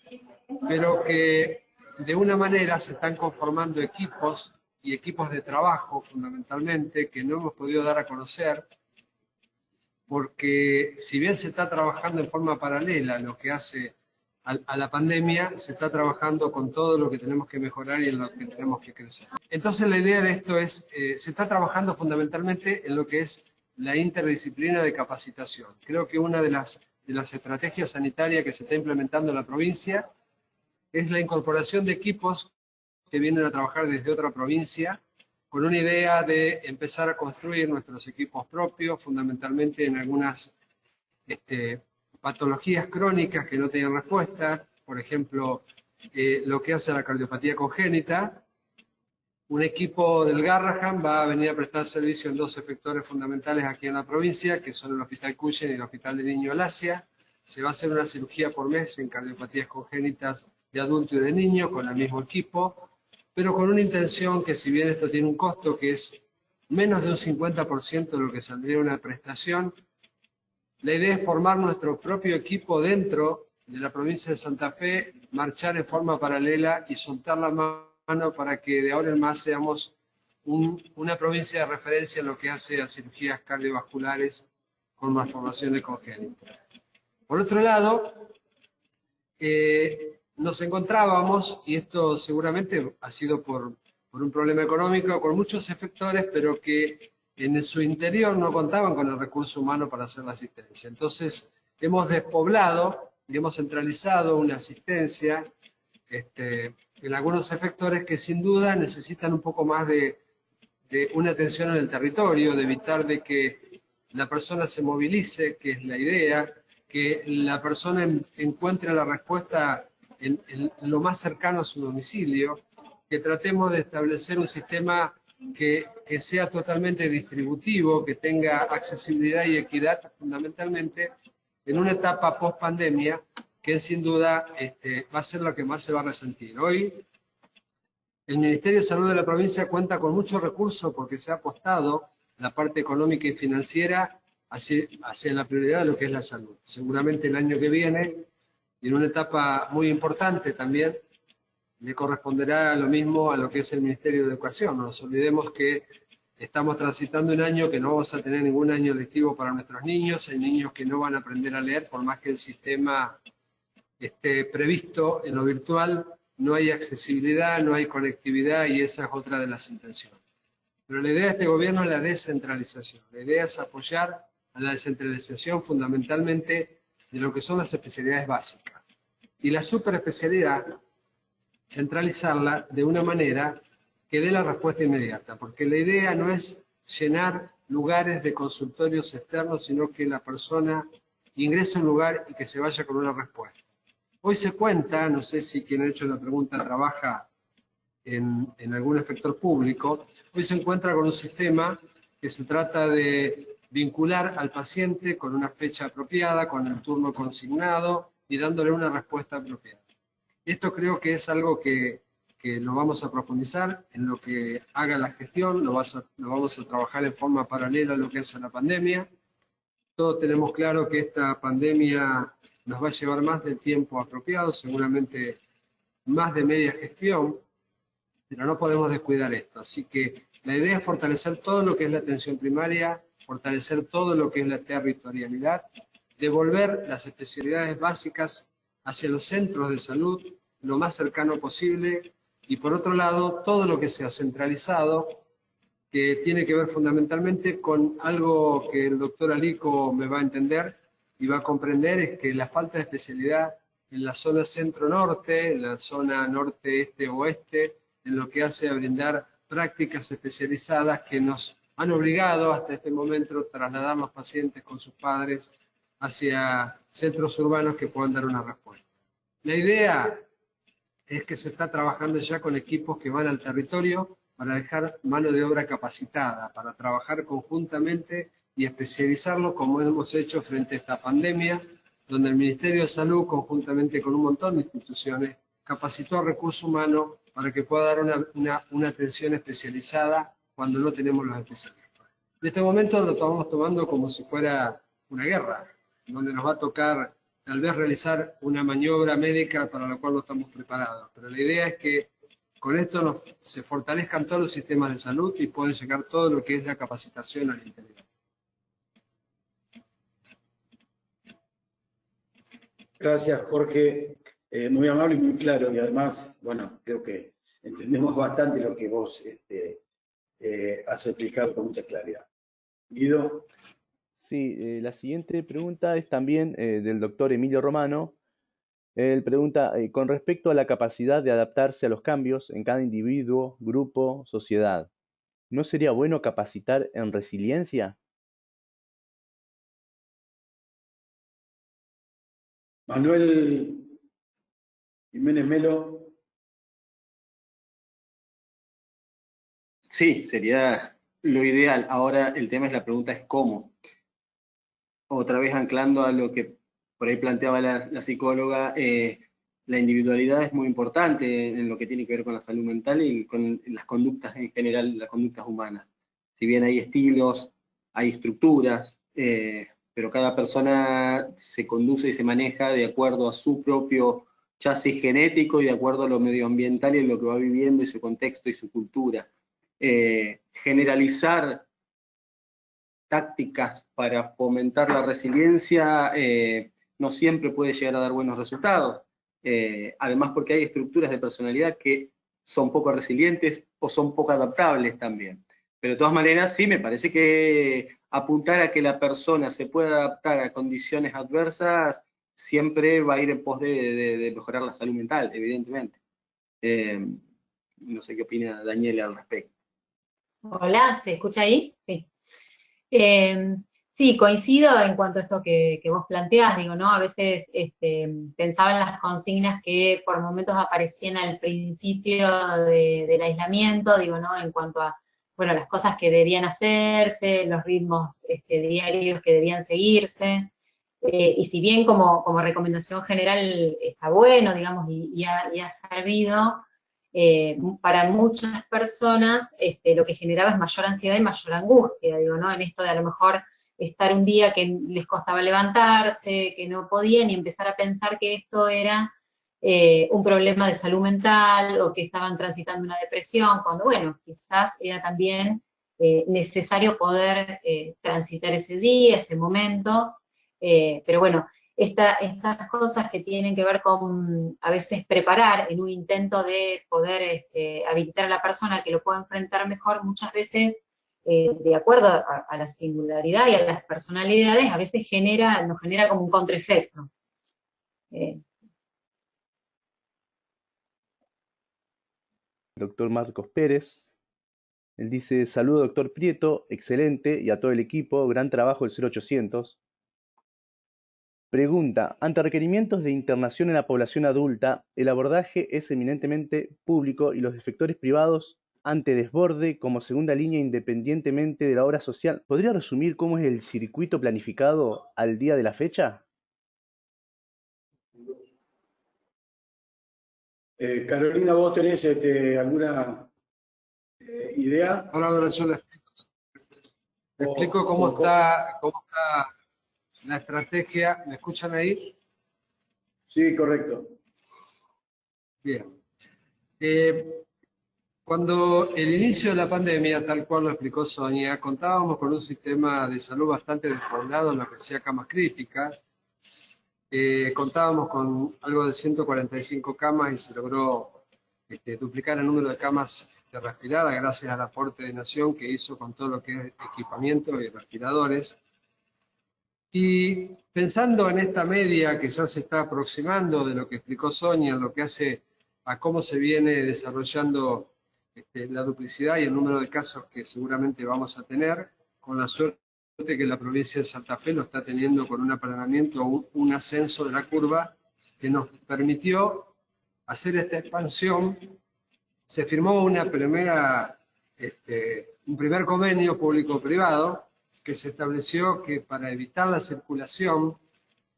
pero que de una manera se están conformando equipos y equipos de trabajo fundamentalmente que no hemos podido dar a conocer, porque si bien se está trabajando en forma paralela lo que hace a la pandemia, se está trabajando con todo lo que tenemos que mejorar y en lo que tenemos que crecer. Entonces la idea de esto es, se está trabajando fundamentalmente en lo que es la interdisciplina de capacitación. Creo que una de las estrategias sanitarias que se está implementando en la provincia es la incorporación de equipos que vienen a trabajar desde otra provincia, con una idea de empezar a construir nuestros equipos propios, fundamentalmente en algunas patologías crónicas que no tienen respuesta, por ejemplo, lo que hace la cardiopatía congénita. Un equipo del Garrahan va a venir a prestar servicio en dos efectores fundamentales aquí en la provincia, que son el Hospital Cuyen y el Hospital de Niño Alasia. Se va a hacer una cirugía por mes en cardiopatías congénitas de adulto y de niño con el mismo equipo, pero con una intención que, si bien esto tiene un costo que es menos de un 50% de lo que saldría una prestación, la idea es formar nuestro propio equipo dentro de la provincia de Santa Fe, marchar en forma paralela y soltar la mano para que de ahora en más seamos una provincia de referencia en lo que hace a cirugías cardiovasculares con malformaciones congénitas. Por otro lado, nos encontrábamos, y esto seguramente ha sido por un problema económico, con muchos efectores, pero que en su interior no contaban con el recurso humano para hacer la asistencia. Entonces, hemos despoblado y hemos centralizado una asistencia en algunos efectores que sin duda necesitan un poco más de una atención en el territorio, de evitar de que la persona se movilice, que es la idea, que la persona encuentre la respuesta en lo más cercano a su domicilio, que tratemos de establecer un sistema que sea totalmente distributivo, que tenga accesibilidad y equidad fundamentalmente en una etapa post-pandemia que sin duda va a ser lo que más se va a resentir. Hoy el Ministerio de Salud de la provincia cuenta con muchos recursos porque se ha apostado la parte económica y financiera hacia la prioridad de lo que es la salud. Seguramente el año que viene, y en una etapa muy importante también, le corresponderá lo mismo a lo que es el Ministerio de Educación. No nos olvidemos que estamos transitando un año que no vamos a tener ningún año lectivo para nuestros niños. Hay niños que no van a aprender a leer por más que el sistema esté previsto en lo virtual. No hay accesibilidad, no hay conectividad y esa es otra de las intenciones. Pero la idea de este gobierno es la descentralización. La idea es apoyar a la descentralización fundamentalmente de lo que son las especialidades básicas. Y la superespecialidad, centralizarla de una manera que dé la respuesta inmediata, porque la idea no es llenar lugares de consultorios externos, sino que la persona ingrese a un lugar y que se vaya con una respuesta. Hoy se cuenta, no sé si quien ha hecho la pregunta trabaja en algún efector público, hoy se encuentra con un sistema que se trata de vincular al paciente con una fecha apropiada, con el turno consignado y dándole una respuesta apropiada. Esto creo que es algo que lo vamos a profundizar en lo que haga la gestión, lo vamos a trabajar en forma paralela a lo que es la pandemia. Todos tenemos claro que esta pandemia nos va a llevar más del tiempo apropiado, seguramente más de media gestión, pero no podemos descuidar esto. Así que la idea es fortalecer todo lo que es la atención primaria, fortalecer todo lo que es la territorialidad, devolver las especialidades básicas hacia los centros de salud lo más cercano posible y por otro lado todo lo que sea centralizado que tiene que ver fundamentalmente con algo que el doctor Alico me va a entender y va a comprender, es que la falta de especialidad en la zona centro-norte, en la zona norte-este-oeste, en lo que hace a brindar prácticas especializadas que nos han obligado hasta este momento a trasladar a los pacientes con sus padres hacia centros urbanos que puedan dar una respuesta. La idea es que se está trabajando ya con equipos que van al territorio para dejar mano de obra capacitada, para trabajar conjuntamente y especializarlo como hemos hecho frente a esta pandemia, donde el Ministerio de Salud, conjuntamente con un montón de instituciones, capacitó al recurso humano para que pueda dar una atención especializada cuando no tenemos los especialistas. En este momento lo estamos tomando como si fuera una guerra, donde nos va a tocar tal vez realizar una maniobra médica para la cual no estamos preparados. Pero la idea es que con esto se fortalezcan todos los sistemas de salud y pueden llegar todo lo que es la capacitación al interior. Gracias, Jorge. Muy amable y muy claro, y además, bueno, creo que entendemos bastante lo que vos has explicado con mucha claridad. Guido. Sí, la siguiente pregunta es también del doctor Emilio Romano. Él pregunta, con respecto a la capacidad de adaptarse a los cambios en cada individuo, grupo, sociedad, ¿no sería bueno capacitar en resiliencia? Manuel Jiménez Melo. Sí, sería lo ideal. Ahora el tema es, la pregunta es cómo. Otra vez anclando a lo que por ahí planteaba la psicóloga, la individualidad es muy importante en lo que tiene que ver con la salud mental y con las conductas en general, las conductas humanas. Si bien hay estilos, hay estructuras, pero cada persona se conduce y se maneja de acuerdo a su propio chasis genético y de acuerdo a lo medioambiental y a lo que va viviendo y su contexto y su cultura. Generalizar tácticas para fomentar la resiliencia no siempre puede llegar a dar buenos resultados. Además, porque hay estructuras de personalidad que son poco resilientes o son poco adaptables también. Pero de todas maneras, sí, me parece que apuntar a que la persona se pueda adaptar a condiciones adversas siempre va a ir en pos de mejorar la salud mental, evidentemente. No sé qué opina Daniela al respecto. Hola, ¿se escucha ahí? Sí. Sí, coincido en cuanto a esto que vos planteás, digo, ¿no? A veces pensaba en las consignas que por momentos aparecían al principio del aislamiento, digo, ¿no? En cuanto a, bueno, las cosas que debían hacerse, los ritmos diarios que debían seguirse, y si bien como recomendación general está bueno, digamos, y ha servido, para muchas personas lo que generaba es mayor ansiedad y mayor angustia, digo, ¿no? En esto de a lo mejor estar un día que les costaba levantarse, que no podían, y empezar a pensar que esto era un problema de salud mental o que estaban transitando una depresión, cuando, bueno, quizás era también necesario poder transitar ese día, ese momento, pero bueno, estas cosas que tienen que ver con a veces preparar en un intento de poder habilitar a la persona que lo pueda enfrentar mejor, muchas veces, de acuerdo a la singularidad y a las personalidades, a veces nos genera como un contraefecto. Doctor Marcos Pérez, él dice, saludo doctor Prieto, excelente, y a todo el equipo, gran trabajo el 0800. Pregunta, ante requerimientos de internación en la población adulta, el abordaje es eminentemente público y los efectores privados ante desborde como segunda línea independientemente de la obra social. ¿Podría resumir cómo es el circuito planificado al día de la fecha? Carolina, ¿vos tenés alguna idea? Ahora yo le explico cómo está la estrategia. ¿Me escuchan ahí? Sí, correcto. Bien. Cuando el inicio de la pandemia, tal cual lo explicó Sonia, contábamos con un sistema de salud bastante despoblado en lo que hacía camas críticas. Contábamos con algo de 145 camas y se logró duplicar el número de camas respiradas gracias al aporte de Nación que hizo con todo lo que es equipamiento y respiradores. Y pensando en esta media que ya se está aproximando de lo que explicó Sonia, en lo que hace a cómo se viene desarrollando la duplicidad y el número de casos que seguramente vamos a tener, con la suerte que la provincia de Santa Fe lo está teniendo con un aplanamiento, un ascenso de la curva que nos permitió hacer esta expansión. Se firmó un primer convenio público-privado que se estableció que para evitar la circulación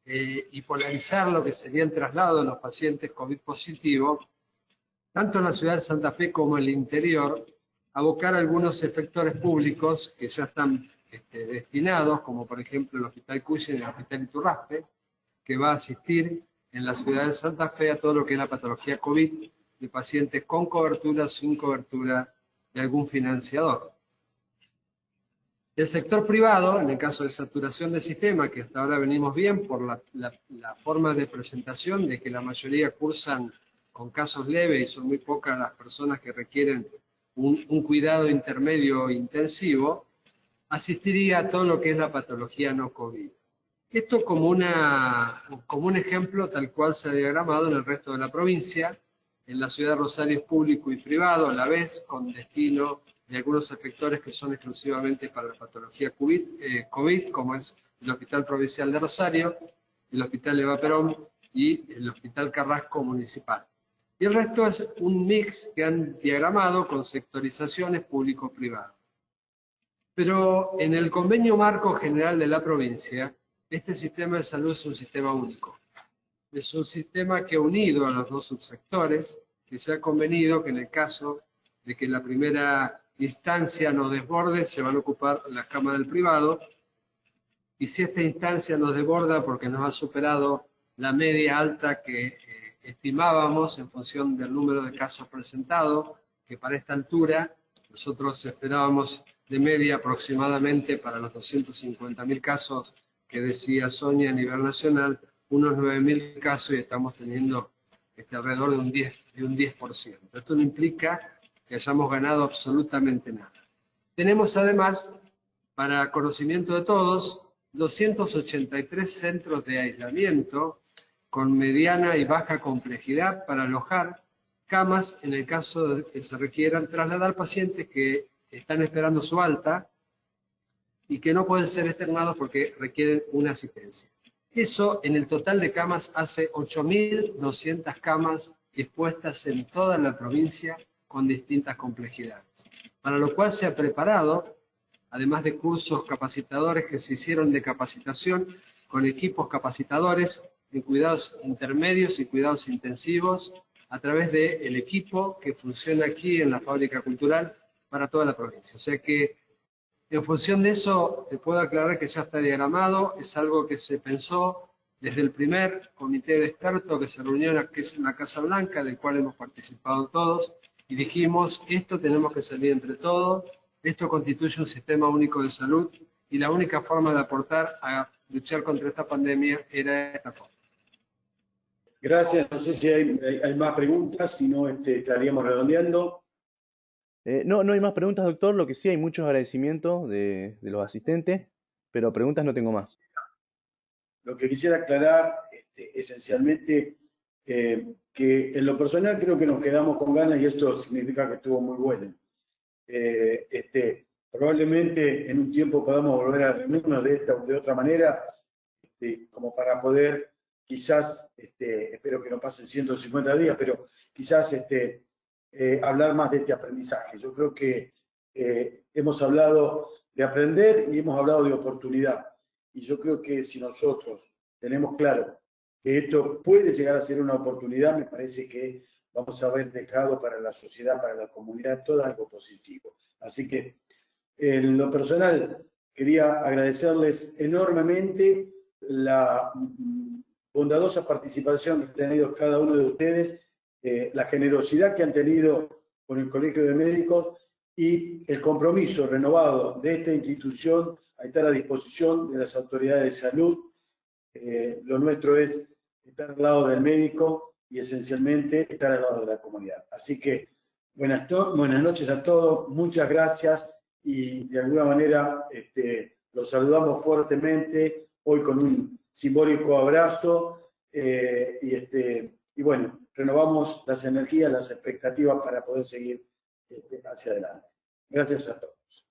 y polarizar lo que sería el traslado de los pacientes COVID positivos, tanto en la ciudad de Santa Fe como en el interior, abocar algunos efectores públicos que ya están destinados, como por ejemplo el Hospital Cuyen y el Hospital Iturraspe, que va a asistir en la ciudad de Santa Fe a todo lo que es la patología COVID de pacientes con cobertura, sin cobertura de algún financiador. El sector privado, en el caso de saturación del sistema, que hasta ahora venimos bien por la forma de presentación, de que la mayoría cursan con casos leves y son muy pocas las personas que requieren un cuidado intermedio intensivo, asistiría a todo lo que es la patología no COVID. Esto como un ejemplo tal cual se ha diagramado en el resto de la provincia. En la ciudad de Rosario es público y privado a la vez, con destino de algunos efectores que son exclusivamente para la patología COVID, como es el Hospital Provincial de Rosario, el Hospital Eva Perón y el Hospital Carrasco Municipal. Y el resto es un mix que han diagramado con sectorizaciones público-privado. Pero en el convenio marco general de la provincia, este sistema de salud es un sistema único. Es un sistema que unido a los dos subsectores, que se ha convenido que en el caso de que la primera instancia nos desborde, se van a ocupar las camas del privado, y si esta instancia nos desborda porque nos ha superado la media alta que estimábamos en función del número de casos presentados, que para esta altura nosotros esperábamos de media aproximadamente para los 250.000 casos que decía Sonia a nivel nacional, unos 9.000 casos, y estamos teniendo alrededor de un 10%. Esto no implica que hayamos ganado absolutamente nada. Tenemos además, para conocimiento de todos, 283 centros de aislamiento con mediana y baja complejidad para alojar camas en el caso de que se requieran trasladar pacientes que están esperando su alta y que no pueden ser externados porque requieren una asistencia. Eso en el total de camas hace 8.200 camas dispuestas en toda la provincia con distintas complejidades, para lo cual se ha preparado, además de cursos capacitadores que se hicieron de capacitación con equipos capacitadores en cuidados intermedios y cuidados intensivos, a través del equipo que funciona aquí en la Fábrica Cultural para toda la provincia. O sea que en función de eso te puedo aclarar que ya está diagramado, es algo que se pensó desde el primer comité de expertos que se reunió en la Casa Blanca, del cual hemos participado todos, y dijimos, esto tenemos que salir entre todos, esto constituye un sistema único de salud, y la única forma de aportar a luchar contra esta pandemia era esta forma. Gracias, no sé si hay más preguntas, si no estaríamos redondeando. No hay más preguntas, doctor. Lo que sí hay muchos agradecimientos de los asistentes, pero preguntas no tengo más. Lo que quisiera aclarar, esencialmente, que en lo personal creo que nos quedamos con ganas y esto significa que estuvo muy bueno. Probablemente en un tiempo podamos volver a reunirnos de esta o de otra manera, como para poder quizás, espero que no pasen 150 días, pero quizás hablar más de este aprendizaje. Yo creo que hemos hablado de aprender y hemos hablado de oportunidad. Y yo creo que si nosotros tenemos claro que esto puede llegar a ser una oportunidad, me parece que vamos a haber dejado para la sociedad, para la comunidad, todo algo positivo. Así que, en lo personal, quería agradecerles enormemente la bondadosa participación que han tenido cada uno de ustedes, la generosidad que han tenido con el Colegio de Médicos y el compromiso renovado de esta institución a estar a disposición de las autoridades de salud. Lo nuestro es estar al lado del médico y esencialmente estar al lado de la comunidad. Así que buenas noches a todos, muchas gracias y de alguna manera los saludamos fuertemente hoy con un simbólico abrazo y bueno, renovamos las energías, las expectativas para poder seguir hacia adelante. Gracias a todos.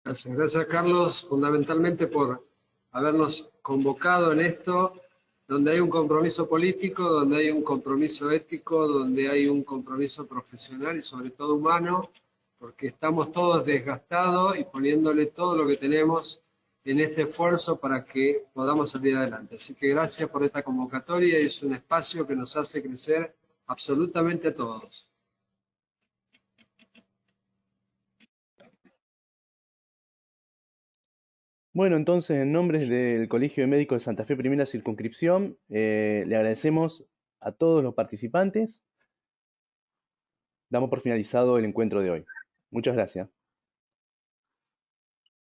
Gracias Carlos, fundamentalmente por habernos convocado en esto, donde hay un compromiso político, donde hay un compromiso ético, donde hay un compromiso profesional y sobre todo humano, porque estamos todos desgastados y poniéndole todo lo que tenemos en este esfuerzo para que podamos salir adelante. Así que gracias por esta convocatoria y es un espacio que nos hace crecer absolutamente a todos. Bueno, entonces, en nombre del Colegio de Médicos de Santa Fe Primera Circunscripción, le agradecemos a todos los participantes. Damos por finalizado el encuentro de hoy. Muchas gracias.